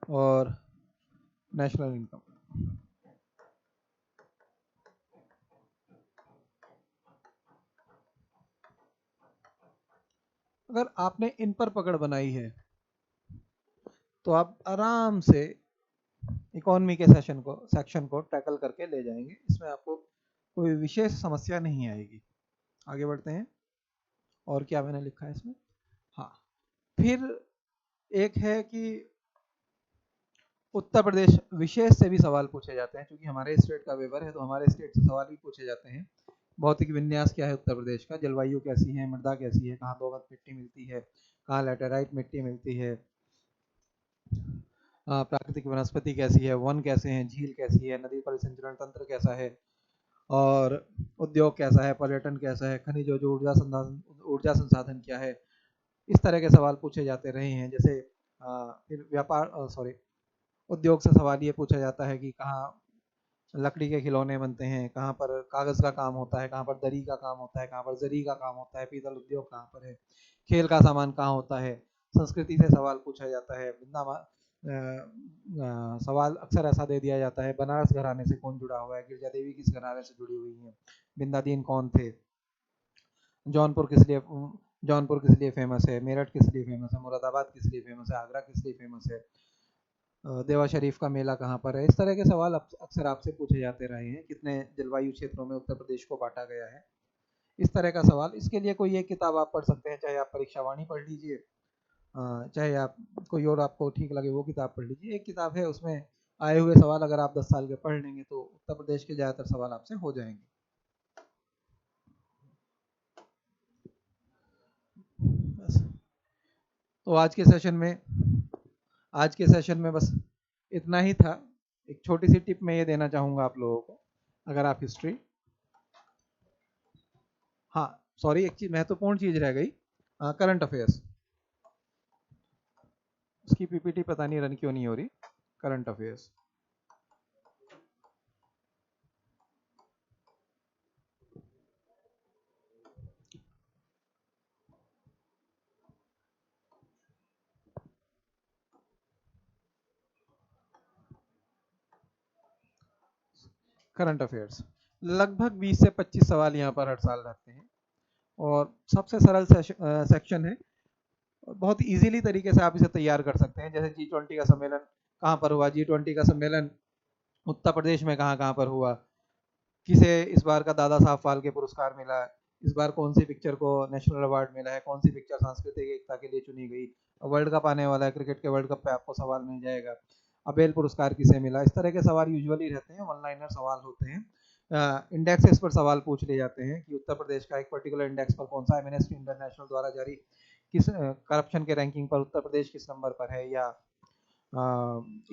A: और नेशनल इनकम, अगर आपने इन पर पकड़ बनाई है तो आप आराम से इकोनॉमी के सेक्शन को टैकल करके ले जाएंगे, इसमें आपको कोई विशेष समस्या नहीं आएगी। आगे बढ़ते हैं, और क्या मैंने लिखा है इसमें, हाँ, फिर एक है कि उत्तर प्रदेश विशेष से भी सवाल पूछे जाते हैं, क्योंकि हमारे स्टेट का वेवर है तो हमारे स्टेट से सवाल भी पूछे जाते हैं। भौतिक विन्यास क्या है उत्तर प्रदेश का, जलवायु कैसी है, मृदा कैसी है, कहाँ दोमट मिट्टी मिलती है, कहाँ लैटेराइट मिट्टी मिलती है, प्राकृतिक वनस्पति कैसी है, वन कैसे हैं, झील कैसी है, नदी परिसंचरण तंत्र कैसा है, और उद्योग कैसा है, पर्यटन कैसा है, खनिज जो ऊर्जा संसाधन क्या है। इस तरह के सवाल पूछे जाते रहे हैं। जैसे फिर उद्योग से सवाल ये पूछा जाता है कि कहाँ लकड़ी के खिलौने बनते हैं, कहाँ पर कागज़ का काम होता है, कहाँ पर दरी का काम होता है, कहाँ पर जरी का काम होता है, पीतल उद्योग कहाँ पर है, खेल का सामान कहाँ होता है। संस्कृति से सवाल पूछा जाता है। सवाल अक्सर ऐसा दे दिया जाता है, बनारस घराने से कौन जुड़ा हुआ है, गिरजा देवी किस घराने से जुड़ी हुई हैं, बिंदादीन कौन थे, जौनपुर किस लिए जौनपुर किस लिए फेमस है, मेरठ किस लिए फेमस है, मुरादाबाद किस लिए फेमस है, आगरा किस लिए फेमस है, देवा शरीफ का मेला कहाँ पर है। इस तरह के सवाल अक्सर आपसे पूछे जाते रहे हैं। कितने जलवायु क्षेत्रों में उत्तर प्रदेश को बांटा गया है, इस तरह का सवाल। इसके लिए कोई एक किताब आप पढ़ सकते हैं, चाहे आप परीक्षा वाणी पढ़ लीजिए, चाहे आप कोई और आपको ठीक लगे वो किताब पढ़ लीजिए। एक किताब है, उसमें आए हुए सवाल अगर आप 10 साल के पढ़ लेंगे तो उत्तर प्रदेश के ज़्यादातर सवाल आपसे हो जाएंगे। बस। तो आज के सेशन में बस इतना ही था। एक छोटी सी टिप मैं ये देना चाहूँगा आप लोगों को। अगर आप हिस्ट्री, हाँ सॉरी, एक चीज महत्वपूर्ण चीज रह गई, करंट अफेयर्स। उसकी पीपीटी पता नहीं रन क्यों नहीं हो रही। करंट अफेयर्स, करंट अफेयर्स लगभग 20 से 25 सवाल यहाँ पर हर साल रहते हैं, और सबसे सरल सेक्शन है। बहुत इजीली तरीके से आप इसे तैयार कर सकते हैं। जैसे G20 का सम्मेलन कहाँ पर हुआ, G20 का सम्मेलन उत्तर प्रदेश में कहाँ कहाँ पर हुआ, किसे इस बार का दादा साहब फाल्के पुरस्कार मिला, इस बार कौन सी पिक्चर को नेशनल अवार्ड मिला है, कौन सी पिक्चर सांस्कृतिक एकता के लिए चुनी गई, वर्ल्ड कप आने वाला है, क्रिकेट के वर्ल्ड कप पे आपको सवाल मिल जाएगा, अबेल पुरस्कार किसे मिला। इस तरह के सवाल यूजुअली रहते हैं, वन लाइनर सवाल होते हैं। इंडेक्सेस पर सवाल पूछ लिए जाते हैं कि उत्तर प्रदेश का एक पर्टिकुलर इंडेक्स पर कौन सा, एमनेस्टी इंटरनेशनल द्वारा जारी किस करप्शन के रैंकिंग पर उत्तर प्रदेश किस नंबर पर है, या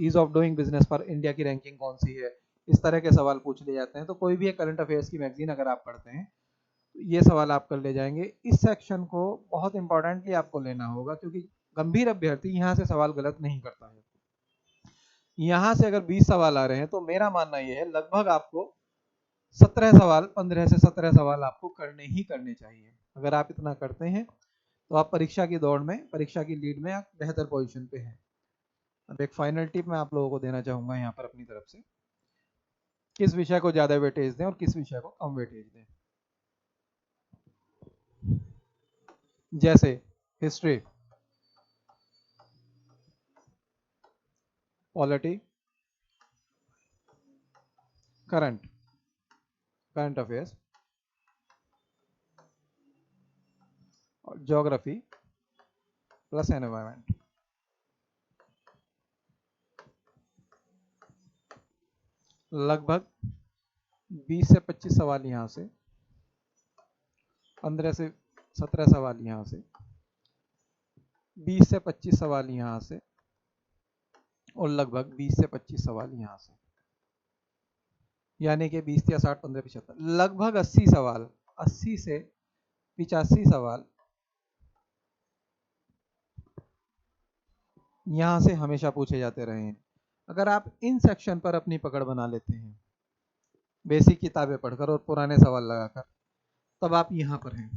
A: ईज ऑफ डूइंग बिजनेस पर इंडिया की रैंकिंग कौन सी है। इस तरह के सवाल पूछ लिए जाते हैं। तो कोई भी एक करंट अफेयर्स की मैगजीन अगर आप पढ़ते हैं तो ये सवाल आप कर ले जाएंगे। इस सेक्शन को बहुत इंपॉर्टेंटली आपको लेना होगा, क्योंकि गंभीर अभ्यर्थी यहाँ से सवाल गलत नहीं करता है। यहाँ से अगर 20 सवाल आ रहे हैं तो मेरा मानना यह है लगभग आपको 17 सवाल, 15 से 17 सवाल आपको करने ही करने चाहिए। अगर आप इतना करते हैं तो आप परीक्षा की दौड़ में, परीक्षा की लीड में आप बेहतर पोजीशन पे हैं। अब एक फाइनल टिप मैं आप लोगों को देना चाहूंगा यहाँ पर अपनी तरफ से, किस विषय को ज्यादा वेटेज दें और किस विषय को कम वेटेज दें। जैसे history, polity, current current affairs और ज्योग्राफी प्लस एनवायरमेंट। लगभग 20 से 25 सवाल यहाँ से, 15 से 17 सवाल यहाँ से, 20 से 25 सवाल यहाँ से, और लगभग 20 से 25 सवाल यहाँ से, यानी कि 20 या 60, 15, 75, लगभग 80 सवाल, 80 से 85 सवाल यहाँ से हमेशा पूछे जाते रहे हैं। अगर आप इन सेक्शन पर अपनी पकड़ बना लेते हैं, बेसिक किताबें पढ़कर और पुराने सवाल लगाकर, तब आप यहाँ पर हैं।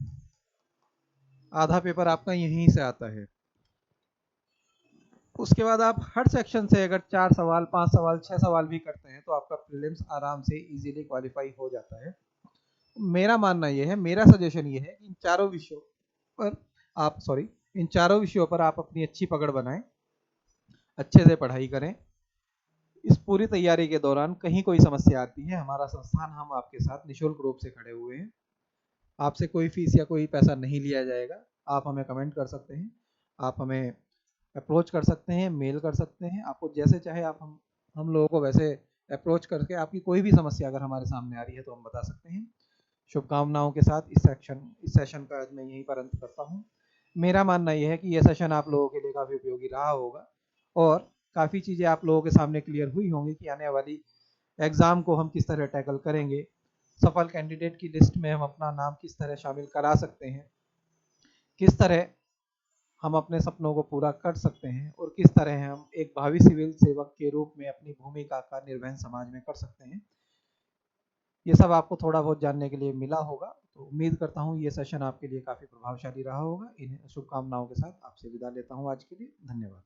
A: आधा पेपर आपका यहीं से आता है। उसके बाद आप हर सेक्शन से अगर 4 सवाल, 5 सवाल, 6 सवाल भी करते हैं तो आपका प्रीलिम्स आराम से इजीली क्वालिफाई हो जाता है। मेरा मानना यह है, मेरा सजेशन ये है कि इन चारों विषयों पर आप अपनी अच्छी पकड़ बनाएं, अच्छे से पढ़ाई करें। इस पूरी तैयारी के दौरान कहीं कोई समस्या आती है, हमारा संस्थान, हम आपके साथ निःशुल्क रूप से खड़े हुए हैं। आपसे कोई फीस या कोई पैसा नहीं लिया जाएगा। आप हमें कमेंट कर सकते हैं, आप हमें अप्रोच कर सकते हैं, मेल कर सकते हैं, आपको जैसे चाहे आप हम लोगों को वैसे अप्रोच करके आपकी कोई भी समस्या अगर हमारे सामने आ रही है तो हम बता सकते हैं। शुभकामनाओं के साथ इस सेशन का मैं यहीं पर अंत करता हूँ। मेरा मानना यह है कि यह सेशन आप लोगों के लिए काफ़ी उपयोगी रहा होगा, और काफ़ी चीज़ें आप लोगों के सामने क्लियर हुई होंगी कि आने वाली एग्ज़ाम को हम किस तरह टैकल करेंगे, सफल कैंडिडेट की लिस्ट में हम अपना नाम किस तरह शामिल करा सकते हैं, किस तरह हम अपने सपनों को पूरा कर सकते हैं और किस तरह हम एक भावी सिविल सेवक के रूप में अपनी भूमिका का निर्वहन समाज में कर सकते हैं। ये सब आपको थोड़ा बहुत जानने के लिए मिला होगा, तो उम्मीद करता हूँ ये सेशन आपके लिए काफ़ी प्रभावशाली रहा होगा। इन शुभकामनाओं के साथ आपसे विदा लेता हूँ आज के लिए। धन्यवाद।